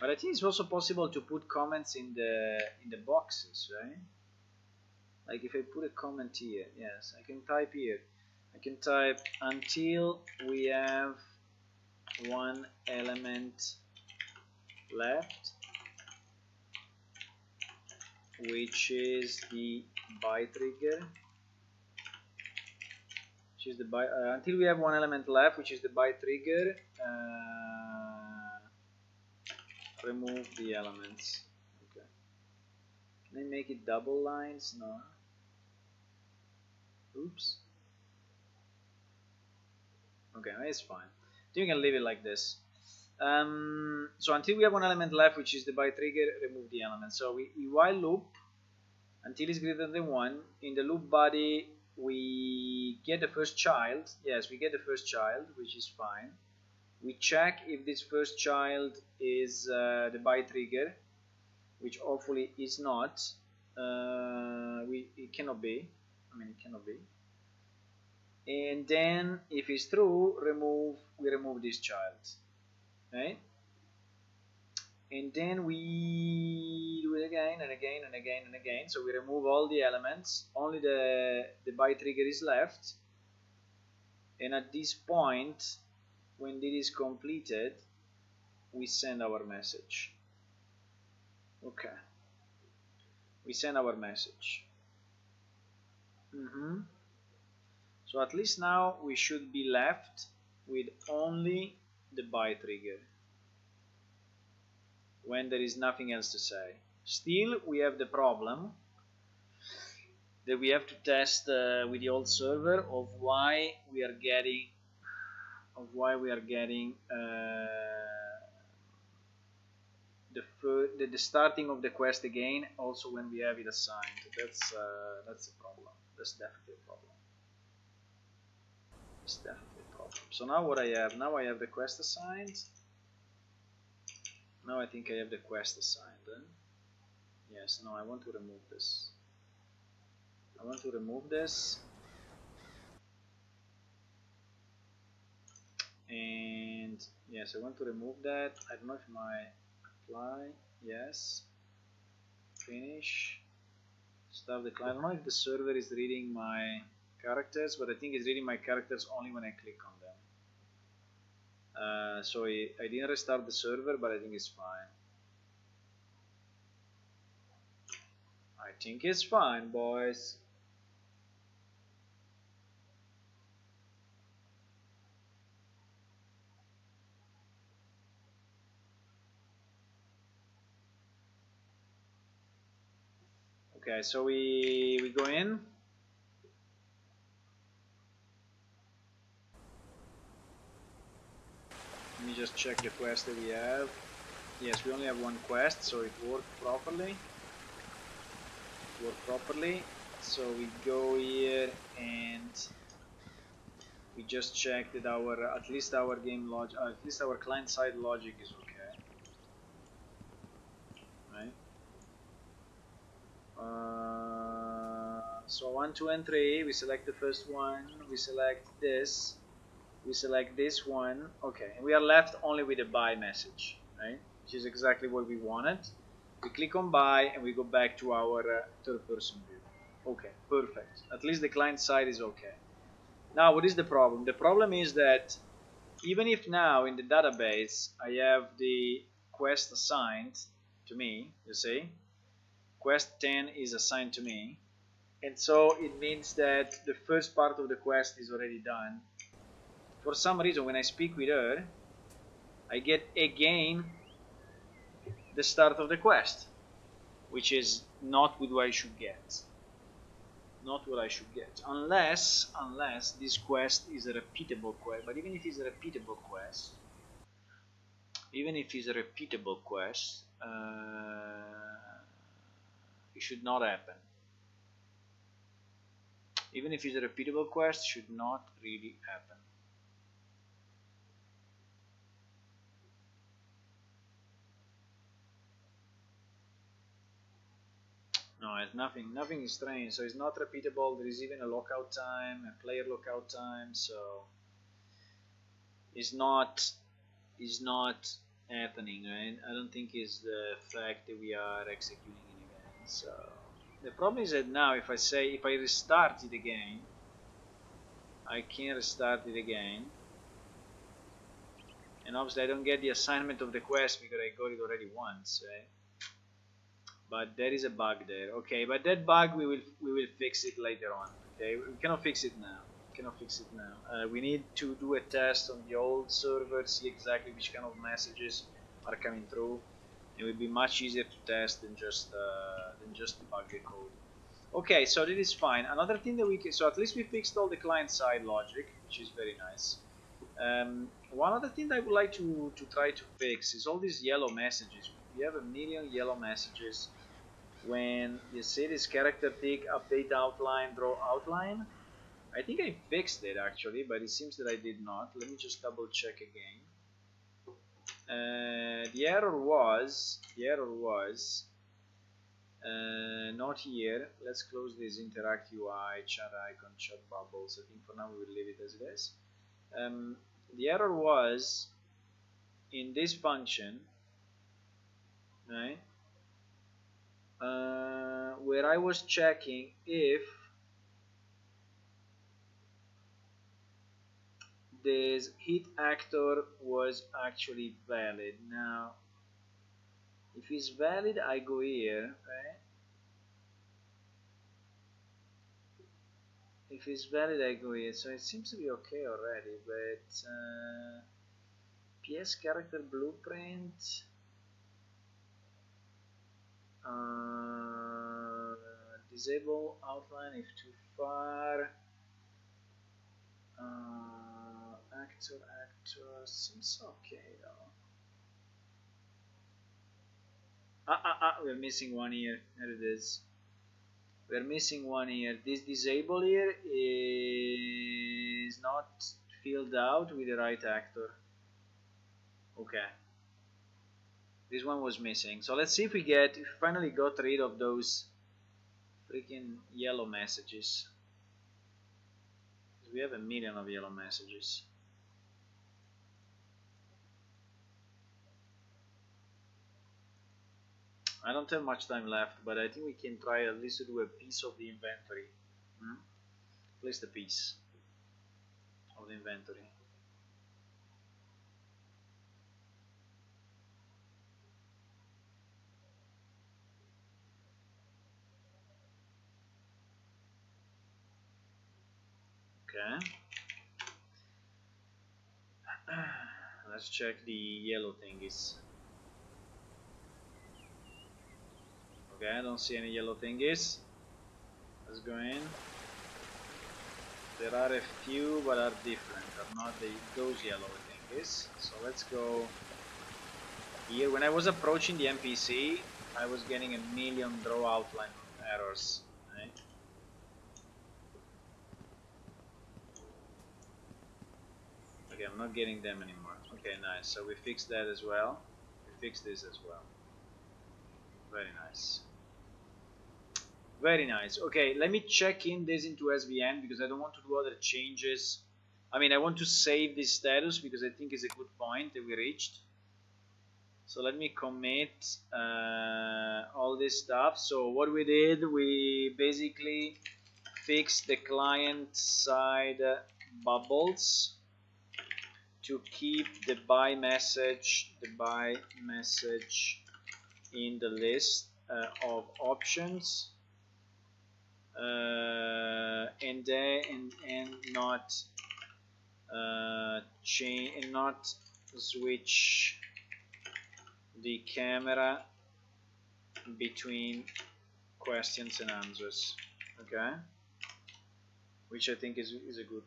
but I think it's also possible to put comments in the boxes, right? Like if I put a comment here, yes, I can type here. I can type until we have 1 element left, which is the by trigger. Until we have 1 element left, which is the by trigger, remove the elements. Okay. Can I make it double lines? No. Oops. Okay, it's fine. I think we can leave it like this. So until we have one element left, which is the by trigger, remove the element. So we while loop until it's greater than 1. In the loop body, we get the first child. Yes, we get the first child, which is fine. We check if this first child is the by trigger, which hopefully is not. It cannot be. I mean, it cannot be. And then, if it's true, we remove this child. Right? And then we do it again and again and again and again. So we remove all the elements. Only the by trigger is left. And at this point, when it is completed, we send our message. Okay. We send our message. So at least now we should be left with only the by trigger when there is nothing else to say. Still, we have the problem that we have to test with the old server of why we are getting the starting of the quest again, also when we have it assigned. That's a problem. That's definitely a problem. It's definitely a problem. So now what I have? Now I have the quest assigned. Now I think I have the quest assigned. Yes, no, I want to remove this. I want to remove this. And yes, I want to remove that. I don't know if my apply, yes. Finish. Start the client. I don't know if the server is reading my characters, but I think it's reading my characters only when I click on them. So I didn't restart the server, but I think it's fine. I think it's fine, boys. Okay, so we go in. Let me just check the quest that we have. Yes, we only have one quest, so it worked properly. So we go here and we just check that at least our game logic, at least our client-side logic is okay. Right? So 1, 2, and 3. We select the first one. We select this. We select this one. Okay, and we are left only with a buy message, right? Which is exactly what we wanted. We click on buy and we go back to our third-person view. Okay, perfect. At least the client side is okay. Now, what is the problem? The problem is that even if now in the database I have the quest assigned to me, you see, quest 10 is assigned to me, and so it means that the first part of the quest is already done. For some reason, when I speak with her, I get again the start of the quest, which is not what I should get. Not what I should get, unless this quest is a repeatable quest. But even if it's a repeatable quest, it should not happen. Even if it's a repeatable quest, should not really happen. No, it's nothing is strange. So it's not repeatable. There is even a lockout time, a player lockout time. So it's not happening, right? I don't think it's the fact that we are executing an event. So the problem is that now if I restart it again, I can restart it again, and obviously I don't get the assignment of the quest because I got it already once, right? But there is a bug there. Okay, but that bug we will fix it later on. Okay, we cannot fix it now. We need to do a test on the old server, see exactly which kind of messages are coming through. It will be much easier to test than just debug the code. Okay, so this is fine. Another thing that so at least we fixed all the client-side logic, which is very nice. One other thing that I would like to try to fix is all these yellow messages. We have a million yellow messages when you see this character tick, update outline, draw outline. I think I fixed it actually, but it seems that I did not. Let me just double check again. The error was not here. Let's close this interact UI, chat icon, chat bubbles. I think for now we will leave it as it is. The error was in this function, right? Where I was checking if this hit actor was actually valid. Now, if it's valid, I go here, right? If it's valid, I go here. So it seems to be okay already, but PS character blueprint. Disable outline if too far. Actor seems okay though. We're missing one here. There it is. We're missing one here. This disable here is not filled out with the right actor. Okay. This one was missing. So let's see if we finally got rid of those freaking yellow messages. We have a million of yellow messages. I don't have much time left, but I think we can try at least to do a piece of the inventory. Place the piece of the inventory. Okay. Let's check the yellow thingies. Okay, I don't see any yellow thingies. Let's go in. There are a few, but are different. Are not those yellow thingies. So let's go here. When I was approaching the NPC, I was getting a million draw outline errors. Right? Okay, I'm not getting them anymore. Okay, nice. So we fixed that as well. We fixed this as well. Very nice. Very nice. Okay, let me check in this into SVN because I don't want to do other changes. I mean, I want to save this status because I think it's a good point that we reached. So let me commit all this stuff. So what we did, we basically fixed the client side bubbles to keep the buy message in the list of options. And not change and not switch the camera between questions and answers. Okay, which I think is a good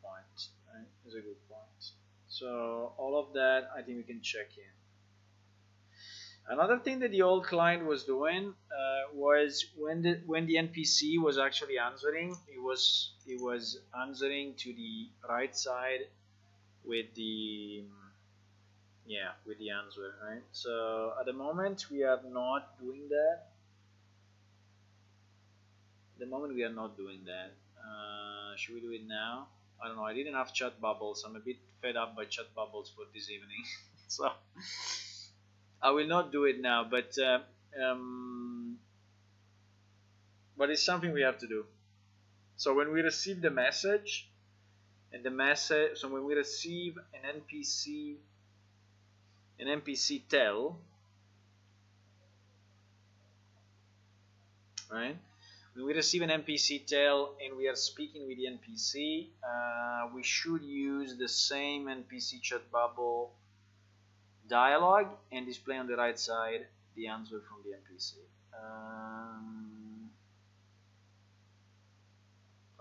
point. Right? Is a good point. So all of that, I think we can check in. Another thing that the old client was doing was when the NPC was actually answering, it was answering to the right side with the answer, right? So at the moment we are not doing that. Should we do it now? I don't know. I did enough chat bubbles. I'm a bit fed up by chat bubbles for this evening, so I will not do it now, but it's something we have to do. So when we receive the message, so when we receive an NPC tell, right? When we receive an NPC tell and we are speaking with the NPC, we should use the same NPC chat bubble dialogue and display on the right side the answer from the NPC.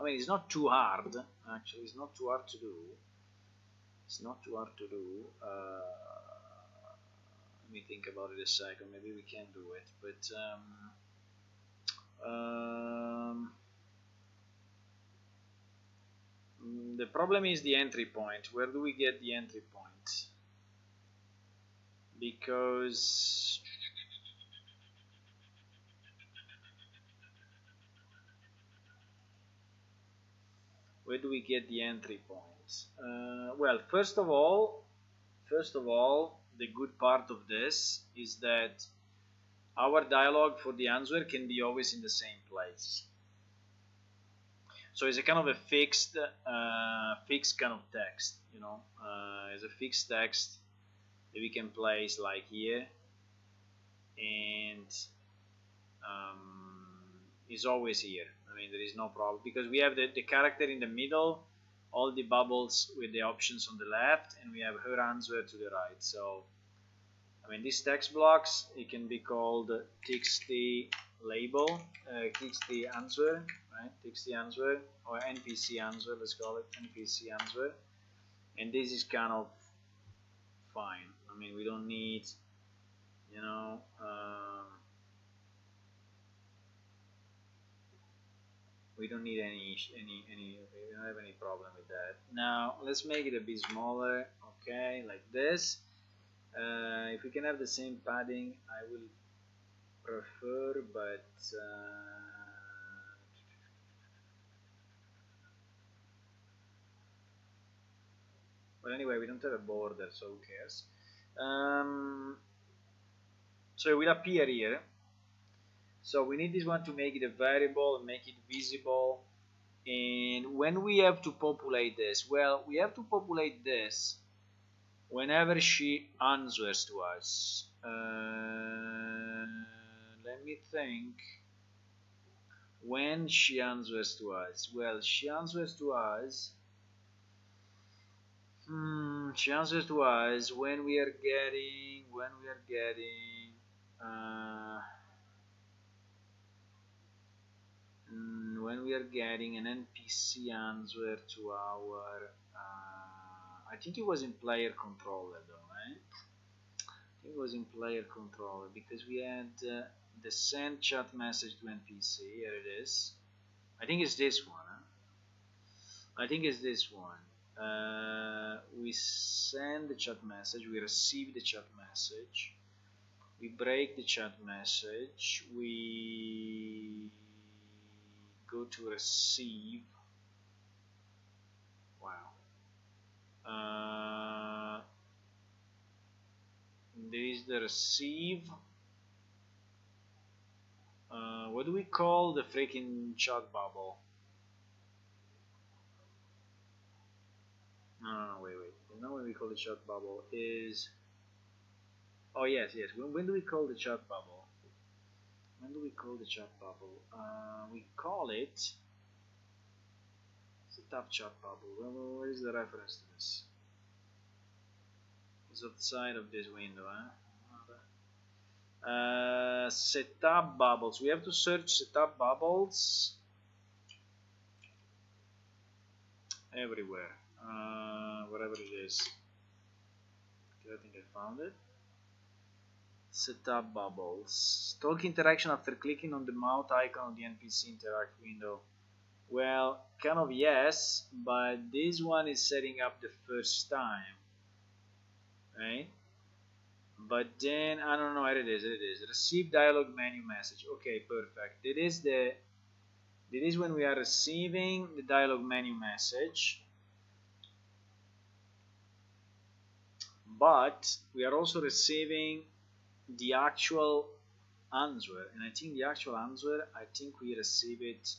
I mean, it's not too hard, actually. It's not too hard to do. It's not too hard to do. Let me think about it a second. Maybe we can do it, but the problem is the entry point. Where do we get the entry point? Because where do we get the entry point? Well, first of all, the good part of this is that our dialogue for the answer can be always in the same place. So it's a kind of a fixed kind of text, you know. It's a fixed text that we can place like here, and is always here. I mean, there is no problem because we have the character in the middle, all the bubbles with the options on the left, and we have her answer to the right. So I mean, these text blocks, it can be called txt label, txt answer, right? Txt answer or npc answer, let's call it npc answer. And this is kind of fine. I mean, we don't need, you know, we don't need any, we don't have any problem with that. Now, let's make it a bit smaller, okay, like this. If we can have the same padding, I will prefer, but well, anyway, we don't have a border, so who cares? So it will appear here. So we need this one to make it a variable and make it visible. And when we have to populate this, well, we have to populate this whenever she answers to us. Let me think. When she answers to us, well, she answers to us. She answers to us when we are getting an NPC answer to our. I think it was in player controller though, right? I think it was in player controller because we had the send chat message to NPC. Here it is. I think it's this one. Huh? I think it's this one. We send the chat message. We receive the chat message. We break the chat message. We go to receive. Wow. There is the receive. What do we call the freaking chat bubble? No, wait. You know when we call the chat bubble is. Oh yes. When do we call the chat bubble? When do we call the chat bubble? We call it. Setup chat bubble. Well, where is the reference to this? It's outside of this window, huh? Setup bubbles. We have to search setup bubbles everywhere, wherever it is. Okay, I think I found it. Setup bubbles. Talk interaction after clicking on the mouse icon on the NPC interact window. Well, kind of yes, but this one is setting up the first time, right? But then I don't know where it is. Receive dialog menu message. Okay, perfect. It is when we are receiving the dialog menu message, but we are also receiving the actual answer, and I think the actual answer, we receive it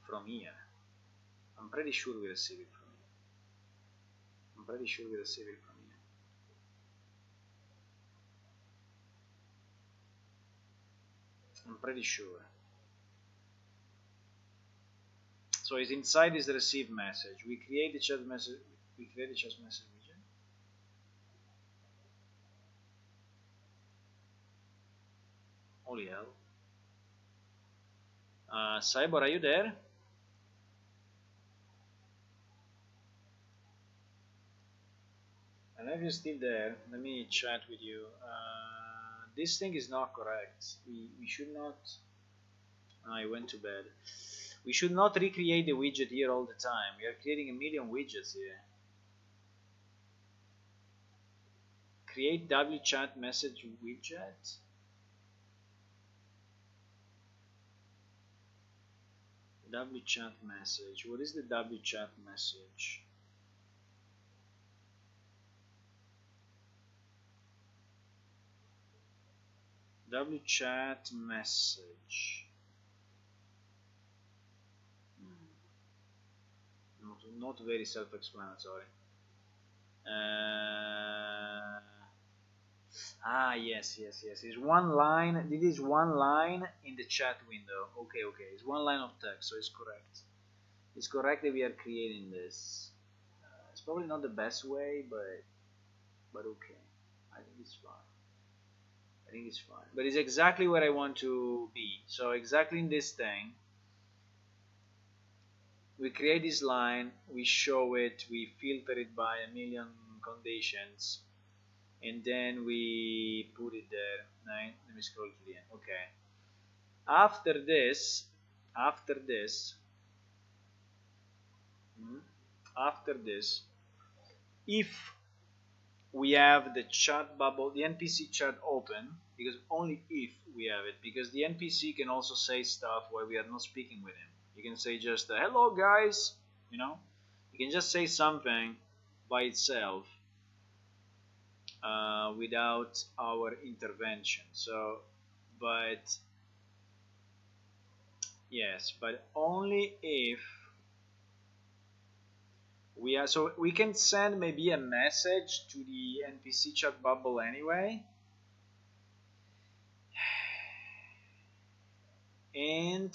from here. I'm pretty sure we receive it from here. I'm pretty sure we receive it from here. I'm pretty sure. So it's inside this receive message. We create the chat message. We create the chat message region. Holy hell. Cyborg, are you there? I don't know if you're still there. Let me chat with you. This thing is not correct. We should not. I went to bed. We should not recreate the widget here all the time. We are creating a million widgets here. Create wchat message widget. Wchat message. What is the wchat message? Wchat message. Not very self-explanatory. Yes. It's one line. It is one line in the chat window. Okay. It's one line of text, so it's correct. It's correct that we are creating this. It's probably not the best way, but okay. I think it's fine. But it's exactly where I want to be. So exactly in this thing, we create this line, we show it, we filter it by a million conditions, and then we put it there. Right? Let me scroll to the end. Okay. After this, if we have the chat bubble, the NPC chat open, because only if we have it, because the NPC can also say stuff while we are not speaking with him. You can say just hello guys, you know, you can just say something by itself without our intervention. So, but yes, but only if we are, so we can send maybe a message to the NPC chat bubble anyway, and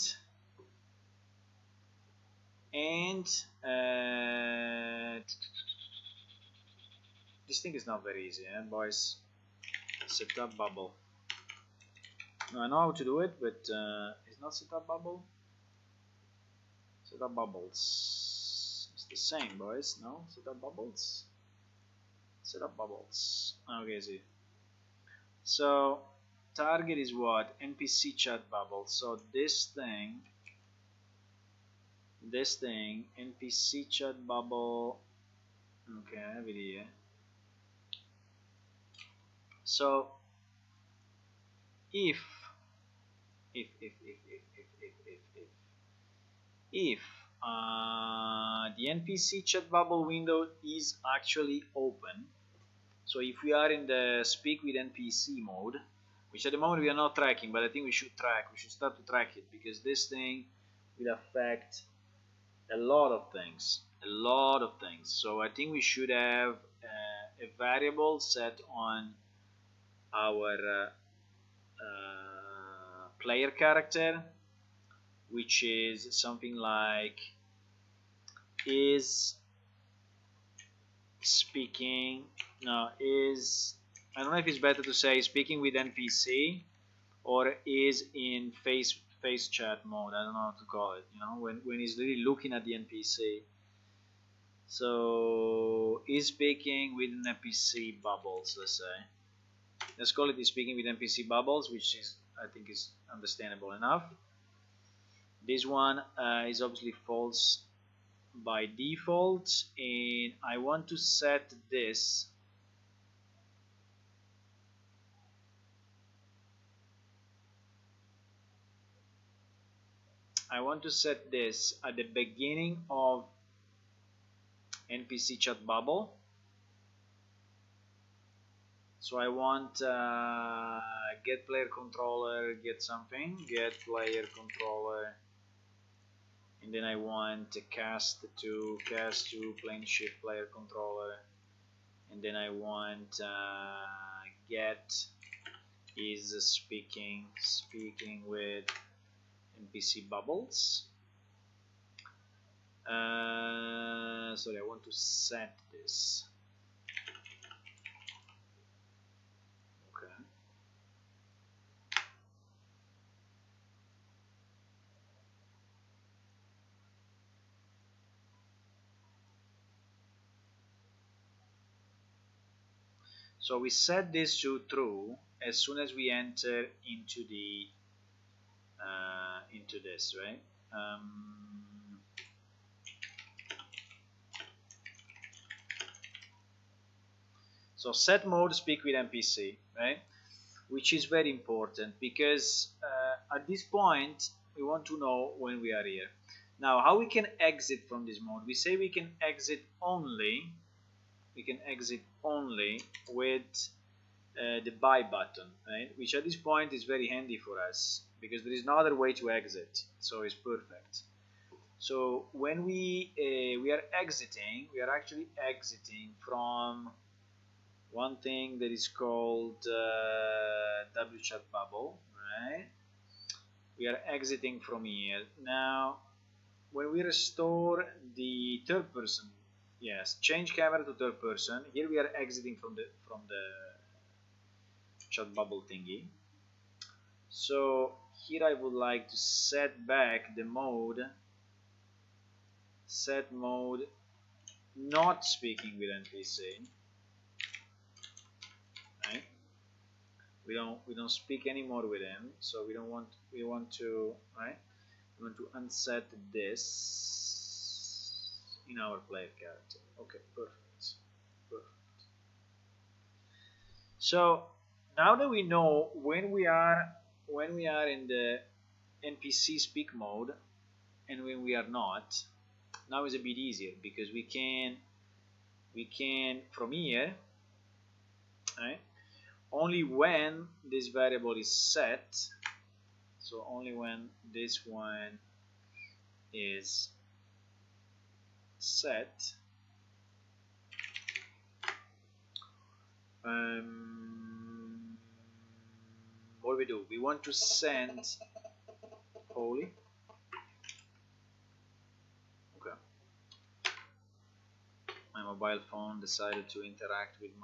this thing is not very easy, boys. Set up bubble. I know how to do it, but it's not set up bubble. Set up bubbles. It's the same, boys. No, set up bubbles. Set up bubbles. Okay, see. So target is what? NPC chat bubble. So this thing, NPC chat bubble. Okay, I have it here. So if the NPC chat bubble window is actually open, so if we are in the speak with NPC mode, which at the moment we are not tracking, but I think we should start to track it, because this thing will affect a lot of things. So I think we should have a variable set on our player character, which is something like is speaking, no, is, I don't know if it's better to say speaking with NPC or is in face chat mode. I don't know how to call it, you know, when he's really looking at the NPC. So is speaking with NPC bubbles, let's say. Let's call it is speaking with NPC bubbles, which is, I think, is understandable enough. This one is obviously false by default, and I want to set this at the beginning of NPC chat bubble. So I want get player controller, get player controller, and then I want cast to plane shift player controller, and then I want get is speaking with NPC bubbles. Sorry, I want to set this. Okay. So we set this to true as soon as we enter into the into this, right? So set mode speak with NPC, right? Which is very important because at this point we want to know when we are here. Now, how we can exit from this mode? We say we can exit only. We can exit only with the buy button, right? Which at this point is very handy for us because there is no other way to exit. So it's perfect. So when we are exiting, we are actually exiting from one thing that is called wchat bubble, right? We are exiting from here. Now, when we restore the third person, yes, change camera to third person. Here we are exiting from the chat bubble thingy. So here I would like to set back the mode. Set mode not speaking with NPC. Right? We don't speak anymore with him, so we want to right. We want to unset this in our player character. Okay, perfect. So now that we know when we are in the NPC speak mode and when we are not, now is a bit easier because we can from here, right? Only when this variable is set, so only when this one is set, what do? We want to send Holy. Okay. My mobile phone decided to interact with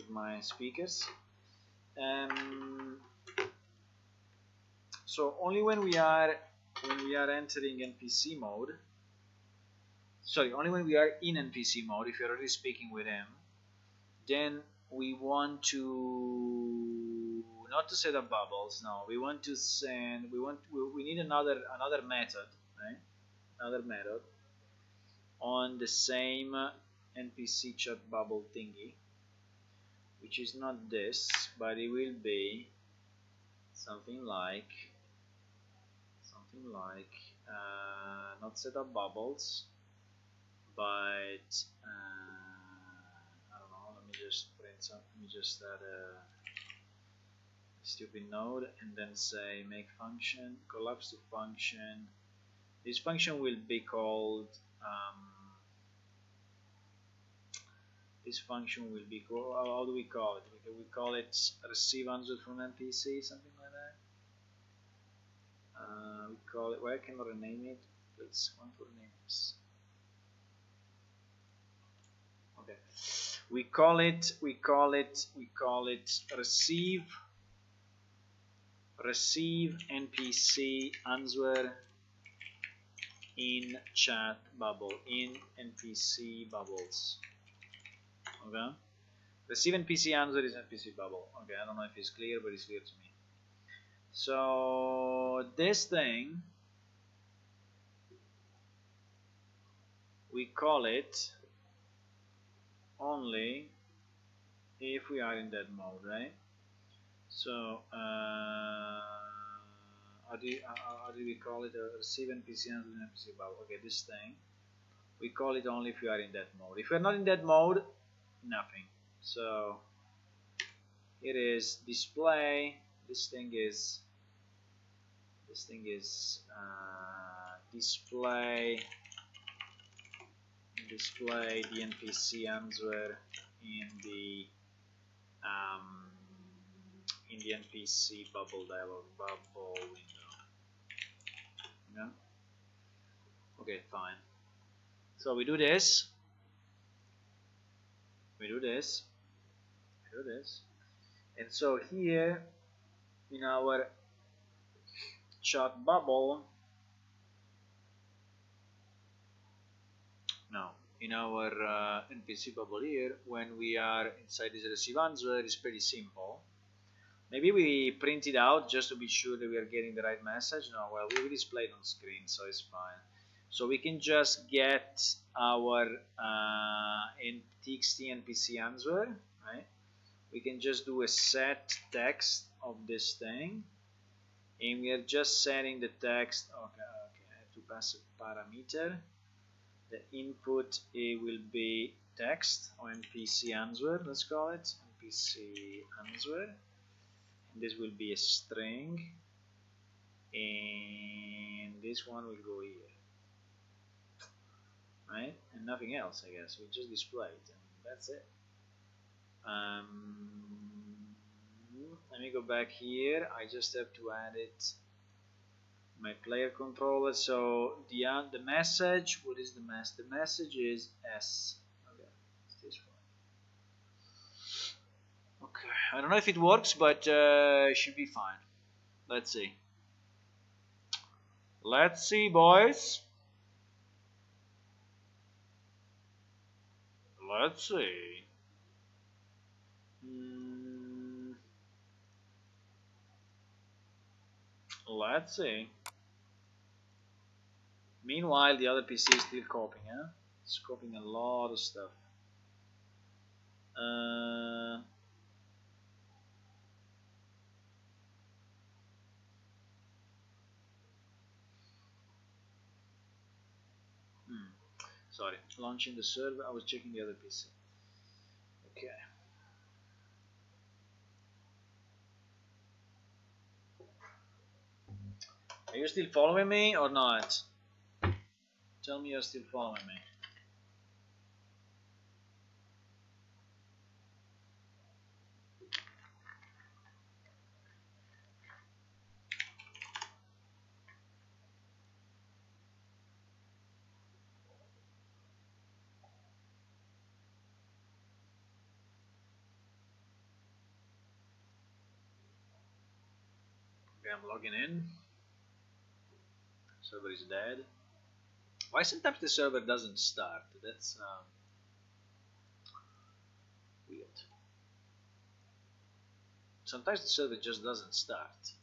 my speakers. So only when we are entering NPC mode, sorry, only when we are in NPC mode, if you're already speaking with him, then we want to not to set up bubbles. No, we want to send. We need another method, right? Another method on the same NPC chat bubble thingy, which is not this, but it will be something like not set up bubbles, but I don't know. Let me just print some. Let me just add a stupid node and then say make function collapse to function. This function will be called how do we call it? We call it receive answer from NPC, something like that. We call it, why I cannot rename it? Let's want to rename this. Okay, we call it receive NPC answer in chat bubble, in NPC bubbles. Okay, receive NPC answer is NPC bubble. Okay, I don't know if it's clear, but it's clear to me. So this thing, we call it only if we are in that mode, right? So how do we call it? Receive NPC answer in NPC bubble. Okay, this thing, we call it only if you are in that mode. If you're not in that mode, nothing. So it is display. This thing is display the NPC answer in the NPC bubble window. Yeah. Okay, fine. So we do this. And so here in our chat bubble, no, in our NPC bubble here, when we are inside this receive answer, is pretty simple. Maybe we print it out just to be sure that we are getting the right message. No, well, we display it on screen, so it's fine. So we can just get our TXT NPC answer, right? We can just do a set text of this thing, and we are just setting the text. Okay, I have to pass a parameter. The input it will be text or NPC answer, let's call it NPC answer. This will be a string, and this one will go here, right? And nothing else, I guess. We just display it, and that's it. Let me go back here. I just have to add it my player controller. So the message, what is the message? The message is S. Okay, it's this one. Okay, I don't know if it works, but it should be fine. Let's see. Let's see, boys. Let's see. Let's see. Meanwhile, the other PC is still copying, huh? It's copying a lot of stuff. Sorry, launching the server. I was checking the other PC. Okay. Are you still following me or not? Tell me you're still following me. Okay, I'm logging in. Server is dead. Why sometimes the server doesn't start? That's weird. Sometimes the server just doesn't start.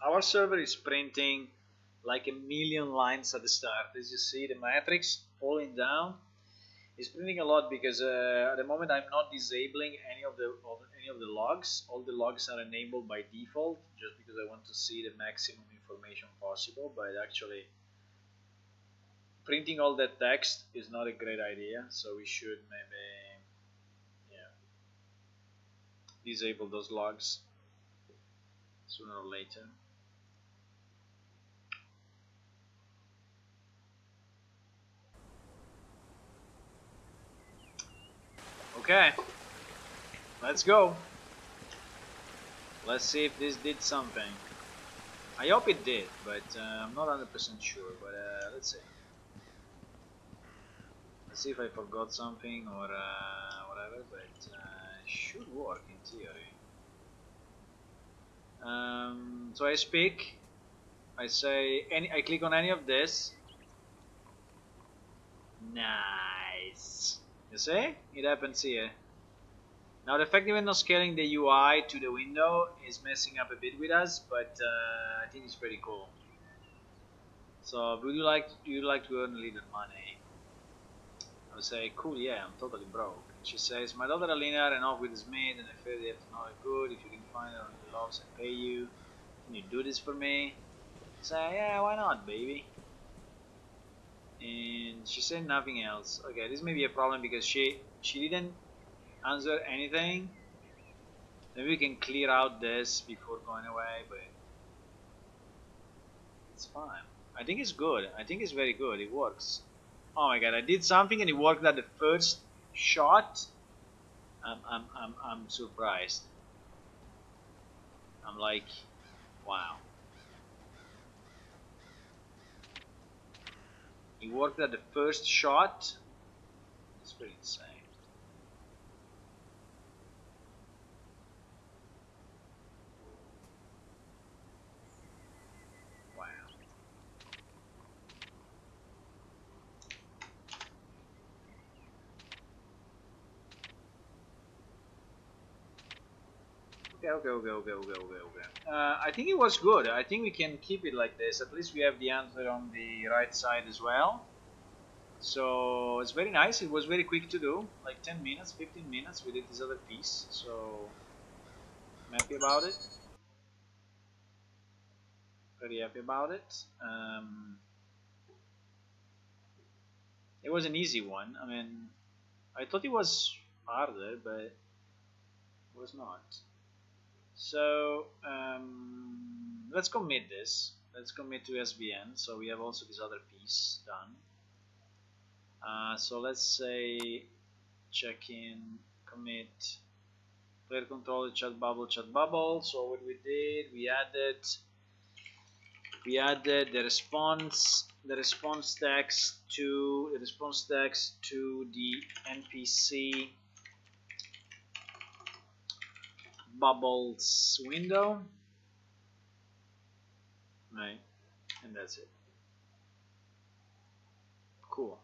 Our server is printing like a million lines at the start. As you see, the matrix falling down is printing a lot because at the moment I'm not disabling any of the logs. All the logs are enabled by default, just because I want to see the maximum information possible. But actually, printing all that text is not a great idea. So we should maybe, yeah, disable those logs sooner or later. Okay, let's go. Let's see if this did something. I hope it did, but I'm not 100% sure. But let's see. Let's see if I forgot something or whatever. But it should work in theory. So I speak. I say I click on any of this. Nice. You see? It happens here. Now the fact that we're not scaling the UI to the window is messing up a bit with us, but I think it's pretty cool. So would you like to earn a little money? I would say, cool, yeah, I'm totally broke. She says, my daughter Alina ran off with his maid and I feel they have to know it good. If you can find her on the loves and pay you, can you do this for me? I say, yeah, why not, baby? And she said nothing else. Okay, this may be a problem because she didn't answer anything. Maybe we can clear out this before going away, but it's fine. I think it's good. I think it's very good. It works. Oh my god, I did something and it worked at the first shot. I'm surprised. I'm like, wow. It worked at the first shot. It's pretty insane. Okay. I think it was good. I think we can keep it like this. At least we have the answer on the right side as well. So it's very nice. It was very quick to do, like 10 minutes, 15 minutes. We did this other piece, so I'm happy about it. Very happy about it. It was an easy one. I mean, I thought it was harder, but it was not. So let's commit this. Let's commit to SVN. So we have also this other piece done. So let's say check in, commit, player controller, chat bubble, chat bubble. So what we did, we added the response text to the NPC bubbles window, right? And that's it. Cool.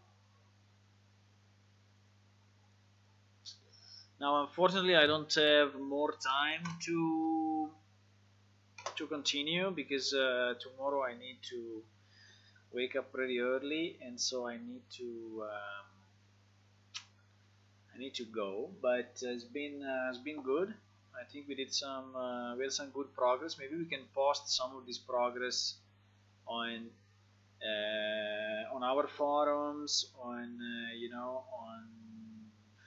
Now, unfortunately, I don't have more time to continue because tomorrow I need to wake up pretty early, and so I need to go. But it's been good. I think we did we had some good progress. Maybe we can post some of this progress on our forums, on on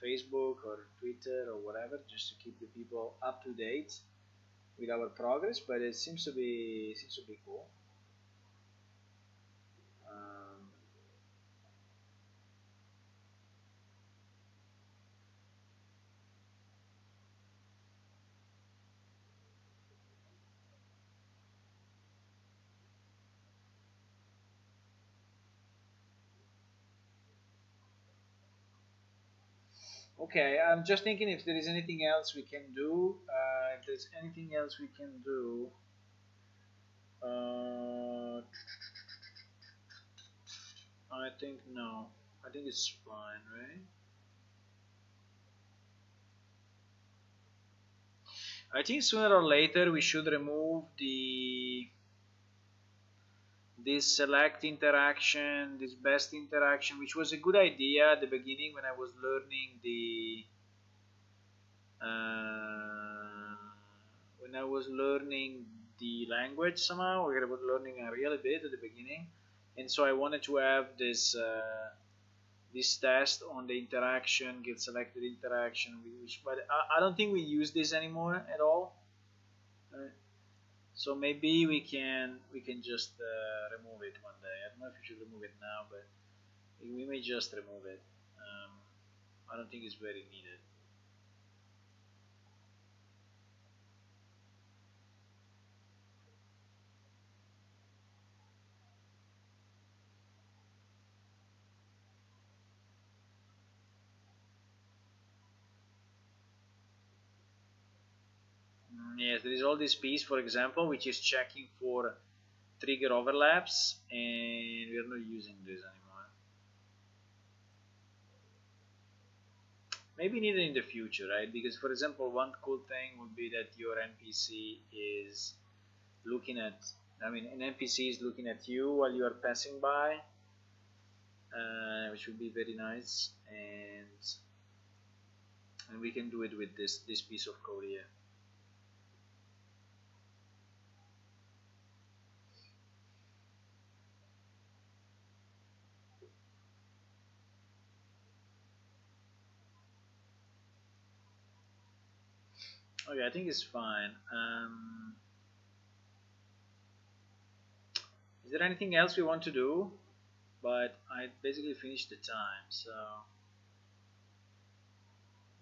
Facebook or Twitter or whatever, just to keep the people up to date with our progress. But it seems to be cool. Um, okay, I'm just thinking if there is anything else we can do. If there's anything else we can do. I think no. I think it's fine, right? I think sooner or later we should remove this select interaction, this best interaction, which was a good idea at the beginning when I was learning the language. Somehow we were learning a really bit at the beginning, and so I wanted to have this test on the interaction, get selected interaction, but I don't think we use this anymore at all. So maybe we can just remove it one day. I don't know if we should remove it now, but we may just remove it. I don't think it's very needed. Yes, there is all this piece, for example, which is checking for trigger overlaps, and we are not using this anymore. Maybe needed in the future, right? Because, for example, one cool thing would be that your NPC is looking at, I mean, an NPC is looking at you while you are passing by, which would be very nice, and we can do it with this piece of code here. Okay, I think it's fine. Is there anything else we want to do? But I basically finished the time, so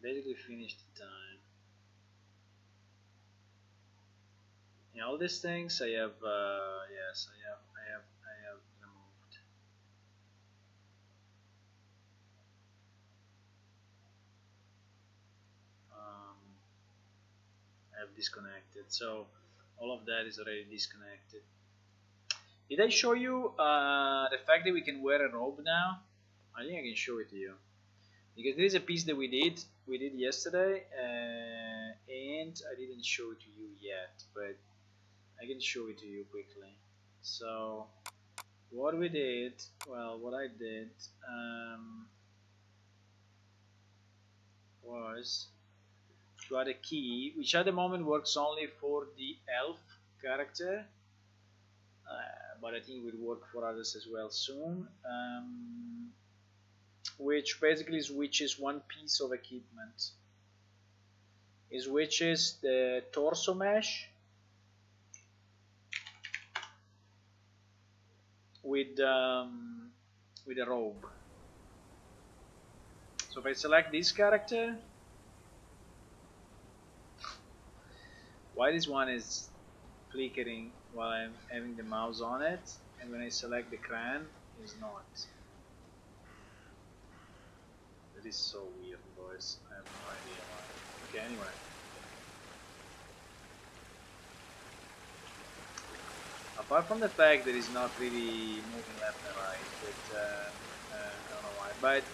basically finished the time. Yeah, all these things I have. Yes, I have removed. I have disconnected. So all of that is already disconnected. Did I show you the fact that we can wear a robe now? I think I can show it to you because there is a piece that we did yesterday, and I didn't show it to you yet, but I can show it to you quickly. So what we did, well, what I did was to add a key, which at the moment works only for the elf character, but I think it will work for others as well soon, which basically switches one piece of equipment. It switches the torso mesh with a robe. So if I select this character, why this one is flickering while I'm having the mouse on it, and when I select the cran, it's not. That is so weird, boys. I have no idea why. Okay, anyway. Apart from the fact that it's not really moving left and right, but I don't know why. But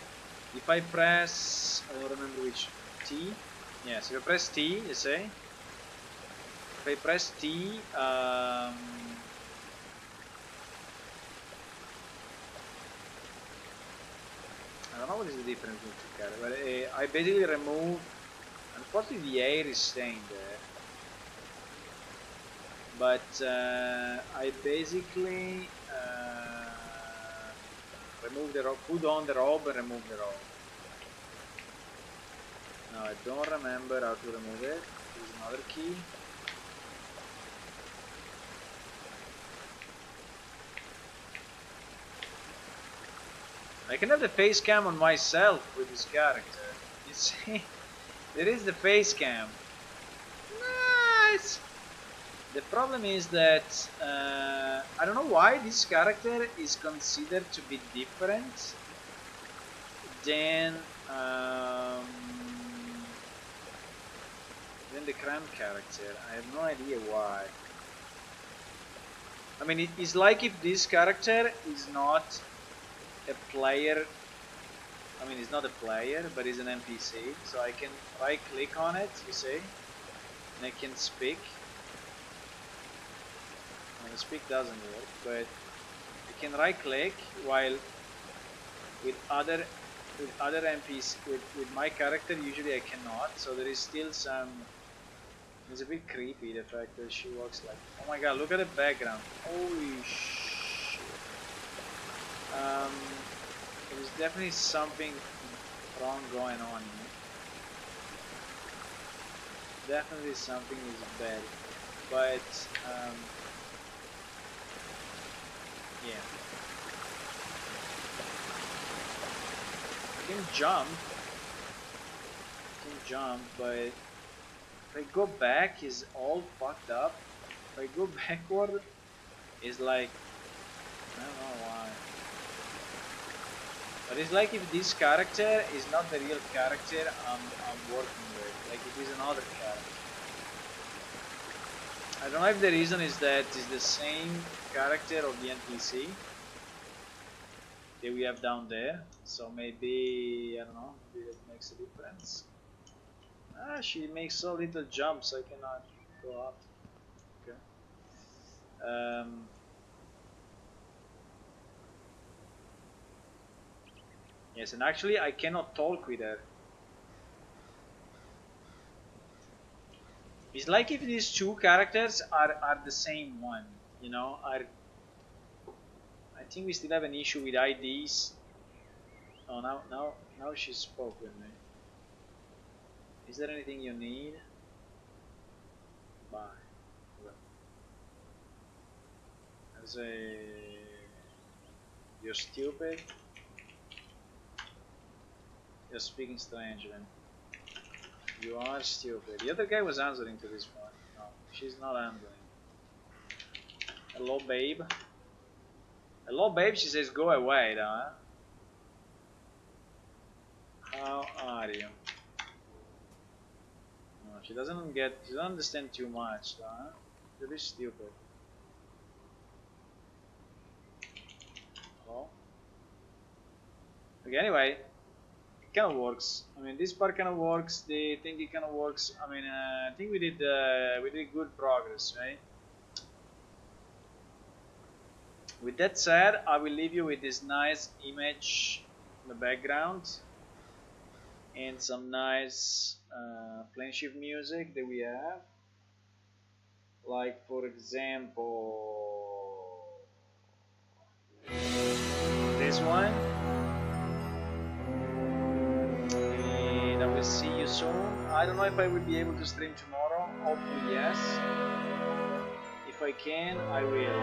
if I press, I don't remember which, T? Yes, if I press T, you say? If I press T, I don't know what is the difference between the two characters, but I basically remove, unfortunately the air is staying there, but I basically remove the robe, put on the robe and remove the robe. Now I don't remember how to remove it. There's another key. I can have the face cam on myself with this character. You see? There is the face cam. Nice! The problem is that I don't know why this character is considered to be different than the Cran character. I have no idea why. I mean, it is like if this character is not a player. I mean, he's not a player, but he's an NPC. So I can right click on it, you see, and I can speak. And the speak doesn't work, but you can right click, while with other NPCs, with my character usually I cannot. So there is still some. It's a bit creepy the fact that she walks like. Oh my god! Look at the background. Holy shit! There's definitely something wrong going on here. Definitely something is bad, but yeah. I can jump, but if I go back, it's all fucked up. If I go backward, it's like, I don't know why. But it's like if this character is not the real character I'm working with, like it is another character. I don't know if the reason is that it's the same character of the NPC that we have down there, so maybe, I don't know, maybe that makes a difference. Ah, she makes so little jumps, I cannot go up. Okay. Yes, and actually I cannot talk with her. It's like if these two characters are the same one, you know. I think we still have an issue with IDs. Oh, now she spoke with me. Is there anything you need? Bye. Okay. I say, you're stupid. You're speaking strange, man. You are stupid. The other guy was answering to this one. No, she's not answering. Hello, babe. Hello, babe. She says, go away, huh? How are you? No, she doesn't understand too much, huh? You're a bit stupid. Hello? Okay, anyway. kind of works. I mean, this part kind of works. The thing it kind of works. I mean, I think we did good progress, right? With that said, I will leave you with this nice image in the background and some nice plane shift music that we have. Like, for example, this one. And I will see you soon. I don't know if I will be able to stream tomorrow. Hopefully, yes. If I can, I will.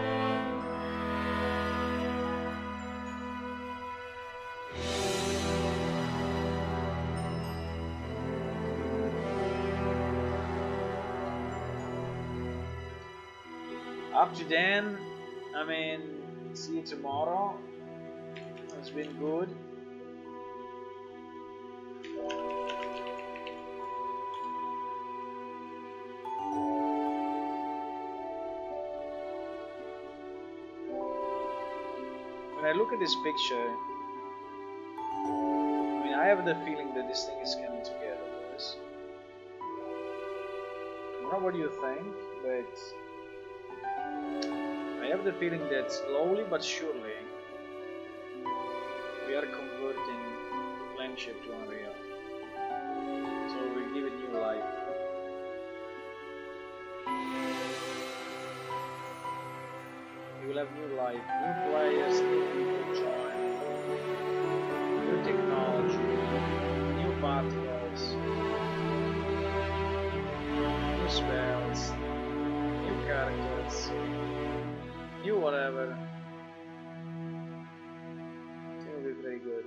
Up to then, I mean, see you tomorrow. It's been good. When I look at this picture, I mean, I have the feeling that this thing is coming together, boys. I don't know what you think, but I have the feeling that slowly but surely we are converting Planeship to Unreal. So we'll give it new life. We will have new life, new players, new people join, new technology, new particles, new spells, new characters. You whatever. It will be very good.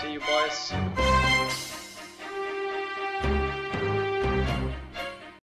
See you, boys.